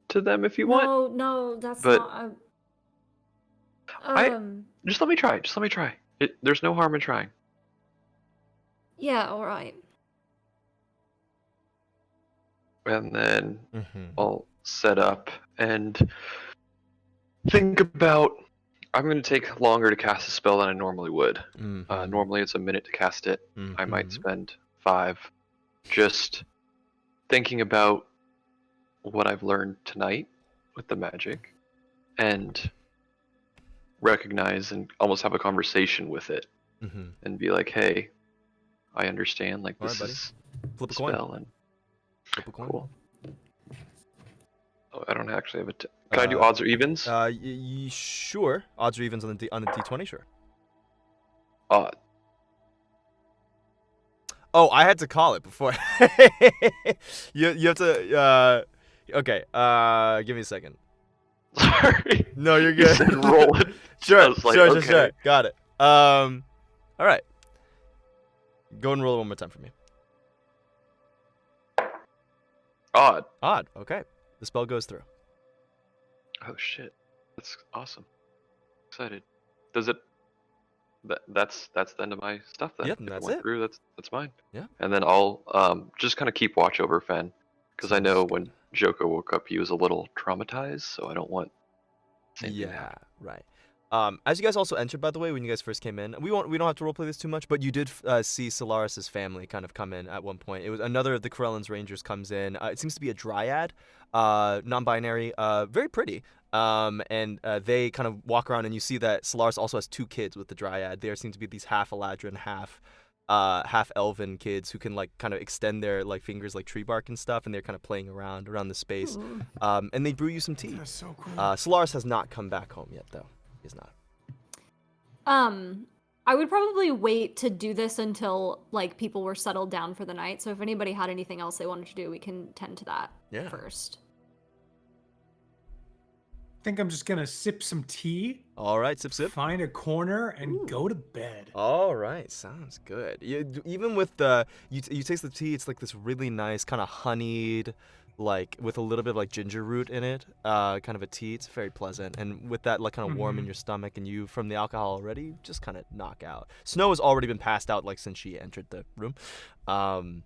to them if you want. No, that's but not. Just let me try. There's no harm in trying. Yeah, all right. And then I'll set up and think about. I'm going to take longer to cast a spell than I normally would. Normally it's a minute to cast it. I might spend 5 just thinking about what I've learned tonight with the magic and recognize and almost have a conversation with it, and be like, "Hey, I understand. Like this is Flip a spell coin. and Flip a coin. cool." Oh, I don't actually have a. Can I do odds or evens? Sure. Odds or evens on the D20, sure. Odd. Oh, I had to call it before. you have to. Okay. Give me a second. Sorry. No, you're You good. said roll it. Sure. was like, Sure. okay. Got it. All right. Go and roll it one more time for me. Odd. Odd. Okay. The spell goes through. Oh shit. That's awesome. Excited. Does it? That's the end of my stuff then. Yep, If that's went it. Through, that's mine. Yeah. And then I'll just kind of keep watch over Fen, because I know when Joko woke up he was a little traumatized, so I don't want. Same thing to happen. Right. As you guys also entered, by the way, when you guys first came in, we don't have to roleplay this too much, but you did see Solaris's family kind of come in at one point. It was another of the Corellan's Rangers comes in. It seems to be a dryad, non-binary, very pretty. And they kind of walk around, and you see that Solaris also has 2 kids with the dryad. There seem to be these half Eladrin, half elven kids who can like kind of extend their like fingers like tree bark and stuff, and they're kind of playing around the space. And they brew you some tea. That's so cool. Solaris has not come back home yet, though. He's not. I would probably wait to do this until like people were settled down for the night. So if anybody had anything else they wanted to do, we can tend to that first. I think I'm just gonna sip some tea. All right, sip. Find a corner and go to bed. All right, sounds good. Even with the you taste the tea, it's like this really nice kind of honeyed, like with a little bit of like ginger root in it, kind of a tea. It's very pleasant, and with that like kind of warm in your stomach, and you from the alcohol already just kind of knock out. Snow has already been passed out like since she entered the room. And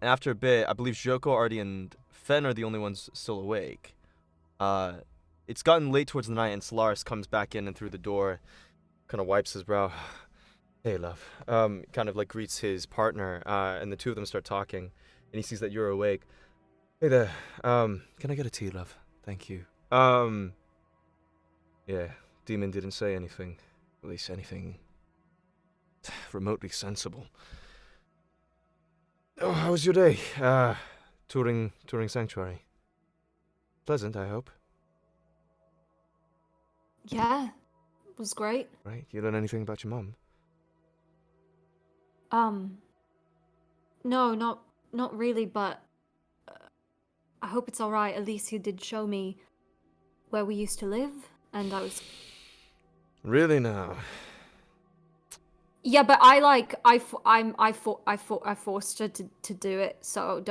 after a bit, I believe Joko, Artie, and Fen are the only ones still awake. It's gotten late towards the night, and Solaris comes back in and through the door, kind of wipes his brow. Hey, love. Kind of like greets his partner, and the two of them start talking. And he sees that you're awake. Hey there. Can I get a tea, love? Thank you. Yeah, Demon didn't say anything. At least anything remotely sensible. Oh, how was your day? Touring Sanctuary. Pleasant, I hope. Yeah, it was great. Right. You learn anything about your mum? No, not really, but I hope it's all right. Alicia did show me where we used to live, and I was. Really now? Yeah, but I forced her to do it, so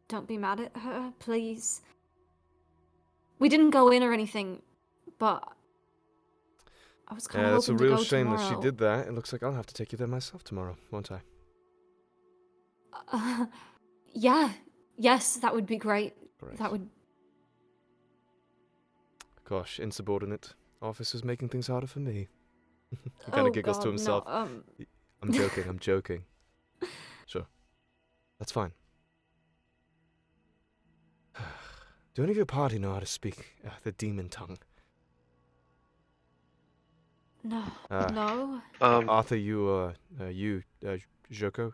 don't be mad at her, please. We didn't go in or anything, but I was kind of that's a hoping to real go shame tomorrow. that she did that. It looks like I'll have to take you there myself tomorrow, won't I? Yeah. Yes, that would be great. Great. That would. Gosh, insubordinate officers making things harder for me. He kind of giggles to himself. No, I'm joking. Sure. That's fine. Do any of your party know how to speak the demon tongue? No. Arthur, Joko?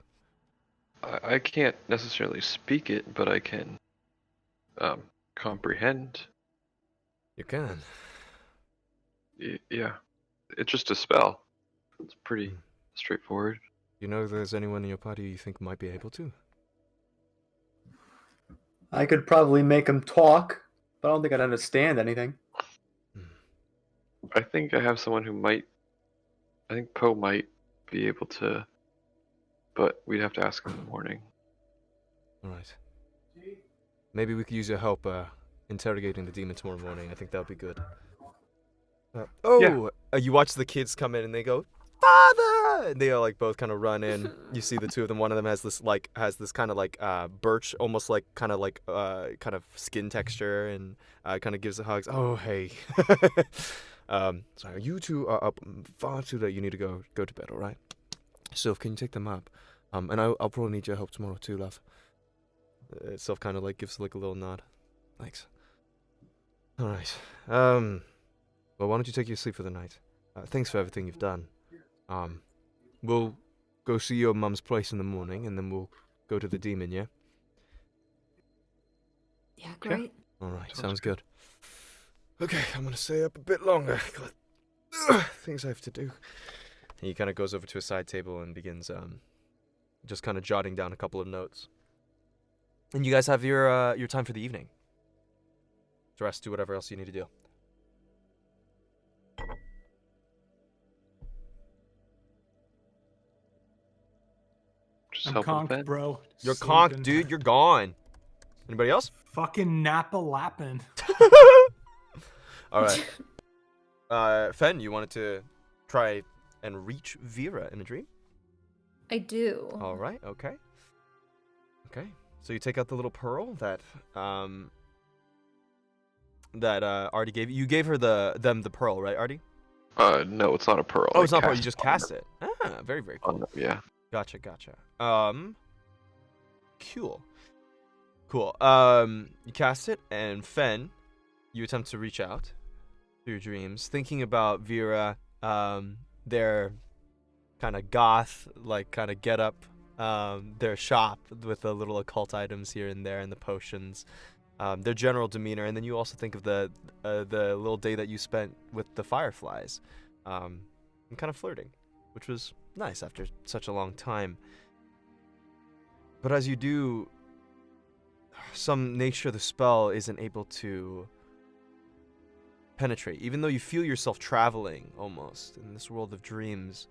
I can't necessarily speak it, but I can comprehend. You can. Yeah, it's just a spell. It's pretty straightforward. You know if there's anyone in your party you think might be able to? I could probably make him talk, but I don't think I'd understand anything. I think I have someone who might. I think Poe might be able to, but we'd have to ask him in the morning. All right. Maybe we could use your help interrogating the demon tomorrow morning. I think that would be good. You watch the kids come in and they go, "Father!" And they all like both kind of run in. You see the two of them. One of them has this kind of like birch, almost like kind of skin texture, and kind of gives the hugs. Oh hey. Sorry, you two are up far too late. You need to go to bed. All right. Sylph, can you take them up? And I'll probably need your help tomorrow too, love. Sylph kind of like gives like a little nod. Thanks. All right. Well, why don't you take your sleep for the night? Thanks for everything you've done. We'll go see your mum's place in the morning, and then we'll go to the demon, yeah? Yeah, great. All right, sounds good. Okay, I'm gonna stay up a bit longer. Got things I have to do. And he kind of goes over to a side table and begins just kind of jotting down a couple of notes. And you guys have your time for the evening. Dress, do whatever else you need to do. Just I'm help him conked, vent. bro. You're Sleeping. conked, dude. You're gone. Anybody else? Fucking Napa lapping. All right. Fen, you wanted to try and reach Vera in a dream? I do. All right. Okay. Okay. So you take out the little pearl that Artie gave you. You gave her them the pearl, right, Artie? No, it's not a pearl. Oh, I it's not pearl. You cast just on cast them. it. Ah, very, very cool. On them, yeah. Gotcha. Cool. You cast it, and Fen, you attempt to reach out through your dreams, thinking about Vera, their kind of goth, like kind of get up, their shop with the little occult items here and there, and the potions, their general demeanor, and then you also think of the little day that you spent with the fireflies, and kind of flirting, which was nice after such a long time. But as you do, some nature of the spell isn't able to penetrate. Even though you feel yourself traveling almost in this world of dreams,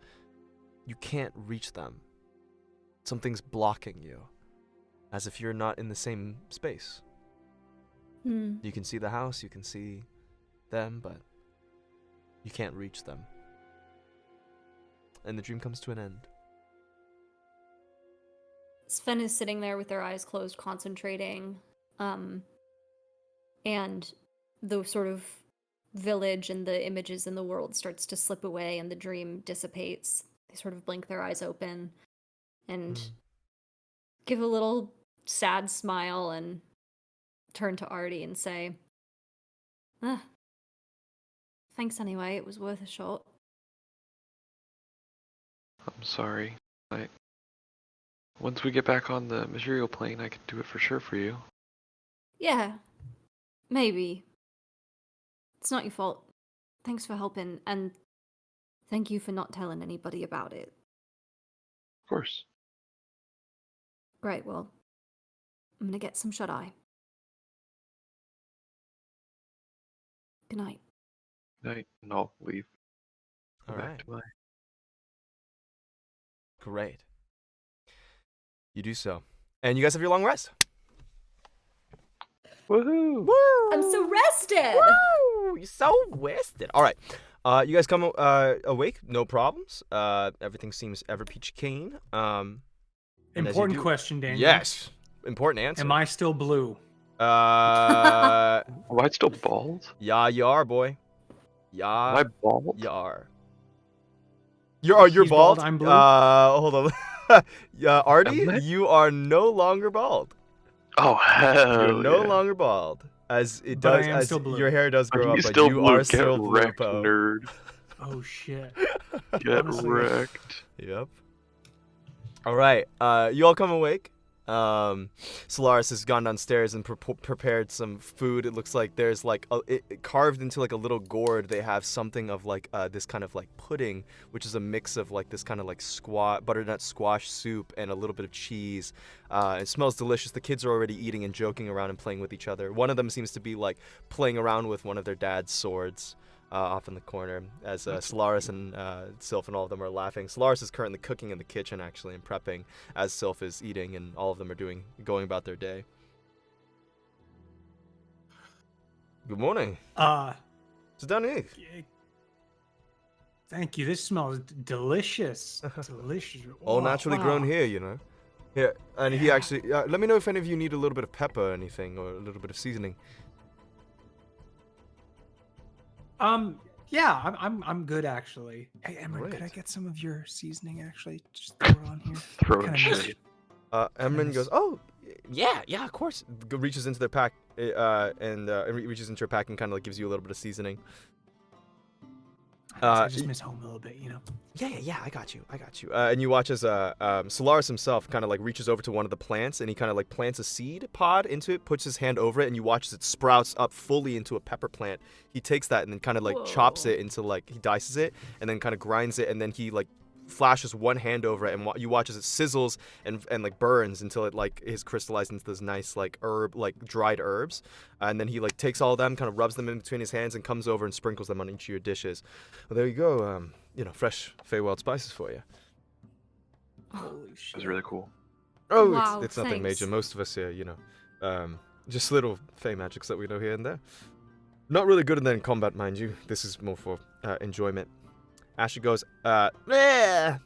you can't reach them. Something's blocking you, as if you're not in the same space. You can see the house, you can see them, but you can't reach them. And the dream comes to an end. Sven is sitting there with their eyes closed, concentrating, and the sort of village and the images in the world starts to slip away, and the dream dissipates. They sort of blink their eyes open and give a little sad smile and turn to Artie and say, thanks anyway, it was worth a shot. I'm sorry. Once we get back on the material plane, I can do it for sure for you. Yeah, maybe. It's not your fault. Thanks for helping, and thank you for not telling anybody about it. Of course. Right, well, I'm gonna get some shut-eye. Good night. Night, and I'll leave. Go All back right. to my... Great. You do so. And you guys have your long rest. Woohoo! Woo! I'm so rested! Woo! You're so rested. All right. You guys come awake, no problems. Everything seems ever peachy keen. Important question, Daniel. Yes. Important answer. Am I still blue? Am I still bald? Yeah, you are, boy. Yeah. Am I bald? You are. You're He's bald? bald, I'm blue. Hold on. Yeah, Artie, Am I? you are no longer bald. Oh, hell You're no yeah. longer bald. As it But I does, am as still blue. your hair does grow up, He's but still you blue. are Get still blue, wrecked, po. nerd. Oh shit. Get Honestly. wrecked. Yep. All right. You all come awake. Solaris has gone downstairs and prepared some food. It looks like there's like carved into like a little gourd. They have something of like this kind of like pudding, which is a mix of like this kind of like butternut squash soup and a little bit of cheese. It smells delicious. The kids are already eating and joking around and playing with each other. One of them seems to be like playing around with one of their dad's swords. Off in the corner, as Solaris and Sylph and all of them are laughing. Solaris is currently cooking in the kitchen, actually, and prepping, as Sylph is eating, and all of them are going about their day. Good morning. Sit down and eat. Thank you. This smells delicious. Delicious. All Oh, naturally wow. grown here, you know. Here, and he actually. Let me know if any of you need a little bit of pepper or anything, or a little bit of seasoning. Yeah, I'm good actually. Hey, Emran, could I Great. get some of your seasoning actually? Just throw it on here. Throw it Kinda in miss shit. it. Emran goes, oh, yeah, of course. Reaches into their pack. and it reaches into your pack and kind of like gives you a little bit of seasoning. I just miss home a little bit, you know. Yeah, I got you. And you watch as Solaris himself kind of like reaches over to one of the plants and he kind of like plants a seed pod into it, puts his hand over it, and you watch as it sprouts up fully into a pepper plant. He takes that and then kind of like chops it into like, he dices it and then kind of grinds it, and then he like flashes one hand over it, and you watch as it sizzles and like burns until it like is crystallized into this nice like herb, like dried herbs, and then he like takes all of them, kind of rubs them in between his hands, and comes over and sprinkles them on each of your dishes. Well, there you go. You know, fresh Feywild spices for you. Holy shit. That's really cool. Oh, Wow, it's nothing thanks. major. Most of us here, you know, just little Fey magics that we know here and there. Not really good in combat, mind you. This is more for enjoyment. Ashley goes, Papa,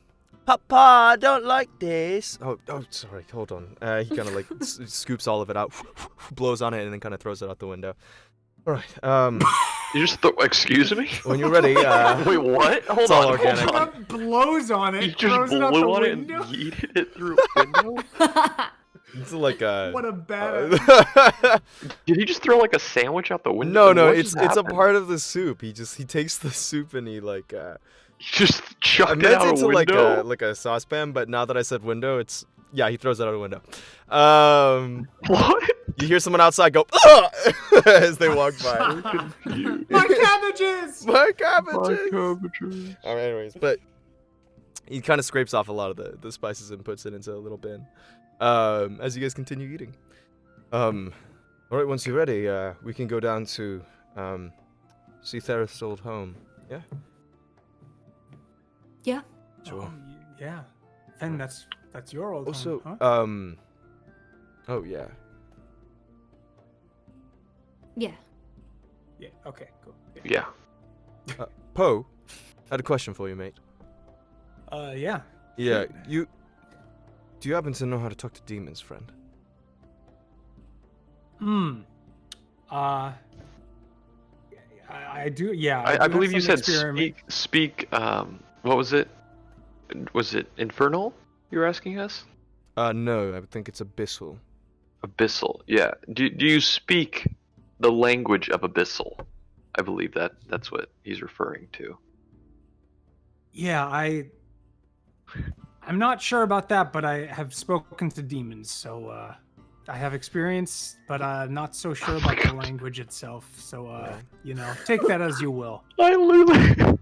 I don't like this. oh, sorry, hold on. He kind of like scoops all of it out, blows on it, and then kind of throws it out the window. All right. You just excuse me? When you're ready, Wait, what? Hold all on. organic. Hold on. Blows on it. He just throws it out the blew on it and window. yeeted it through a window? it's like What a bad. Did he just throw like a sandwich out the window? no, What it's just a happened? part of the soup. He takes the soup and he like He just I chucked it meant out it a to window? like a saucepan, but now that I said window, it's he throws it out a window. What? You hear someone outside go "Ugh!" as they walk by. My cabbages. My cabbages. All right, anyways, but he kind of scrapes off a lot of the spices and puts it into a little bin. As you guys continue eating. All right, once you're ready, we can go down to see Thereth's old home. Yeah. Yeah. Sure. Yeah. Fen, that's your old Also, home, huh? oh yeah. Yeah. Yeah. Okay. Cool. Yeah. Poe, I had a question for you, mate. Yeah. Yeah, do you happen to know how to talk to demons, friend? I do. Yeah. I do have believe you some said experiment- speak, what was it? Was it infernal you were asking us? No, I would think it's abyssal. Abyssal, yeah. Do you speak the language of Abyssal? I believe that's what he's referring to. Yeah. I'm not sure about that, but I have spoken to demons, so I have experience, but I'm not so sure about the language itself. So you know, take that as you will. I literally.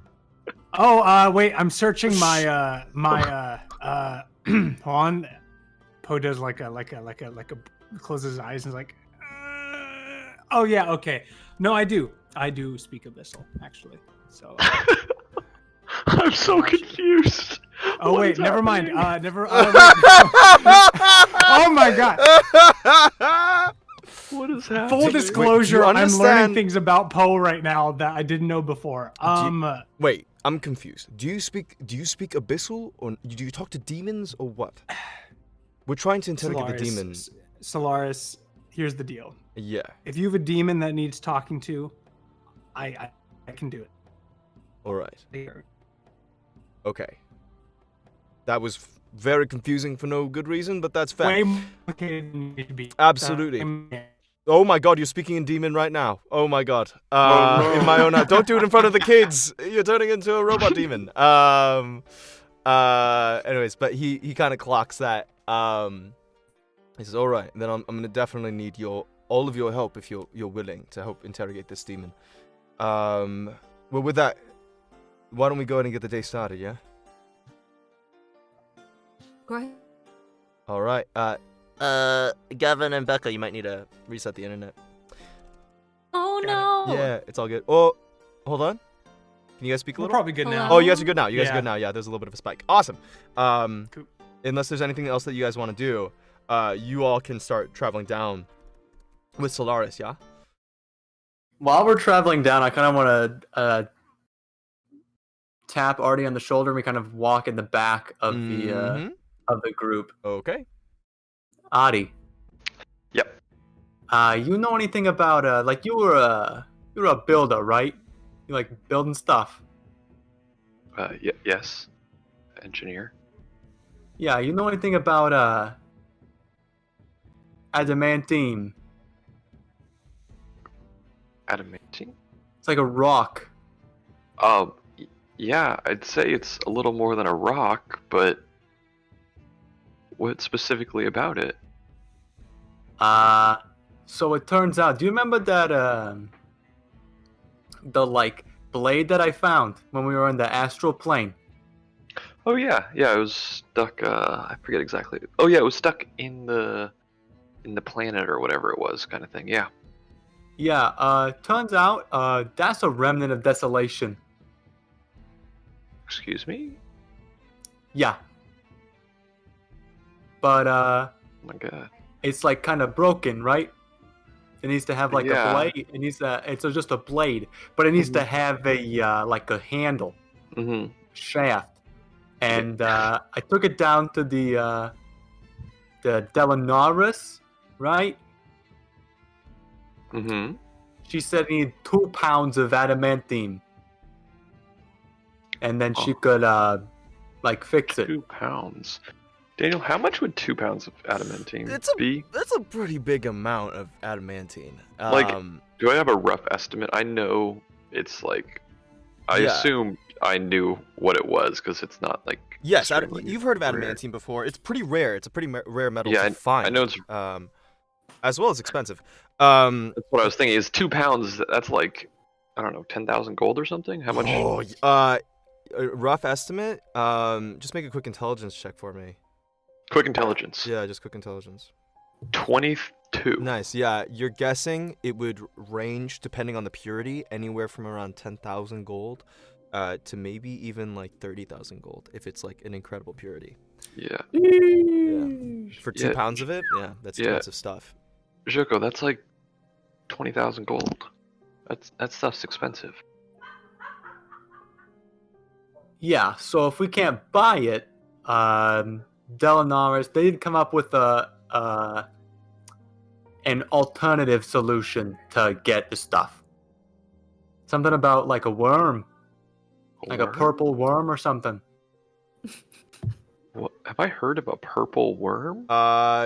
Oh, wait, I'm searching my hold on. Poe does like a closes his eyes and is like, oh yeah, okay. No, I do speak Abyssal actually. So. I'm so confused. Oh What wait, is never mind. happening? Never. Wait. Oh my god. What is happening? Full disclosure, I'm understand- learning things about Poe right now that I didn't know before. Wait, I'm confused. Do you speak abyssal, or do you talk to demons, or what? We're trying to interrogate the demon. Solaris, here's the deal. Yeah. If you have a demon that needs talking to, I can do it. All right. Okay. That was very confusing for no good reason, but that's fair. Way more complicated than it need to be. Absolutely. Oh my god, you're speaking in demon right now. Oh my god. In my own don't do it in front of the kids. You're turning into a robot demon. Anyways, but he kind of clocks that. He says, "All right, then I'm gonna definitely need all of your help if you're willing to help interrogate this demon. Well, with that, why don't we go ahead and get the day started? Yeah. Go ahead. All right. Gavin and Becca, you might need to reset the internet. Oh no. Yeah, it's all good. Oh, hold on. Can you guys speak a We're little? probably good now. Oh, you guys are good now. You guys are Yeah. good now. Yeah, there's a little bit of a spike. Awesome. Cool. Unless there's anything else that you guys want to do, you all can start traveling down with Solaris, yeah? While we're traveling down, I kind of want to tap Artie on the shoulder, and we kind of walk in the back of the group. Okay. Artie. Yep. You know anything about like you were a builder, right? You like building stuff. Yes. Engineer. Yeah, you know anything about adamantine? Adamantine? It's like a rock. Yeah, I'd say it's a little more than a rock, but what specifically about it? So it turns out, do you remember that the like blade that I found when we were in the astral plane? Oh yeah, it was stuck. I forget exactly. Oh yeah, it was stuck in the planet or whatever it was, kind of thing. Yeah. Yeah. Turns out, that's a remnant of desolation. Excuse me. Yeah. But Oh my god. it's like kind of broken, right? It needs to have like Yeah. a blade. It needs to. It's just a blade, but it needs to have a like a handle, shaft. And I took it down to the Delanaris, right? She said he needed 2 pounds of adamantine, and then she could like fix it. 2 pounds. Daniel, how much would 2 pounds of adamantine be? That's a pretty big amount of adamantine. Like, do I have a rough estimate? I know it's like, I assume I knew what it was because it's not like. Yes, you've heard of adamantine before. It's pretty rare. It's a pretty rare metal to find. I know it's as well as expensive. That's what I was thinking. Is 2 pounds? That's like, I don't know, 10,000 gold or something. How much? Oh, rough estimate. Just make a quick intelligence check for me. Quick intelligence. Yeah, just quick intelligence. 22. Nice. Yeah, you're guessing it would range, depending on the purity, anywhere from around 10,000 gold to maybe even like 30,000 gold if it's like an incredible purity. Yeah. For 2 pounds of it, that's expensive stuff. Joko, that's like 20,000 gold. That stuff's expensive. Yeah. So if we can't buy it, Delanaris, they did come up with an alternative solution to get the stuff. Something about like a worm, like a purple worm or something. What, have I heard of a purple worm?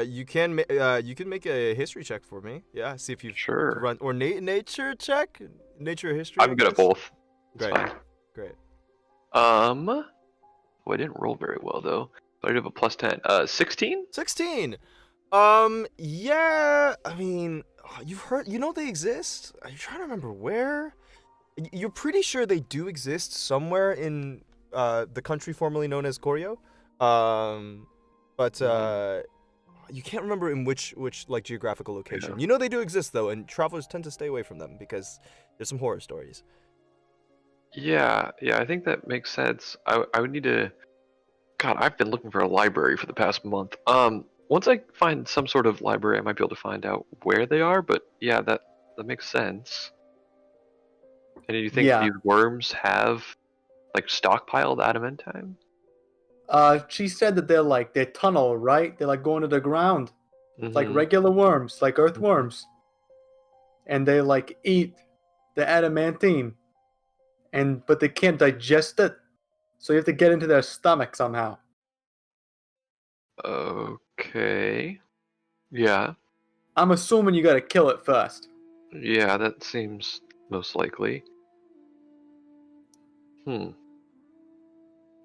You can make a history check for me. Yeah, see if you run or nature check, nature or history. I'm good at both. It's fine. Great. Well, I didn't roll very well though. I have a plus 10. 16? 16. Yeah. I mean, you've heard. You know they exist. Are you trying to remember where? You're pretty sure they do exist somewhere in the country formerly known as Koryo. But you can't remember in which like geographical location. Yeah. You know they do exist though, and travelers tend to stay away from them because there's some horror stories. Yeah, I think that makes sense. I would need to. God, I've been looking for a library for the past month. Once I find some sort of library, I might be able to find out where they are. But yeah, that makes sense. And do you think these worms have like stockpiled adamantine? She said that they tunnel, right? They like go into the ground, like regular worms, like earthworms, and they like eat the adamantine, but they can't digest it, so you have to get into their stomach somehow. Okay. Yeah. I'm assuming you gotta kill it first. Yeah, that seems most likely.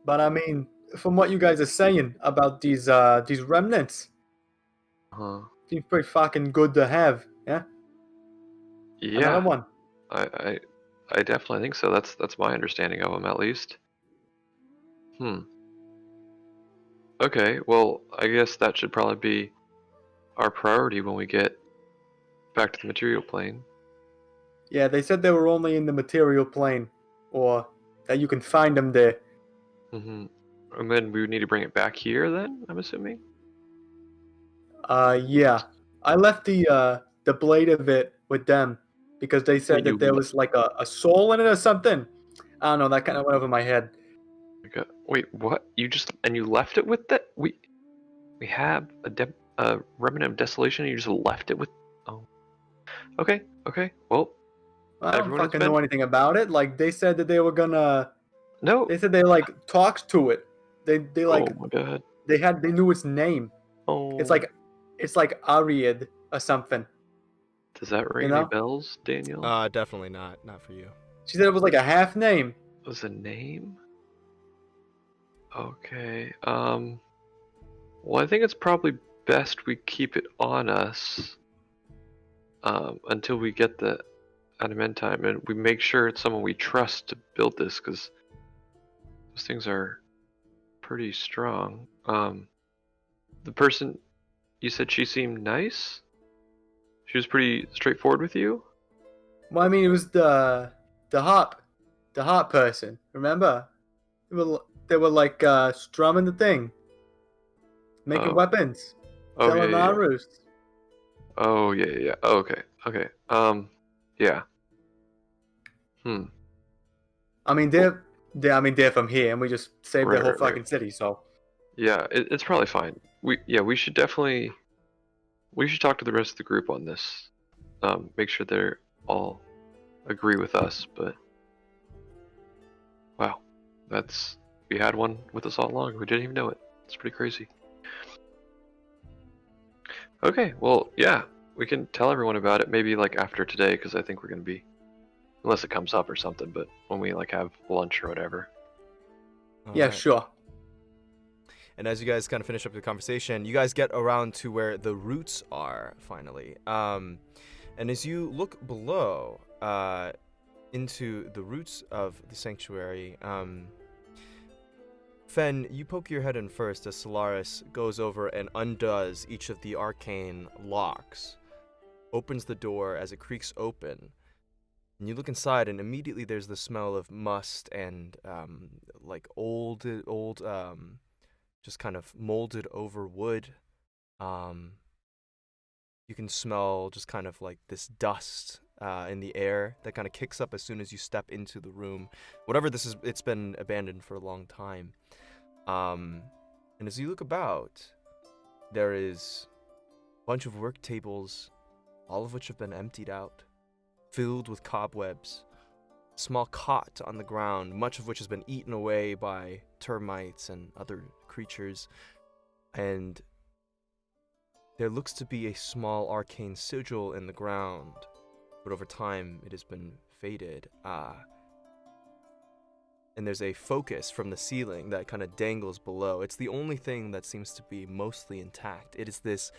But I mean, from what you guys are saying about these remnants, seems pretty fucking good to have, yeah. Yeah. Another one. I definitely think so. That's my understanding of them, at least. Okay, well, I guess that should probably be our priority when we get back to the material plane. Yeah, they said they were only in the material plane, or that you can find them there. And then we would need to bring it back here then, I'm assuming? Yeah. I left the blade of it with them because they said that there was like a soul in it or something. I don't know, that kind of went over my head. Wait, what? You left it with that? We have a remnant of desolation and you just left it with... Oh. Okay, well... I don't fucking know anything about it. Like, they said that they were gonna... No. They said they, like, talked to it. They like... Oh my god. They knew its name. Oh. It's like Ariad or something. Does that ring any bells, Daniel? Definitely not for you. She said it was like a half name. It was a name? Okay. Well, I think it's probably best we keep it on us until we get the adamantine, and we make sure it's someone we trust to build this, because those things are pretty strong. The person, you said she seemed nice? She was pretty straightforward with you? Well, I mean, it was the hop person. Remember? They were like strumming the thing, making weapons, selling Narus. Oh yeah. Oh, okay. Yeah. I mean, they're from here, and we just saved their whole fucking city. So. Yeah, it's probably fine. We should definitely. We should talk to the rest of the group on this. Make sure they're all agree with us. But wow, we had one with us all along. We didn't even know it. It's pretty crazy. Okay, well, yeah, we can tell everyone about it. Maybe like after today, because I think we're gonna be, unless it comes up or something. But when we like have lunch or whatever. Yeah, sure. And as you guys kind of finish up the conversation, you guys get around to where the roots are, finally. And as you look below into the roots of the sanctuary, Fen, you poke your head in first as Solaris goes over and undoes each of the arcane locks, opens the door as it creaks open. And you look inside, and immediately there's the smell of must and like old just kind of molded over wood. You can smell just kind of like this dust in the air that kind of kicks up as soon as you step into the room. Whatever this is, it's been abandoned for a long time. And as you look about, there is a bunch of work tables, all of which have been emptied out, filled with cobwebs. Small cot on the ground, much of which has been eaten away by termites and other creatures, and there looks to be a small arcane sigil in the ground, but over time it has been faded. And there's a focus from the ceiling that kind of dangles below. It's the only thing that seems to be mostly intact. It is this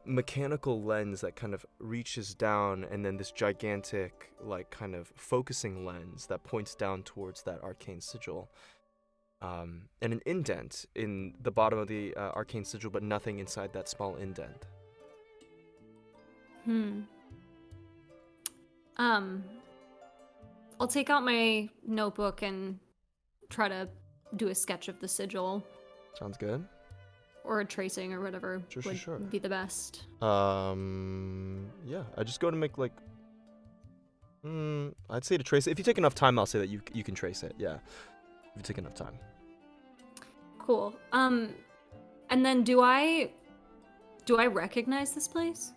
mechanical lens that kind of reaches down, and then this gigantic, like, kind of focusing lens that points down towards that arcane sigil. And an indent in the bottom of the arcane sigil, but nothing inside that small indent. I'll take out my notebook and try to do a sketch of the sigil. Sounds good. Or a tracing or whatever would be the best. Yeah, I just go to make like, I'd say to trace it. If you take enough time, I'll say that you can trace it. Yeah, if you take enough time. Cool. And then do I recognize this place?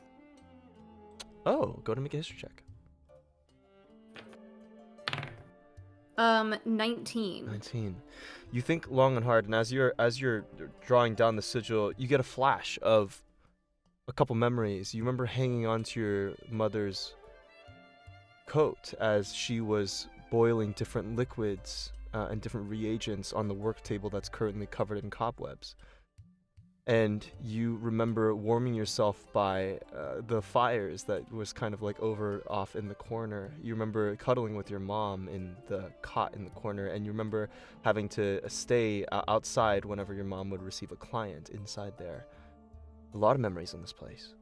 Oh, go to make a history check. 19. 19. You think long and hard, and as you're drawing down the sigil, you get a flash of a couple memories. You remember hanging onto your mother's coat as she was boiling different liquids and different reagents on the work table that's currently covered in cobwebs. And you remember warming yourself by the fires that was kind of like over off in the corner. You remember cuddling with your mom in the cot in the corner, and you remember having to stay outside whenever your mom would receive a client inside there. A lot of memories in this place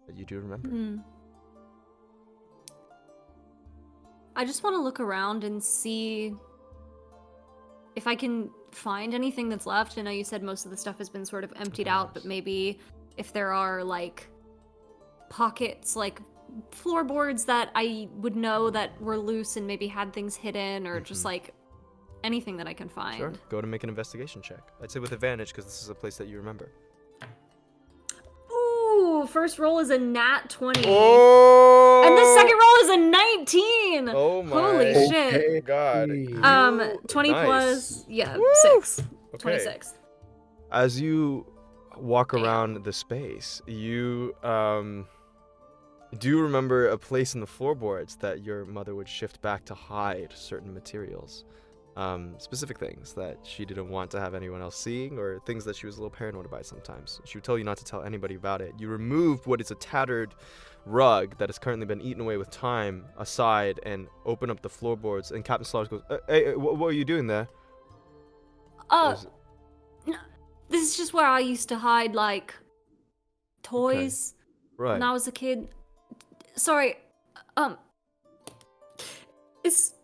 that you do remember. I just want to look around and see if I can find anything that's left. I know you said most of the stuff has been sort of emptied out, but maybe if there are like pockets, like floorboards that I would know that were loose and maybe had things hidden, or just like anything that I can find. Sure. Go to make an investigation check. I'd say with advantage because this is a place that you remember. Ooh, first roll is a nat 20. Oh! And the second roll is a 19. Oh my Holy shit. God. 20 nice. plus, yeah, Woo! 6. Okay. 26. As you walk around the space, you Do you remember a place in the floorboards that your mother would shift back to hide certain materials? Specific things that she didn't want to have anyone else seeing, or things that she was a little paranoid about sometimes. She would tell you not to tell anybody about it. You removed what is a tattered rug that has currently been eaten away with time aside and open up the floorboards, and Captain Slars goes, hey, what are you doing there? This is just where I used to hide, like, toys when I was a kid. Sorry, it's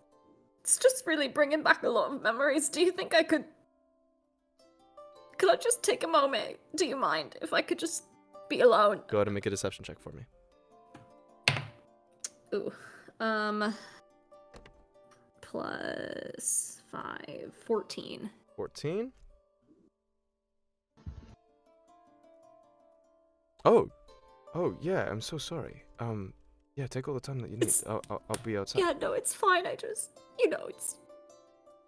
just really bringing back a lot of memories. Do you think I could I just take a moment? Do you mind if I could just be alone? Go ahead and make a deception check for me. Ooh, plus 5, 14. 14? Oh, yeah, I'm so sorry. Yeah, take all the time that you need. I'll be outside. Yeah, no, it's fine. I just, it's...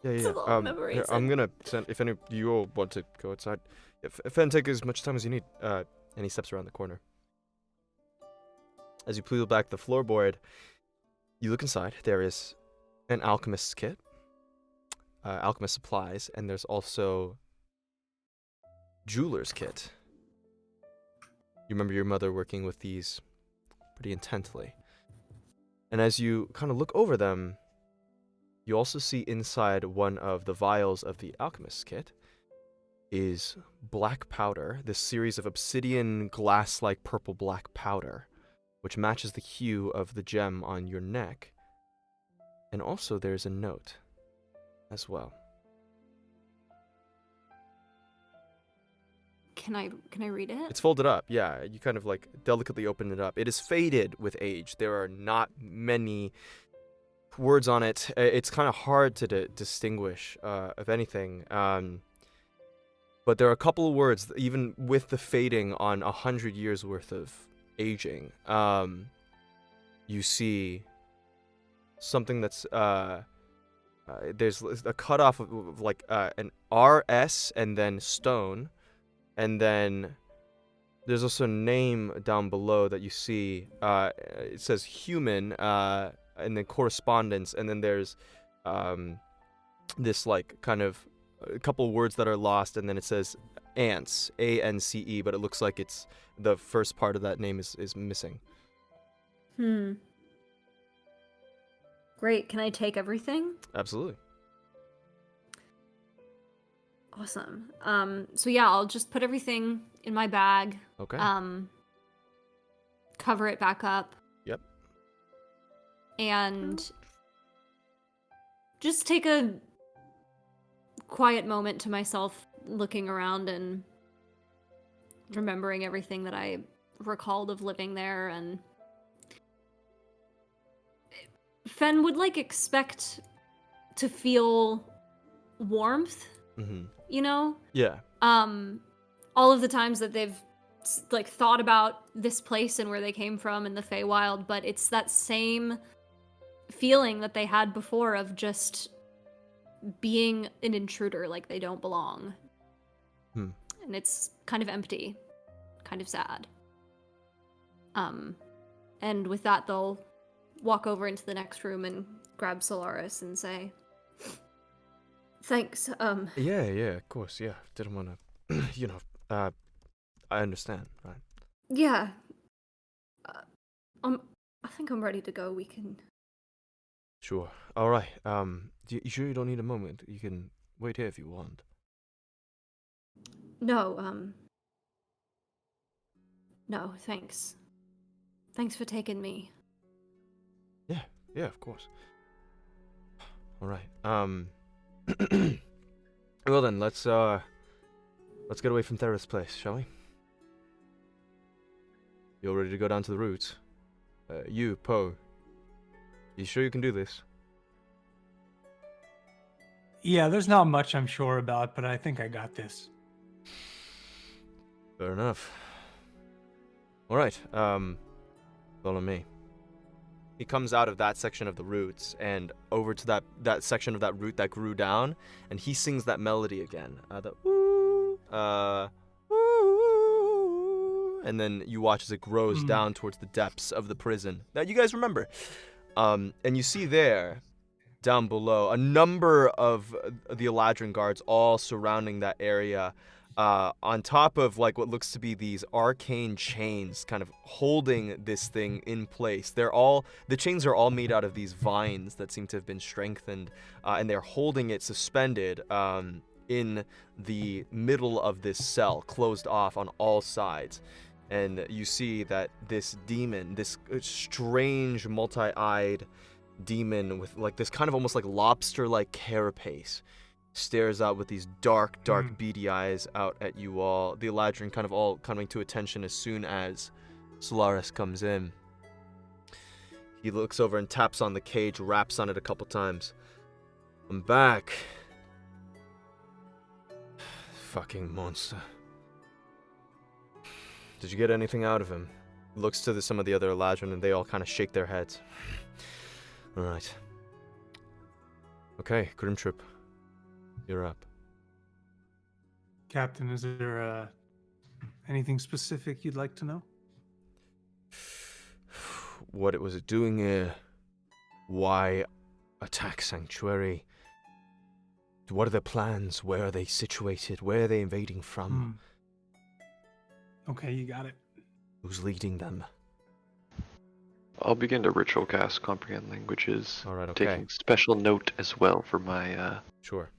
Yeah. It's a lot of memories. Here, I'm gonna send, if any of you all want to go outside, Fen, take as much time as you need. And he steps around the corner. As you peel back the floorboard, you look inside. There is an alchemist's kit, alchemist supplies, and there's also jeweler's kit. You remember your mother working with these pretty intently. And as you kind of look over them, you also see inside one of the vials of the alchemist's kit is black powder, this series of obsidian glass-like purple-black powder, which matches the hue of the gem on your neck. And also there's a note as well. Can I read it? It's folded up, yeah. You kind of like delicately open it up. It is faded with age. There are not many words on it. It's kind of hard to distinguish, if anything. But there are a couple of words, even with the fading on 100 years worth of aging. You see something that's there's a cutoff of like an RS and then stone. And then there's also a name down below that you see. It says human, and then correspondence. And then there's this like kind of a couple words that are lost. And then it says ants, ANCE, but it looks like it's the first part of that name is missing. Great. Can I take everything? Absolutely. Awesome. So yeah, I'll just put everything in my bag. Okay. Cover it back up. Yep. And just take a quiet moment to myself, looking around and remembering everything that I recalled of living there. And Fen would like expect to feel warmth. You know? Yeah. All of the times that they've like thought about this place and where they came from in the Feywild, but it's that same feeling that they had before of just being an intruder, like they don't belong. And it's kind of empty, kind of sad. And with that, they'll walk over into the next room and grab Solaris and say, thanks, Yeah, of course, yeah. Didn't want to, I understand, right? Yeah. I think I'm ready to go. We can... Sure. All right. You sure you don't need a moment? You can wait here if you want. No, no, thanks. Thanks for taking me. Yeah, of course. All right. Well then, let's get away from Thera's place, shall we? You all ready to go down to the roots? You, Poe. You sure you can do this? Yeah, there's not much I'm sure about, but I think I got this. Fair enough. All right. Follow me. He comes out of that section of the roots and over to that section of that root that grew down, and he sings that melody again. The woo, woo, and then you watch as it grows down towards the depths of the prison that you guys remember. And you see there, down below, a number of the Eladrin guards all surrounding that area, on top of like what looks to be these arcane chains kind of holding this thing in place. The chains are all made out of these vines that seem to have been strengthened, and they're holding it suspended in the middle of this cell, closed off on all sides. And you see that this demon, this strange multi-eyed demon with like this kind of almost like lobster-like carapace, stares out with these dark beady eyes out at you all. The Eladrin kind of all coming to attention as soon as Solaris comes in. He looks over and taps on the cage, raps on it a couple times. I'm back. Fucking monster. Did you get anything out of him? Looks to some of the other Eladrin and they all kind of shake their heads. Alright. Okay, Grim Troupe. You're up. Captain, is there anything specific you'd like to know? What was it doing here? Why attack Sanctuary? What are their plans? Where are they situated? Where are they invading from? Okay, you got it. Who's leading them? I'll begin to ritual cast Comprehend Languages. All right, okay. Taking special note as well for my... Sure.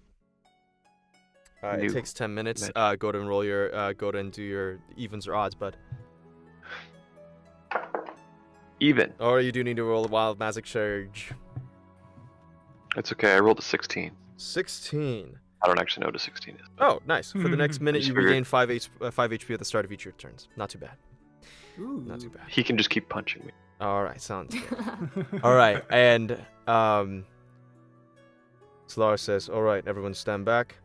It takes 10 minutes. Go to enroll your... go to and do your evens or odds, bud. Even. Or you do need to roll a Wild Magic Surge. It's okay, I rolled a 16. 16. I don't actually know what a 16 is. Oh, nice. For the next minute, you regain 5 HP at the start of each of your turns. Not too bad. Ooh. Not too bad. He can just keep punching me. All right, sounds good. All right, and Solaris says, all right, everyone stand back.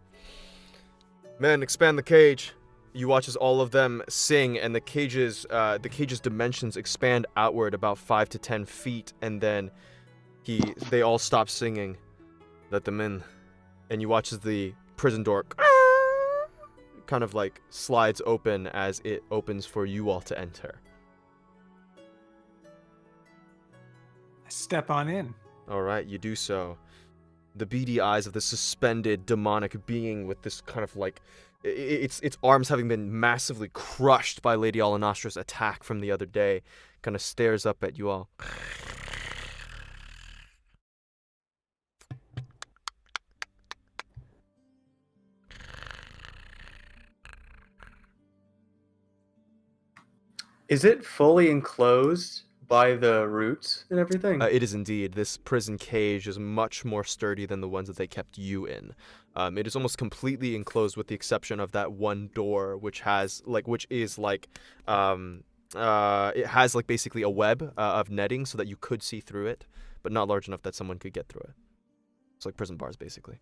Men, expand the cage. You watch as all of them sing, and the cage's dimensions expand outward about 5 to 10 feet, and then they all stop singing. Let them in. And you watch as the prison door kind of like slides open as it opens for you all to enter. Step on in. All right, you do so. The beady eyes of the suspended demonic being with this kind of like its arms having been massively crushed by Lady Alanastra's attack from the other day kind of stares up at you all. Is it fully enclosed by the roots and everything? It is indeed. This prison cage is much more sturdy than the ones that they kept you in. It is almost completely enclosed with the exception of that one door, which has it has like basically a web of netting so that you could see through it, but not large enough that someone could get through it. It's like prison bars, basically.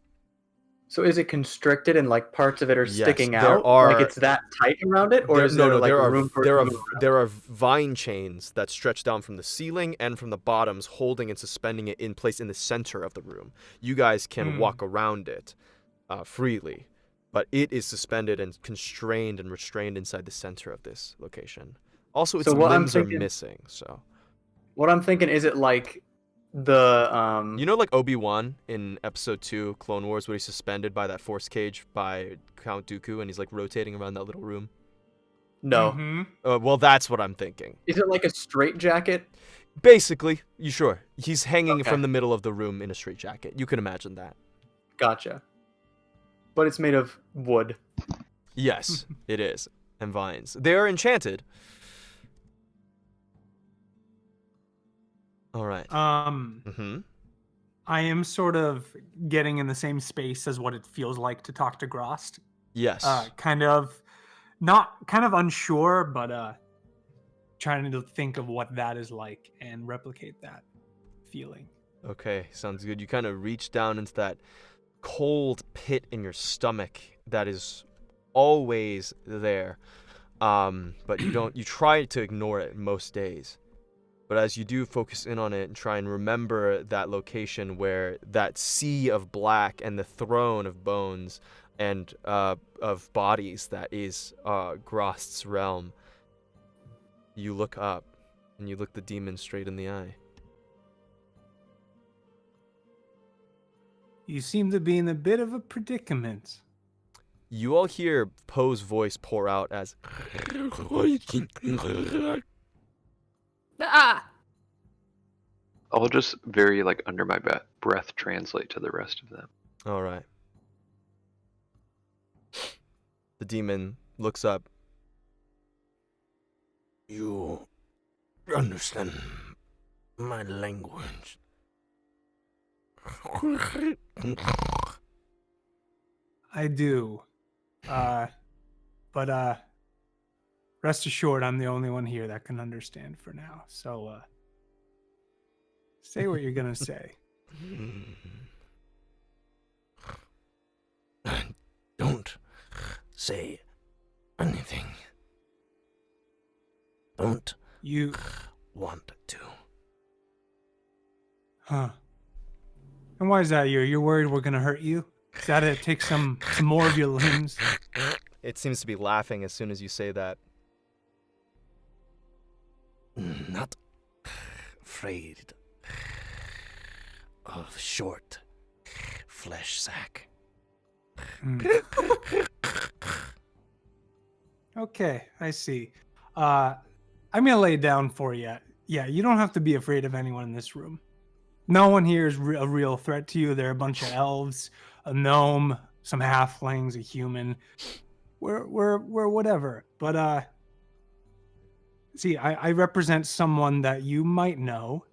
So is it constricted and like parts of it are sticking there out? are- Like it's that tight around it, or is there like room for it to move around? there are vine chains that stretch down from the ceiling and from the bottoms, holding and suspending it in place in the center of the room. You guys can walk around it freely, but it is suspended and constrained and restrained inside the center of this location. Also, its limbs are missing. So, what I'm thinking is it like the you know, like Obi-Wan in Episode 2, Clone Wars, where he's suspended by that force cage by Count Dooku, and he's like rotating around that little room. No. Well, that's what I'm thinking. Is it like a straitjacket? Basically, you sure? He's hanging Okay. from the middle of the room in a straitjacket. You can imagine that. Gotcha. But it's made of wood. Yes, it is, and vines. They are enchanted. All right. I am sort of getting in the same space as what it feels like to talk to Grost. Yes. Kind of unsure, but trying to think of what that is like and replicate that feeling. Okay, sounds good. You kind of reach down into that cold pit in your stomach that is always there, but you try to ignore it most days. But as you do focus in on it and try and remember that location where that sea of black and the throne of bones and of bodies that is Grost's realm, You look up, and you look the demon straight in the eye. You seem to be in a bit of a predicament. You all hear Poe's voice pour out as... Ah! I'll just very, like, under my breath translate to the rest of them. All right. The demon looks up. You understand my language. I do. But rest assured, I'm the only one here that can understand for now. So, say what you're gonna say. Don't say anything. Don't You, want to. huh? And why is that? You're worried we're gonna hurt you? Is that it? Take some more of your limbs. It seems to be laughing as soon as you say that. Not afraid of short flesh sack. Okay, I see. I'm gonna lay it down for you. Yeah, you don't have to be afraid of anyone in this room. No one here is a real threat to you. There are a bunch of elves, a gnome, some halflings, a human. We're whatever. But see, I represent someone that you might know.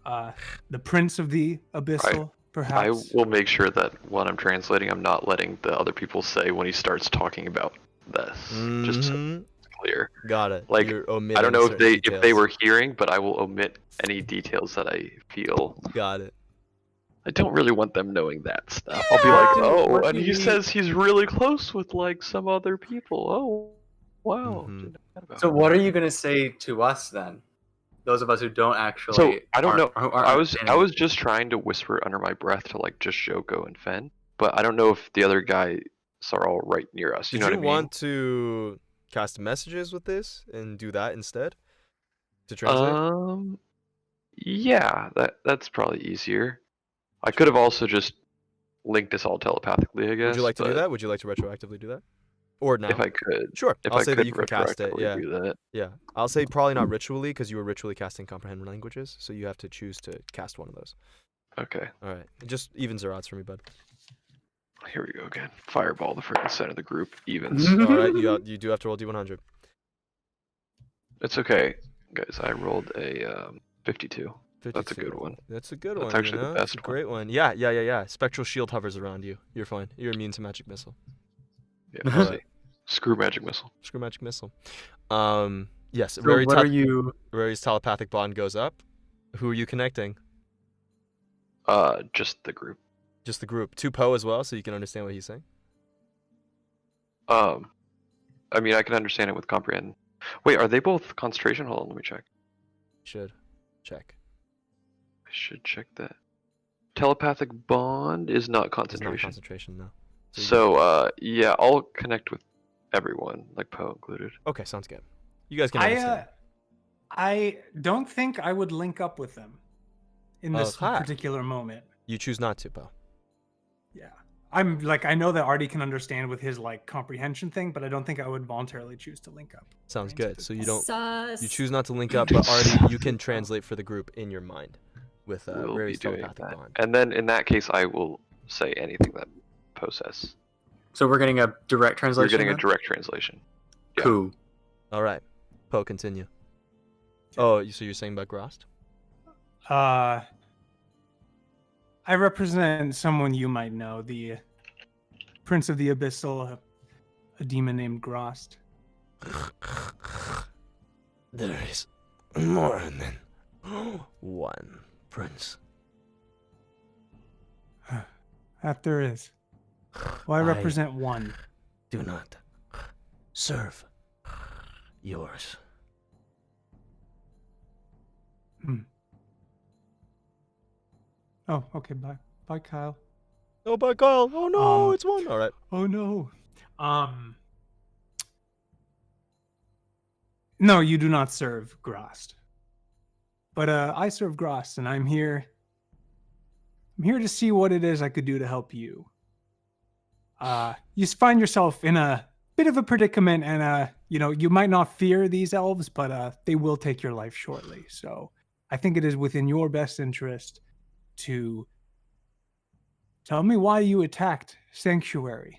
The Prince of the Abyssal, perhaps. I will make sure that when I'm translating, I'm not letting the other people say when he starts talking about this. Just so it's clear. Got it. Like, You're I omitting don't know if they certain were hearing, but I will omit any details that I feel. Got it. I don't really want them knowing that stuff. I'll be like, What and do he you- says he's really close with like some other people. Oh, wow. Mhm. Didn't know that about So him. what are you gonna say to us then? Those of us who don't actually. So I don't know. aren't I was understanding. just trying to whisper under my breath to like just Shoko and Fen, but I don't know if the other guys are all right near us. You Did know you what I mean? want to cast messages with this and do that instead? To translate? Yeah, that's probably easier. I could have also just linked us all telepathically, I guess. Would you like to do but that? Would you like to retroactively do that? Or now? If I could. Sure. If I'll I say could that you can cast it. retroactively Yeah. do that. Yeah. I'll say probably not ritually because you were ritually casting comprehend languages, so you have to choose to cast one of those. Okay, All right. Just evens or odds for me, bud. here we go again. Fireball the freaking center of the group. Evens. All right. You do have to roll D100. It's okay, guys. I rolled a 52. That's a good 52. one. That's a good That's one. actually you the know? That's best a one. great one. Yeah. Spectral shield hovers around you. You're fine. You're immune to magic missile. Yeah, we'll Alright. see. Screw magic missile. Screw magic missile. Yes. So what are you? Rory's telepathic bond goes up. Who are you connecting? Just the group. Just the group. To Poe as well, so you can understand what he's saying. I mean, I can understand it with comprehend. Wait, are they both concentration? Hold on, let me check. Should check. I should check that. Telepathic bond is not It's not concentration. concentration, no. you So, yeah, I'll connect with everyone, like Poe included. Okay, sounds good. You guys can understand. I don't think I would link up with them in this Okay. particular moment. You choose not to, Poe. Yeah. I'm like, I know that Artie can understand with his like comprehension thing, but I don't think I would voluntarily choose to link up. Sounds good. So you don't. Sus. You choose not to link up, but Artie, you can translate for the group in your mind with We'll be Rory's doing telepathic that. bond. And then in that case, I will say anything that Poe says. So we're getting a direct You're translation. getting a then? direct translation. Yeah. Cool. All right, Poe, continue. Oh, so you're saying about Grost? I represent someone you might know, the Prince of the Abyssal, a demon named Grost. There is more than one prince. That there is. Well, I I- represent one. Do not serve yours. Oh, okay, bye. Bye, Kyle. Oh, by Kyle. Oh no, Um, it's one. All right. Oh no. No, you do not serve Grost. But I serve Grost, and I'm here. I'm here to see what it is I could do to help you. You find yourself in a bit of a predicament, and you might not fear these elves, but they will take your life shortly. So I think it is within your best interest to tell me why you attacked Sanctuary.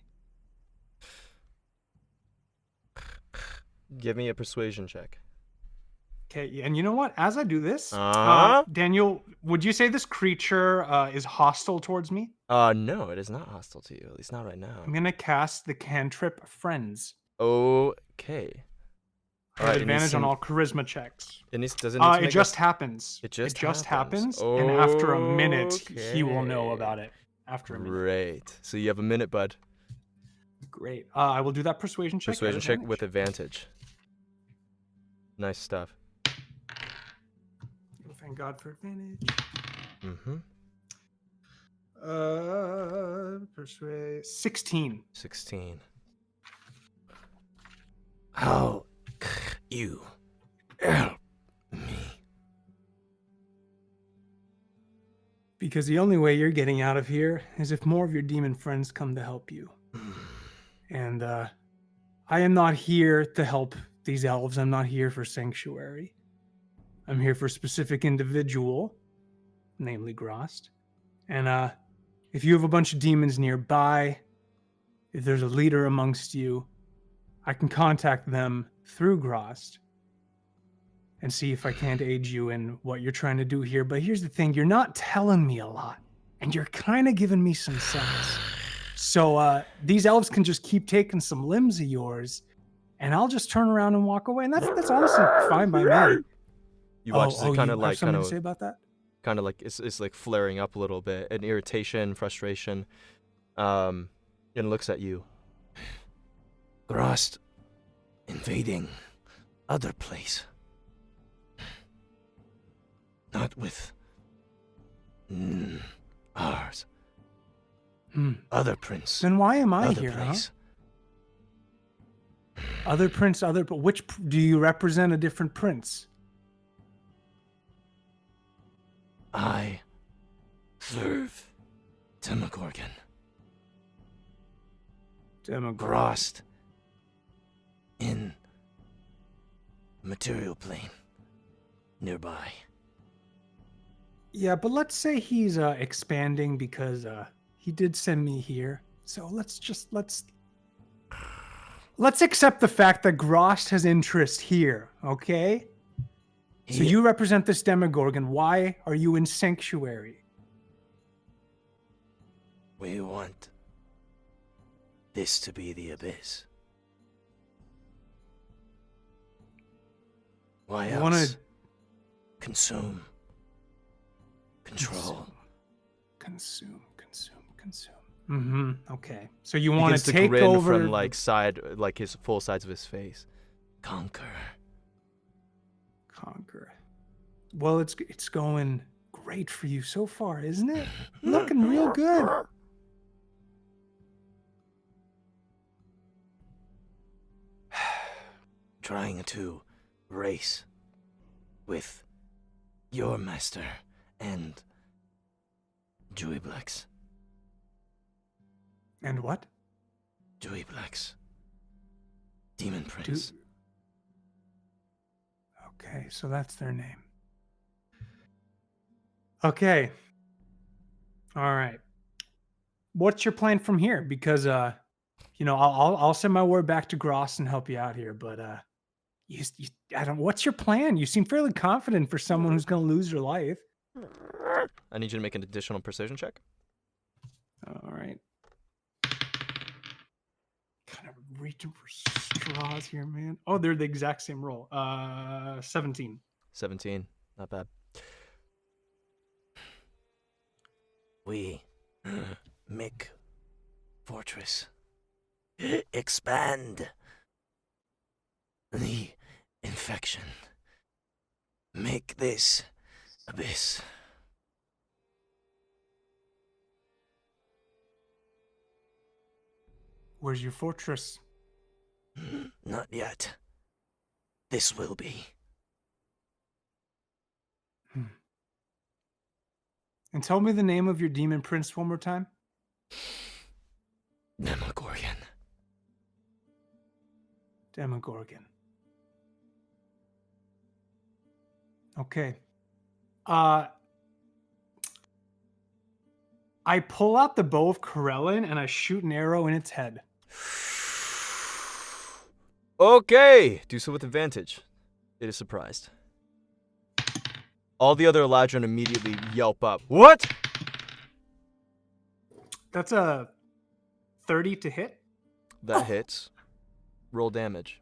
Give me a persuasion check. Okay, and you know what? As I do this, Uh-huh. Daniel, would you say this creature is hostile towards me? No, it is not hostile to you. At least not right now. I'm gonna cast the cantrip Friends. Okay. I have advantage on all charisma checks. It doesn't need to make it just happens. It just happens. Okay. And after a minute, he will know about it. After a minute. Great. So you have a minute, bud. Great. I will do that persuasion check. Persuasion check with advantage. Nice stuff. Thank God for advantage. Mm-hmm. Persuade 16. 16. How you help me? Because the only way you're getting out of here is if more of your demon friends come to help you. And I am not here to help these elves. I'm not here for Sanctuary. I'm here for a specific individual, namely Grost. And if you have a bunch of demons nearby, if there's a leader amongst you, I can contact them through Grost and see if I can't aid you in what you're trying to do here. But here's the thing, you're not telling me a lot, and you're kind of giving me some sense. So these elves can just keep taking some limbs of yours, and I'll just turn around and walk away. And that's honestly fine by me. You watch as it kind of like something to say about that? Kind of like it's like flaring up a little bit, an irritation, frustration, and looks at you. Grost invading other place. Not with ours. Other prince. Then why am I other here, place. huh? Other prince, but which do you represent? A different prince? I serve Demogorgon. Grost in material plane nearby. Yeah, but let's say he's expanding because he did send me here. So let's accept the fact that Grost has interest here, okay? So you represent this Demogorgon. Why are you in Sanctuary? We want this to be the abyss. Why else? Wanna consume, control, consume. Mm-hmm. Okay. So you He want begins to to take grin over from like his full sides of his face. conquer. Well, it's going great for you so far, isn't it? Looking real good. Trying to race with your master and Juiblex. And what? Juiblex. Demon Prince. Okay, so that's their name. Okay. All right. What's your plan from here? Because I'll send my word back to Gross and help you out here, but I don't. What's your plan? You seem fairly confident for someone who's going to lose your life. I need you to make an additional precision check. All right. Kind of reaching for straws here, man. Oh, they're the exact same roll. 17. 17. Not bad. We make fortress. Expand the infection. Make this abyss. Where's your fortress? Not yet. this will be. And tell me the name of your demon prince one more time. Demogorgon. Demogorgon. Okay. I pull out the bow of Corellin and I shoot an arrow in its head. Okay, do so with advantage. It is surprised. All the other Eladrin immediately yelp up. What? That's a 30 to hit. That hits. Roll damage.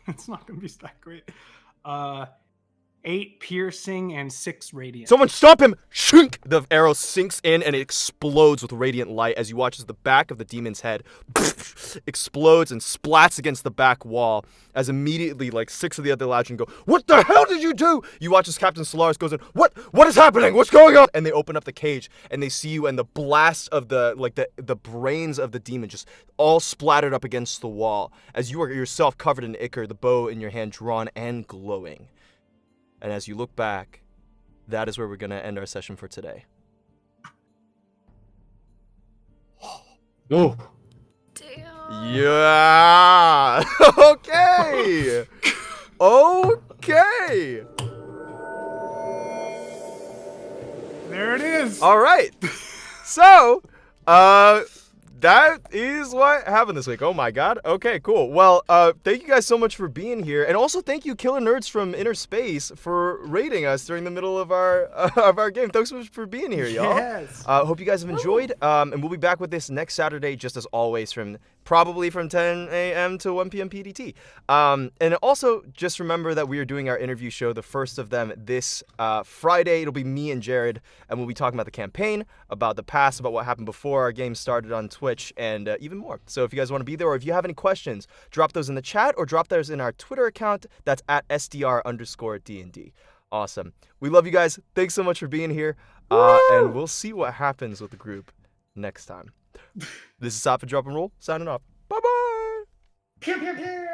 It's not going to be that great. 8 piercing and 6 radiant. Someone stop him! Shink! The arrow sinks in and it explodes with radiant light as you watch as the back of the demon's head explodes and splats against the back wall as immediately like 6 of the other Eladrin go, "What the hell did you do?" You watch as Captain Solaris goes in, What is happening? What's going on?" And they open up the cage and they see you and the blast of the brains of the demon just all splattered up against the wall as you are yourself covered in ichor, the bow in your hand drawn and glowing. And as you look back, that is where we're going to end our session for today. Oh. Damn. Yeah! Okay! Okay! There it is. All right. So, that is what happened this week. Oh my god. Okay, cool. Well, thank you guys so much for being here, and also thank you, Killer Nerds from Inner Space, for raiding us during the middle of our game. Thanks so much for being here, y'all. Yes. Hope you guys have enjoyed, and we'll be back with this next Saturday, just as always, probably from 10 a.m. to 1 p.m. PDT. And also, just remember that we are doing our interview show, the first of them, this Friday. It'll be me and Jared, and we'll be talking about the campaign, about the past, about what happened before our game started on Twitch, and even more. So if you guys want to be there, or if you have any questions, drop those in the chat, or drop those in our Twitter account. That's at SDR_DND. Awesome. We love you guys. Thanks so much for being here, and we'll see what happens with the group next time. This is Stop and Drop and Roll, signing off. Bye-bye! Pew, pew, pew.